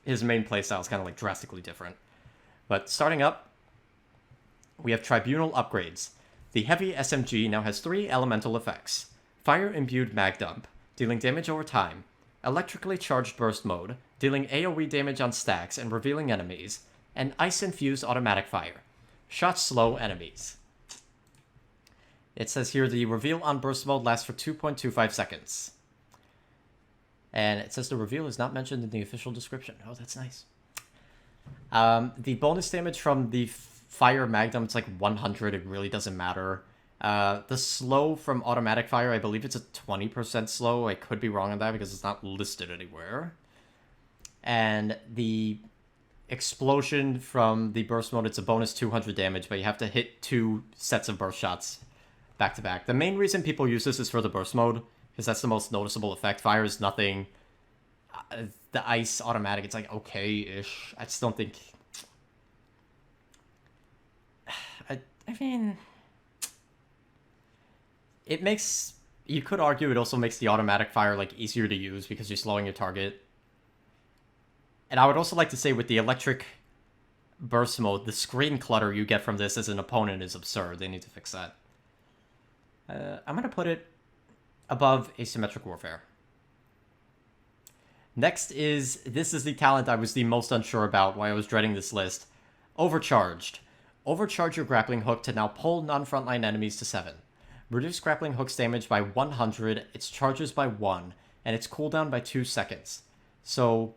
his main playstyle is kind of like drastically different. But starting up, we have Tribunal upgrades. The heavy SMG now has 3 elemental effects. Fire-imbued mag dump, dealing damage over time. Electrically charged burst mode, dealing AoE damage on stacks and revealing enemies. And ice-infused automatic fire. Shots slow enemies. It says here the reveal on burst mode lasts for 2.25 seconds. And it says the reveal is not mentioned in the official description. Oh, that's nice. The bonus damage from the fire magnum, it's like 100. It really doesn't matter. The slow from automatic fire, I believe it's a 20% slow. I could be wrong on that because it's not listed anywhere. And the explosion from the burst mode, it's a bonus 200 damage, but you have to hit 2 sets of burst shots back to back. The main reason people use this is for the burst mode, because that's the most noticeable effect. Fire is nothing. The ice automatic, it's like okay-ish. I just don't think... I mean, it makes... You could argue it also makes the automatic fire, like, easier to use because you're slowing your target. And I would also like to say with the electric burst mode, the screen clutter you get from this as an opponent is absurd. They need to fix that. I'm going to put it above Asymmetric Warfare. Next is... This is the talent I was the most unsure about while I was dreading this list. Overcharged. Overcharge your grappling hook to now pull non-frontline enemies to 7. Reduce grappling hook's damage by 100, its charges by 1, and its cooldown by 2 seconds. So...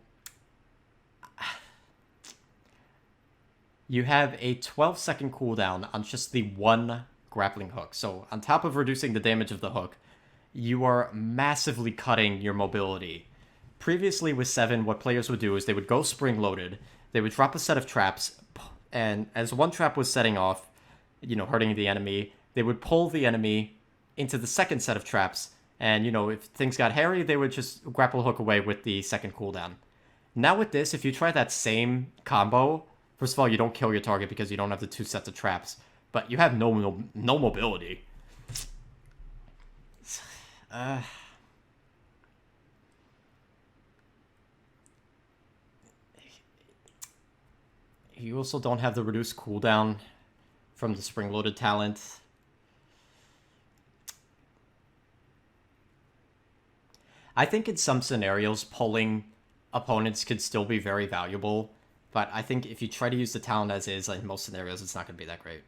You have a 12-second cooldown on just the one grappling hook. So on top of reducing the damage of the hook, you are massively cutting your mobility. Previously with 7, what players would do is they would go spring-loaded, they would drop a set of traps, and as one trap was setting off, hurting the enemy, they would pull the enemy into the second set of traps, and, if things got hairy, they would just grapple hook away with the second cooldown. Now with this, if you try that same combo... First of all, you don't kill your target because you don't have the 2 sets of traps, but you have no mobility. You also don't have the reduced cooldown from the spring-loaded talent. I think in some scenarios, pulling opponents could still be very valuable. But I think if you try to use the talent as is, like in most scenarios, it's not going to be that great.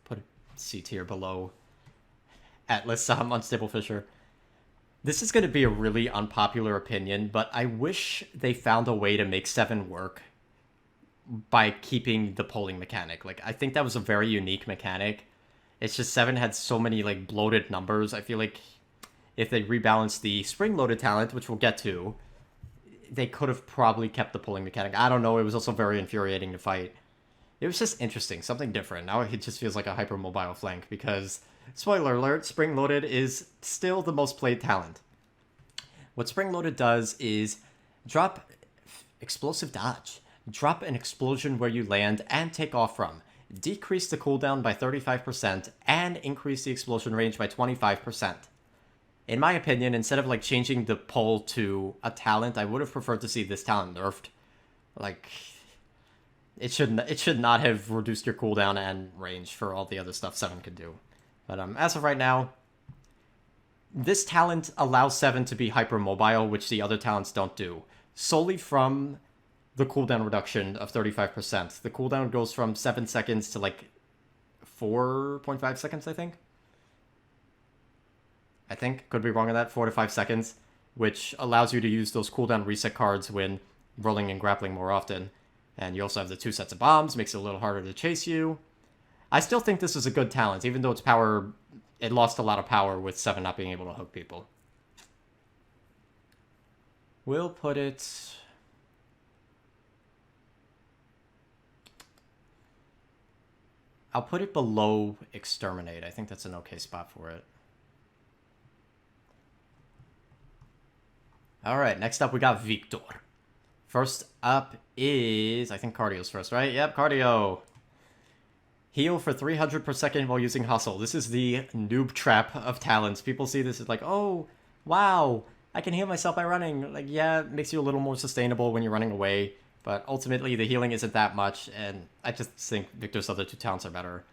Put a C tier below Atlas Unstable Fisher. This is going to be a really unpopular opinion, but I wish they found a way to make 7 work by keeping the pulling mechanic. Like, I think that was a very unique mechanic. It's just 7 had so many, like, bloated numbers. I feel like... If they rebalanced the spring-loaded talent, which we'll get to, they could have probably kept the pulling mechanic. I don't know, it was also very infuriating to fight. It was just interesting, something different. Now it just feels like a hyper-mobile flank, because, spoiler alert, spring-loaded is still the most played talent. What spring-loaded does is drop explosive dodge, drop an explosion where you land and take off from, decrease the cooldown by 35%, and increase the explosion range by 25%. In my opinion, instead of, like, changing the pull to a talent, I would have preferred to see this talent nerfed. Like, it should not have reduced your cooldown and range for all the other stuff 7 could do. But as of right now, this talent allows 7 to be hyper-mobile, which the other talents don't do. Solely from the cooldown reduction of 35%. The cooldown goes from 7 seconds to, like, 4.5 seconds, I think. Could be wrong on that, 4 to 5 seconds, which allows you to use those cooldown reset cards when rolling and grappling more often. And you also have the 2 sets of bombs, makes it a little harder to chase you. I still think this is a good talent, even though its power, it lost a lot of power with 7 not being able to hook people. We'll put it... I'll put it below Exterminate. I think that's an okay spot for it. Alright, next up we got Victor. First up is... I think Cardio's first, right? Yep, Cardio. Heal for 300 per second while using Hustle. This is the noob trap of talents. People see this as like, oh, wow, I can heal myself by running. Like, yeah, it makes you a little more sustainable when you're running away. But ultimately, the healing isn't that much, and I just think Victor's other 2 talents are better.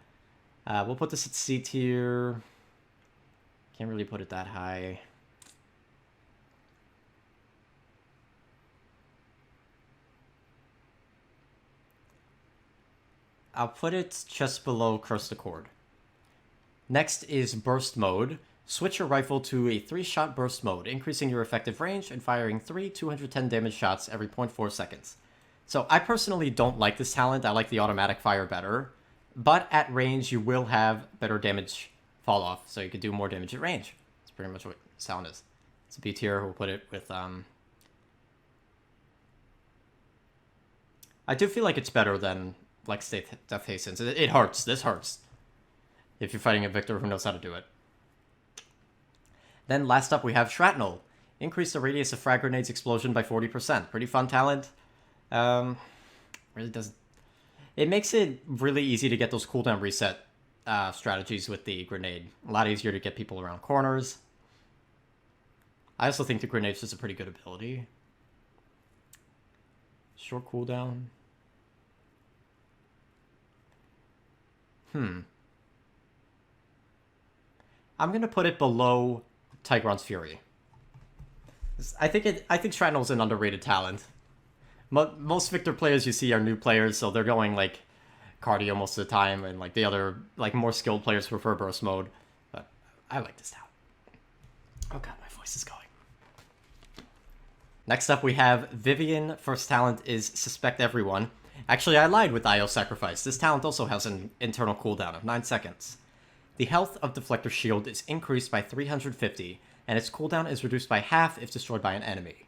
We'll put this at C tier. Can't really put it that high. I'll put it just below Curse the Cord. Next is Burst Mode. Switch your rifle to a 3-shot burst mode, increasing your effective range and firing 3 210 damage shots every 0.4 seconds. So I personally don't like this talent. I like the automatic fire better. But at range, you will have better damage fall off, so you can do more damage at range. That's pretty much what this talent is. It's a B tier. We'll put it with... I do feel like it's better than... like Death Hastens. It hurts. This hurts. If you're fighting a Victor who knows how to do it. Then last up we have Shrapnel. Increase the radius of frag grenades explosion by 40%. Pretty fun talent. Really doesn't. It makes it really easy to get those cooldown reset strategies with the grenade. A lot easier to get people around corners. I also think the grenade's just a pretty good ability. Short cooldown. I'm gonna put it below Tigron's Fury. I think Shrapnel's an underrated talent. Most Victor players you see are new players, so they're going like cardio most of the time, and like the other like more skilled players prefer burst mode. But I like this talent. Oh god, my voice is going. Next up, we have Vivian. First talent is Suspect Everyone. Actually, I lied with IO Sacrifice. This talent also has an internal cooldown of 9 seconds. The health of Deflector Shield is increased by 350, and its cooldown is reduced by half if destroyed by an enemy.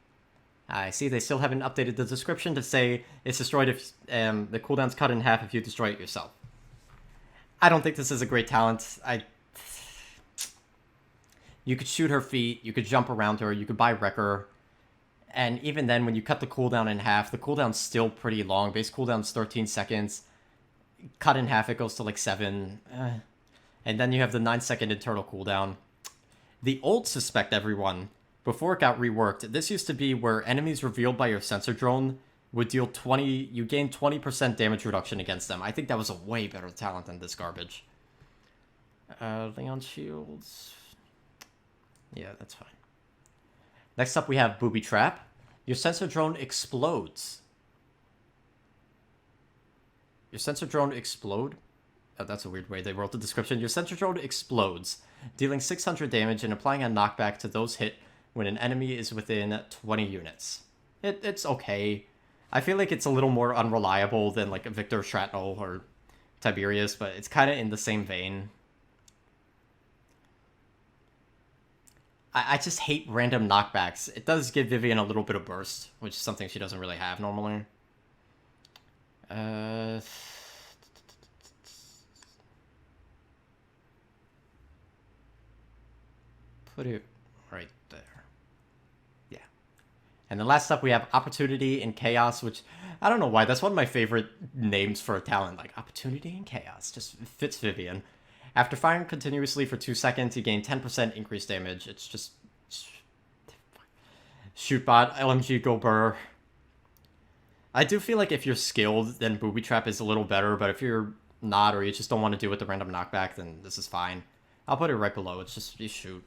I see they still haven't updated the description to say it's destroyed if the cooldown's cut in half if you destroy it yourself. I don't think this is a great talent. You could shoot her feet, you could jump around her, you could buy Wrecker, and even then, when you cut the cooldown in half, the cooldown's still pretty long. Base cooldown's 13 seconds. Cut in half, it goes to like 7. And then you have the 9-second internal cooldown. The old Suspect Everyone, before it got reworked, this used to be where enemies revealed by your sensor drone would deal 20... You gain 20% damage reduction against them. I think that was a way better talent than this garbage. Leon Shields... Yeah, that's fine. Next up, we have Booby Trap. Your sensor drone explodes. Your sensor drone explode? Oh, that's a weird way they wrote the description. Your sensor drone explodes, dealing 600 damage and applying a knockback to those hit when an enemy is within 20 units. It's okay. I feel like it's a little more unreliable than like a Victor, Shrapnel, or Tiberius, but it's kind of in the same vein. I just hate random knockbacks. It does give Vivian a little bit of burst, which is something she doesn't really have normally. Put it right there. Yeah. And then last up, we have Opportunity in Chaos, which I don't know why. That's one of my favorite names for a talent. Like, Opportunity in Chaos. Just fits Vivian. After firing continuously for 2 seconds, you gain 10% increased damage. It's just... Shootbot, LMG, go burr. I do feel like if you're skilled, then Booby Trap is a little better, but if you're not, or you just don't want to do with the random knockback, then this is fine. I'll put it right below. It's just, you shoot.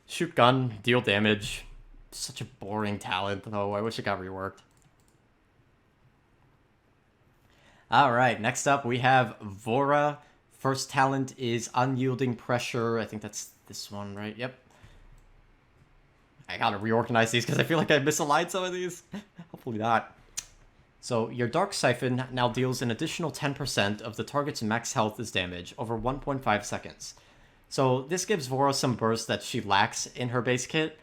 Shoot gun, deal damage. Such a boring talent, though. I wish it got reworked. Alright, next up we have Vora. First talent is Unyielding Pressure. I think that's this one, right? Yep. I gotta reorganize these because I feel like I misaligned some of these. Hopefully not. So, your Dark Siphon now deals an additional 10% of the target's max health as damage over 1.5 seconds. So, this gives Vora some burst that she lacks in her base kit.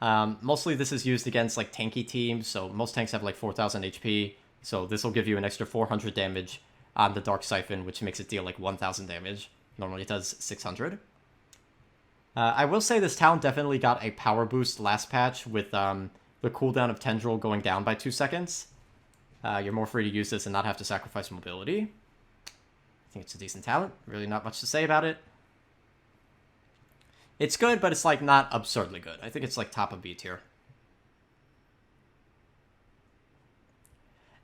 Mostly this is used against like tanky teams, so most tanks have like 4,000 HP. So, this will give you an extra 400 damage on the Dark Siphon, which makes it deal like 1,000 damage. Normally it does 600. I will say this talent definitely got a power boost last patch with the cooldown of Tendril going down by 2 seconds. You're more free to use this and not have to sacrifice mobility. I think it's a decent talent. Really not much to say about it. It's good, but it's like not absurdly good. I think it's like top of B tier.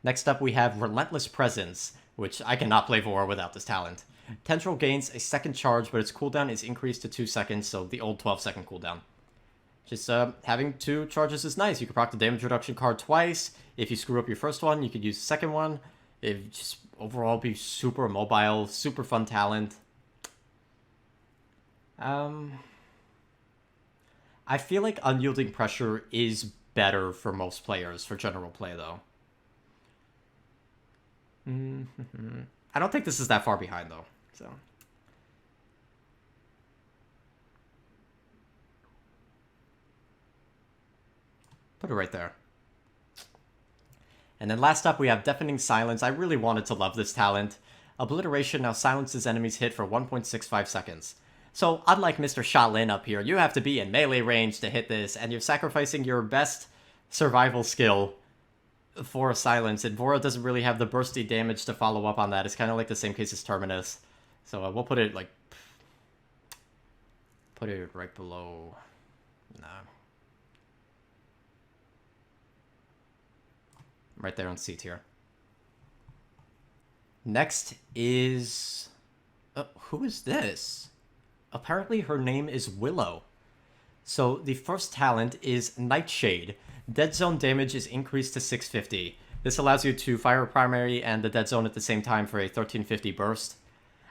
Next up we have Relentless Presence, which I cannot play Vora without this talent. Tendril gains a second charge, but its cooldown is increased to 2 seconds, so the old 12-second cooldown. Just having 2 charges is nice. You can proc the damage reduction card twice. If you screw up your first one, you could use the second one. It just overall be super mobile, super fun talent. I feel like Unyielding Pressure is better for most players for general play, though. I don't think this is that far behind, though. So, put it right there. And then last up, we have Deafening Silence. I really wanted to love this talent. Obliteration now silences enemies hit for 1.65 seconds. So, unlike Mr. Shaolin up here, you have to be in melee range to hit this, and you're sacrificing your best survival skill for Silence, and Vora doesn't really have the bursty damage to follow up on that. It's kind of like the same case as Terminus. So we'll put it, like... Put it right below... Nah. Right there on C tier. Next is... who is this? Apparently her name is Willow. So the first talent is Nightshade. Dead zone damage is increased to 650. This allows you to fire a primary and the dead zone at the same time for a 1350 burst.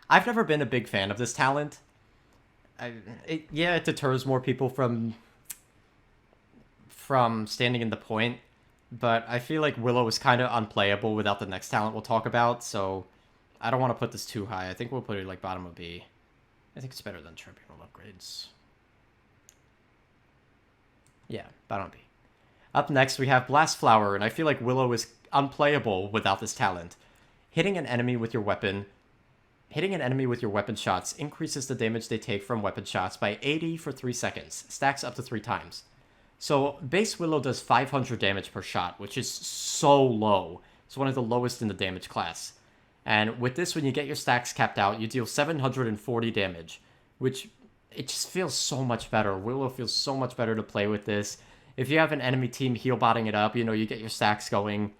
I've never been a big fan of this talent. It deters more people from standing in the point, but I feel like Willow is kind of unplayable without the next talent we'll talk about, so I don't want to put this too high. I think we'll put it like bottom of B. I think it's better than Tribunal upgrades. Yeah, bottom of B. Up next, we have Blast Flower, and I feel like Willow is unplayable without this talent. Hitting an enemy with your weapon shots increases the damage they take from weapon shots by 80 for 3 seconds. Stacks up to 3 times. So, base Willow does 500 damage per shot, which is so low. It's one of the lowest in the damage class. And with this, when you get your stacks capped out, you deal 740 damage, which it just feels so much better. Willow feels so much better to play with this. If you have an enemy team heal-botting it up, you get your stacks going,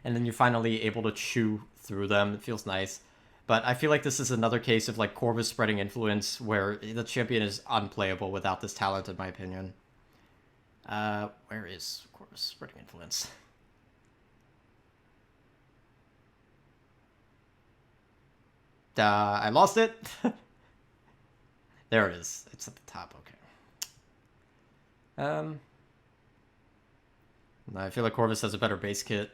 and then you're finally able to chew through them. It feels nice. But I feel like this is another case of, like, Corvus spreading influence, where the champion is unplayable without this talent, in my opinion. Where is Corvus spreading influence? I lost it. There it is. It's at the top. Okay. I feel like Corvus has a better base kit.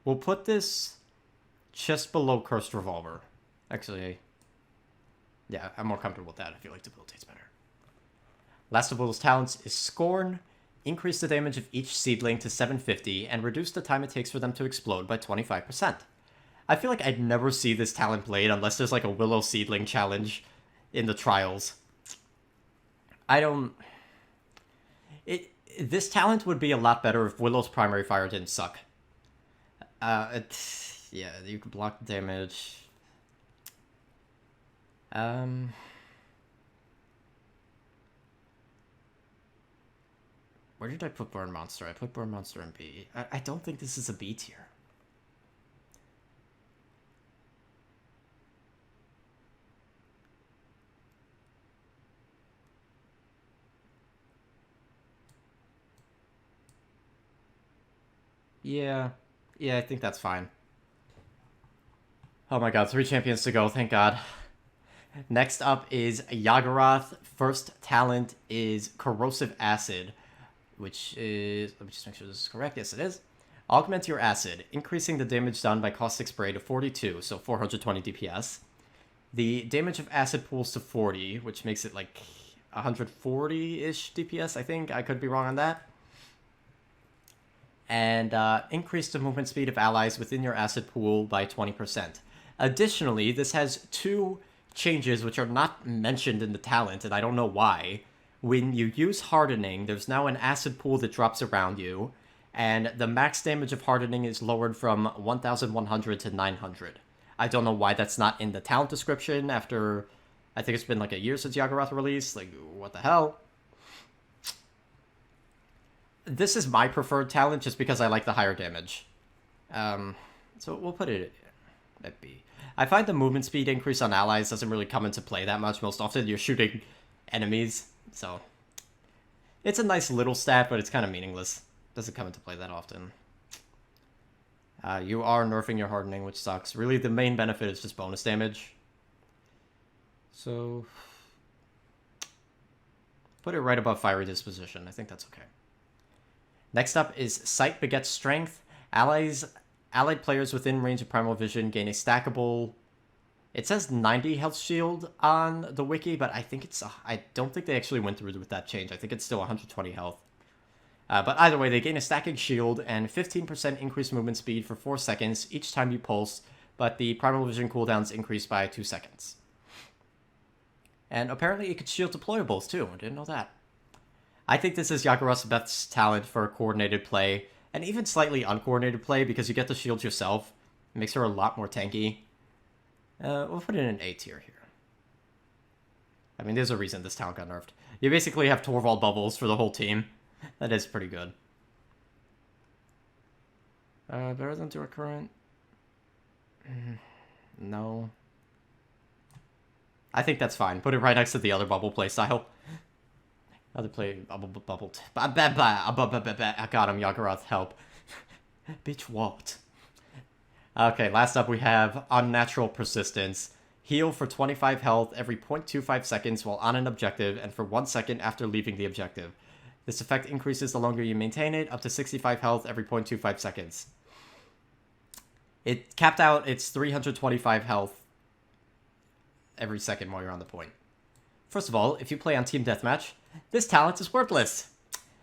We'll put this just below Cursed Revolver. Actually, yeah, I'm more comfortable with that. I feel like debilitate's better. Last of Willow's talents is Scorn. Increase the damage of each seedling to 750 and reduce the time it takes for them to explode by 25%. I feel like I'd never see this talent played unless there's like a Willow seedling challenge in the trials. This talent would be a lot better if Willow's primary fire didn't suck. Yeah, you could block the damage. Where did I put Burn Monster? I put Burn Monster in B. I don't think this is a B tier. Yeah, I think that's fine. Oh my god, 3 champions to go, thank god. Next up is Yagurath. First talent is Corrosive Acid, which is... Let me just make sure this is correct. Yes, it is. Augment your acid, increasing the damage done by caustic spray to 42, so 420 DPS. The damage of acid pools to 40, which makes it like 140-ish DPS, I think. I could be wrong on that. And increase the movement speed of allies within your acid pool by 20%. Additionally, this has 2 changes which are not mentioned in the talent, and I don't know why. When you use Hardening, there's now an acid pool that drops around you, and the max damage of Hardening is lowered from 1,100 to 900. I don't know why that's not in the talent description after, I think it's been like a year since Yagurath released. Like, what the hell? This is my preferred talent just because I like the higher damage. So we'll put it at B. I find the movement speed increase on allies doesn't really come into play that much. Most often you're shooting enemies, so it's a nice little stat, but it's kind of meaningless. Doesn't come into play that often. You are nerfing your hardening, which sucks. Really, the main benefit is just bonus damage. So put it right above Fiery Disposition. I think that's okay. Next up is Sight Begets Strength. Allied players within range of Primal Vision gain a stackable... It says 90 health shield on the wiki, but I think it's... I don't think they actually went through with that change. I think it's still 120 health. But either way, they gain a stacking shield and 15% increased movement speed for 4 seconds each time you pulse, but the Primal Vision cooldowns increase by 2 seconds. And apparently it could shield deployables too. I didn't know that. I think this is Yagura's best talent for coordinated play, and even slightly uncoordinated play because you get the shields yourself. It makes her a lot more tanky. We'll put it in an A tier here. I mean, there's a reason this talent got nerfed. You basically have Torvald bubbles for the whole team. That is pretty good. Better than Direct Current? No. I think that's fine. Put it right next to the other bubble playstyle. Other play bubble. I got him, Yagurath, help. Bitch, what? Okay, last up we have Unnatural Persistence. Heal for 25 health every 0.25 seconds while on an objective, and for 1 second after leaving the objective. This effect increases the longer you maintain it, up to 65 health every 0.25 seconds. It capped out its 325 health every second while you're on the point. First of all, if you play on Team Deathmatch, this talent is worthless.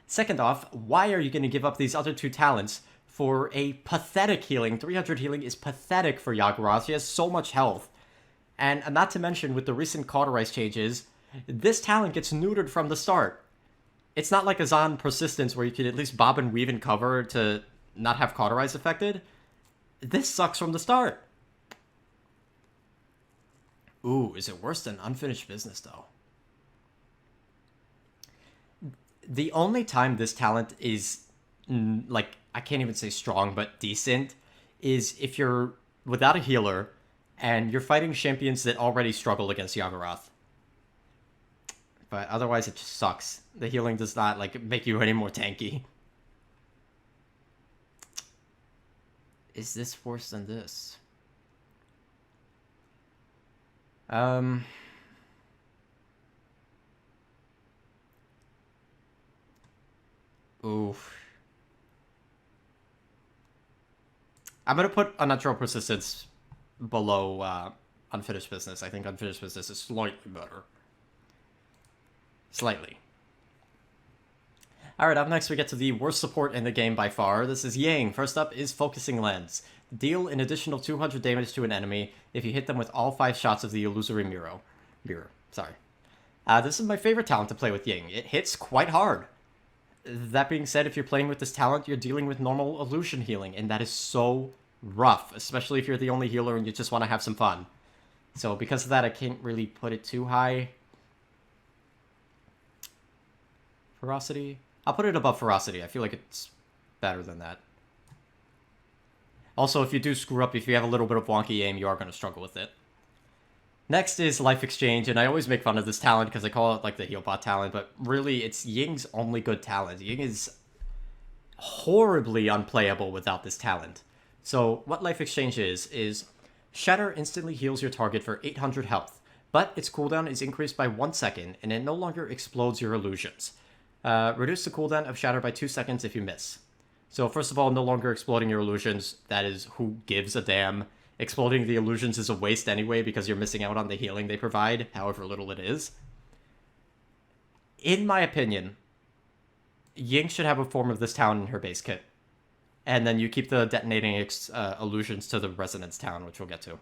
Second off, why are you going to give up these other two talents for a pathetic healing? 300 healing is pathetic for Yagura. She has so much health. And not to mention, with the recent Cauterize changes, this talent gets neutered from the start. It's not like a Zon Persistence where you could at least bob and weave and cover to not have Cauterize affected. This sucks from the start. Ooh, is it worse than Unfinished Business, though? The only time this talent is, like, I can't even say strong, but decent, is if you're without a healer, and you're fighting champions that already struggle against Yagurath. But otherwise, it just sucks. The healing does not, like, make you any more tanky. Is this worse than this? Oof. I'm gonna put Unnatural Persistence below Unfinished Business. I think Unfinished Business is slightly better. Slightly. Alright, up next we get to the worst support in the game by far. This is Yang. First up is Focusing Lens. Deal an additional 200 damage to an enemy if you hit them with all 5 shots of the Illusory Mirror. This is my favorite talent to play with Yang. It hits quite hard. That being said, if you're playing with this talent, you're dealing with normal illusion healing, and that is so rough, especially if you're the only healer and you just want to have some fun. So because of that, I can't really put it too high. Ferocity? I'll put it above Ferocity. I feel like it's better than that. Also, if you do screw up, if you have a little bit of wonky aim, you are going to struggle with it. Next is Life Exchange, and I always make fun of this talent because I call it like the Healbot talent, but really it's Ying's only good talent. Ying is horribly unplayable without this talent. So what Life Exchange is Shatter instantly heals your target for 800 health, but its cooldown is increased by 1 second, and it no longer explodes your illusions. Reduce the cooldown of Shatter by 2 seconds if you miss. So first of all, no longer exploding your illusions. That is, who gives a damn? Exploding the illusions is a waste anyway because you're missing out on the healing they provide, however little it is. In my opinion, Ying should have a form of this talent in her base kit. And then you keep the detonating illusions to the Resonance talent, which we'll get to.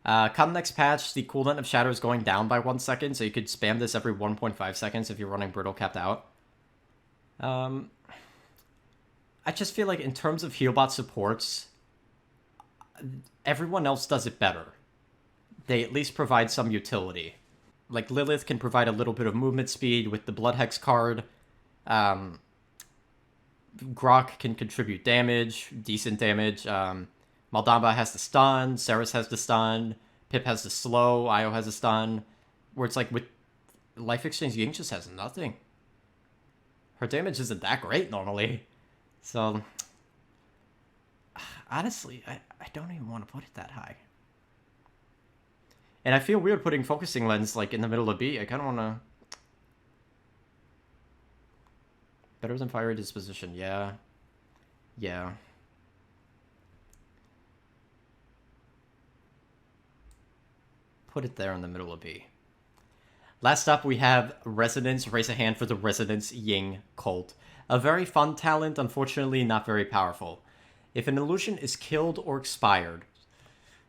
Come next patch, the cooldown of Shatter is going down by 1 second, so you could spam this every 1.5 seconds if you're running Brittle capped out. I just feel like in terms of Healbot supports, everyone else does it better. They at least provide some utility. Like Lilith can provide a little bit of movement speed with the Blood Hex card. Grok can contribute damage, decent damage. Maldamba has the stun, Ceres has the stun, Pip has the slow, Io has the stun. Where it's like with Life Exchange, Ying just has nothing. Her damage isn't that great normally. So, honestly, I don't even want to put it that high. And I feel weird putting Focusing Lens like in the middle of B. I kind of want to... Better than Fiery Disposition, yeah. Yeah. Put it there in the middle of B. Last up, we have Resonance. Raise a hand for the Resonance Ying Cult. A very fun talent, unfortunately not very powerful. If an illusion is killed or expired...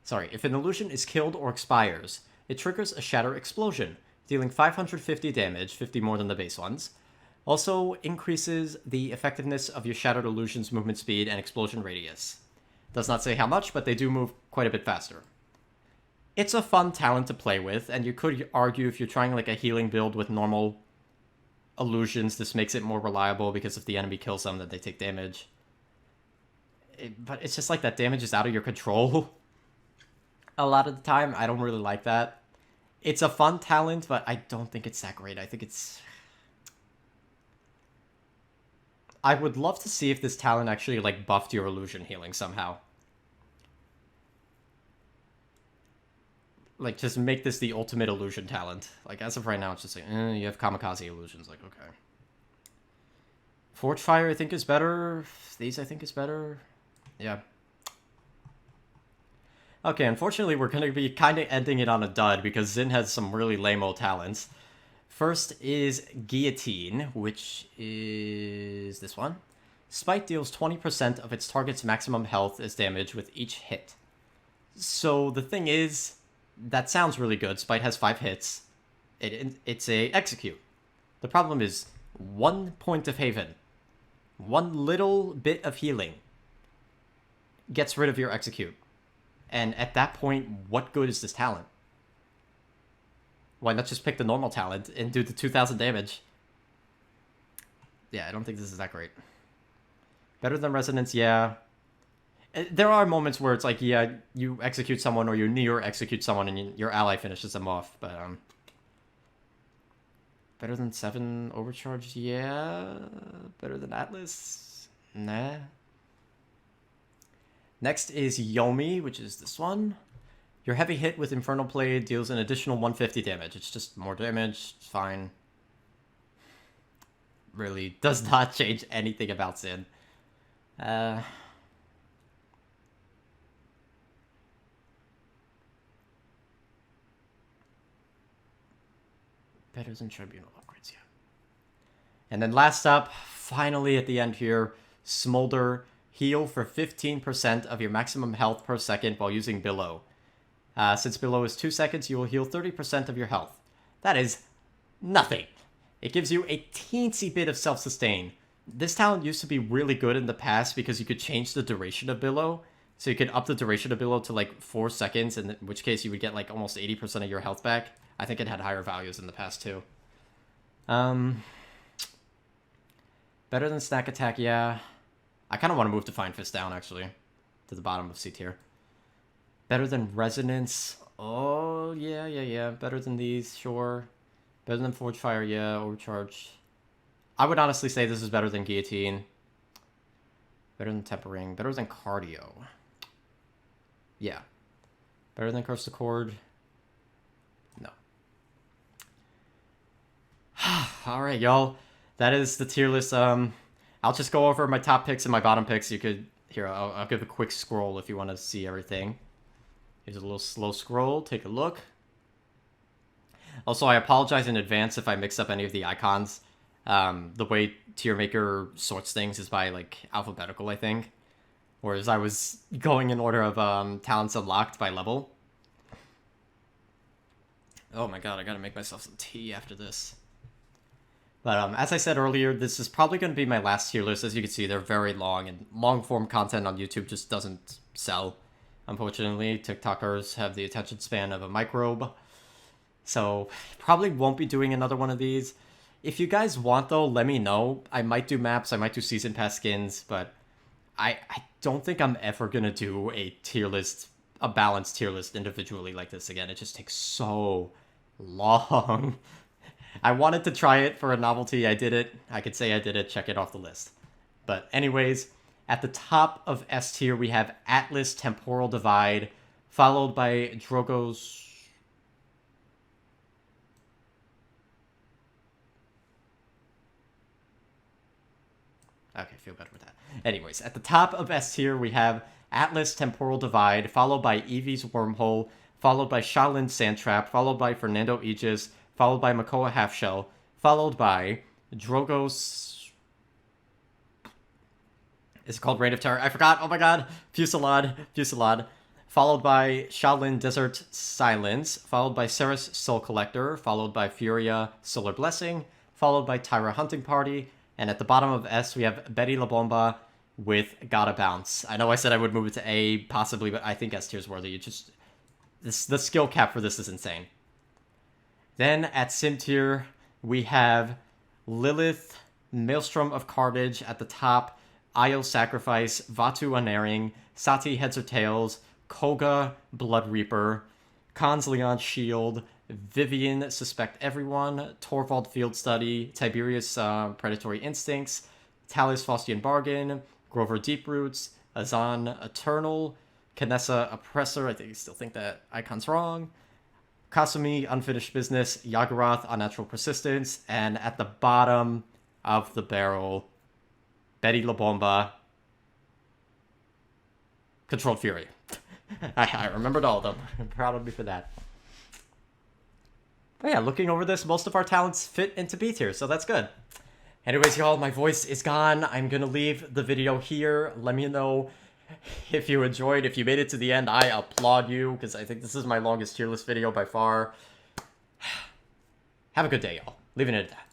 Sorry, if an illusion is killed or expires, it triggers a Shatter Explosion. dealing 550 damage, 50 more than the base ones. Also increases the effectiveness of your Shattered Illusion's movement speed and explosion radius. Does not say how much, but they do move quite a bit faster. It's a fun talent to play with, and you could argue if you're trying like a healing build with normal illusions, this makes it more reliable because if the enemy kills them, then they take damage. But it's just like that damage is out of your control a lot of the time. I don't really like that. It's a fun talent, but I don't think it's that great. I think it's... I would love to see if this talent actually like buffed your illusion healing somehow. Like, just make this the ultimate illusion talent. Like, as of right now, it's just like, you have kamikaze illusions. Like, okay. Forge Fire, I think, is better. These, I think, is better. Yeah. Okay, unfortunately, we're going to be kind of ending it on a dud because Xin has some really lame-o talents. First is Guillotine, which is this one. Spite deals 20% of its target's maximum health as damage with each hit. So, the thing is... that sounds really good. Spite has 5 hits. It's a execute. The problem is 1 point of haven. 1 little bit of healing gets rid of your execute. And at that point, what good is this talent? Why not just pick the normal talent and do the 2,000 damage? Yeah, I don't think this is that great. Better than Resonance, yeah. There are moments where it's like, yeah, you execute someone or you near execute someone and your ally finishes them off, but, better than 7 overcharge, yeah. Better than Atlas, nah. Next is Yomi, which is this one. Your heavy hit with Infernal Blade deals an additional 150 damage. It's just more damage, it's fine. Really does not change anything about Xin. Better than Tribunal upgrades, yeah. And then last up, finally at the end here, Smolder. Heal for 15% of your maximum health per second while using Billow. Since Billow is 2 seconds, you will heal 30% of your health. That is nothing. It gives you a teensy bit of self-sustain. This talent used to be really good in the past because you could change the duration of Billow. So you could up the duration of Billow to like 4 seconds, in which case you would get like almost 80% of your health back. I think it had higher values in the past too. Better than Snack Attack, yeah. I kind of want to move Defiant Fist down, actually. To the bottom of C tier. Better than Resonance. Oh, yeah. Better than these, sure. Better than Forge Fire, yeah. Overcharge. I would honestly say this is better than Guillotine. Better than Tempering. Better than Cardio. Yeah. Better than Curse the Chord. No. Alright, y'all. That is the tier list. I'll just go over my top picks and my bottom picks. You could... Here, I'll give a quick scroll if you want to see everything. Here's a little slow scroll. Take a look. Also, I apologize in advance if I mix up any of the icons. The way Tier Maker sorts things is by, like, alphabetical, I think. Whereas I was going in order of talents unlocked by level. Oh my god, I gotta make myself some tea after this. But as I said earlier, this is probably going to be my last tier list. As you can see, they're very long, and long-form content on YouTube just doesn't sell. Unfortunately, TikTokers have the attention span of a microbe. So, probably won't be doing another one of these. If you guys want, though, let me know. I might do maps, I might do Season Pass skins, but I don't think I'm ever going to do a tier list, a balanced tier list individually like this again. It just takes so long. I wanted to try it for a novelty. I did it. I could say I did it. Check it off the list. But anyways, at the top of S tier, we have Atlas Temporal Divide, followed by Drogo's... Okay, feel better with that. Anyways, at the top of S tier, we have Atlas Temporal Divide, followed by Eevee's Wormhole, followed by Shaolin Sandtrap, followed by Fernando Aegis, followed by Makoa Halfshell, followed by Drogo's... Is it called Reign of Terror? I forgot. Oh my god. Fusillade. followed by Shaolin Desert Silence, followed by Ceres Soul Collector, followed by Furia Solar Blessing, followed by Tyra Hunting Party, and at the bottom of S we have Betty La Bomba with Gotta Bounce. I know I said I would move it to A, possibly, but I think S tier's worthy. The skill cap for this is insane. Then at Sim tier, we have Lilith, Maelstrom of Carnage at the top, Io Sacrifice, Vatu Unerring, Sati Heads or Tails, Koga Blood Reaper, Khan's Leon Shield, Vivian Suspect Everyone, Torvald Field Study, Tiberius Predatory Instincts, Talis Faustian Bargain, Grover Deep Roots, Azan Eternal, Kanessa Oppressor, I still think that icon's wrong, Kasumi Unfinished Business, Yagurath Unnatural Persistence, and at the bottom of the barrel, Betty La Bomba, Controlled Fury. I remembered all of them. I'm proud of me for that. But yeah, looking over this, most of our talents fit into B tier, so that's good. Anyways, y'all, my voice is gone. I'm gonna leave the video here. Let me know if you enjoyed. If you made it to the end, I applaud you, because I think this is my longest tier list video by far. Have a good day, y'all. Leaving it at that.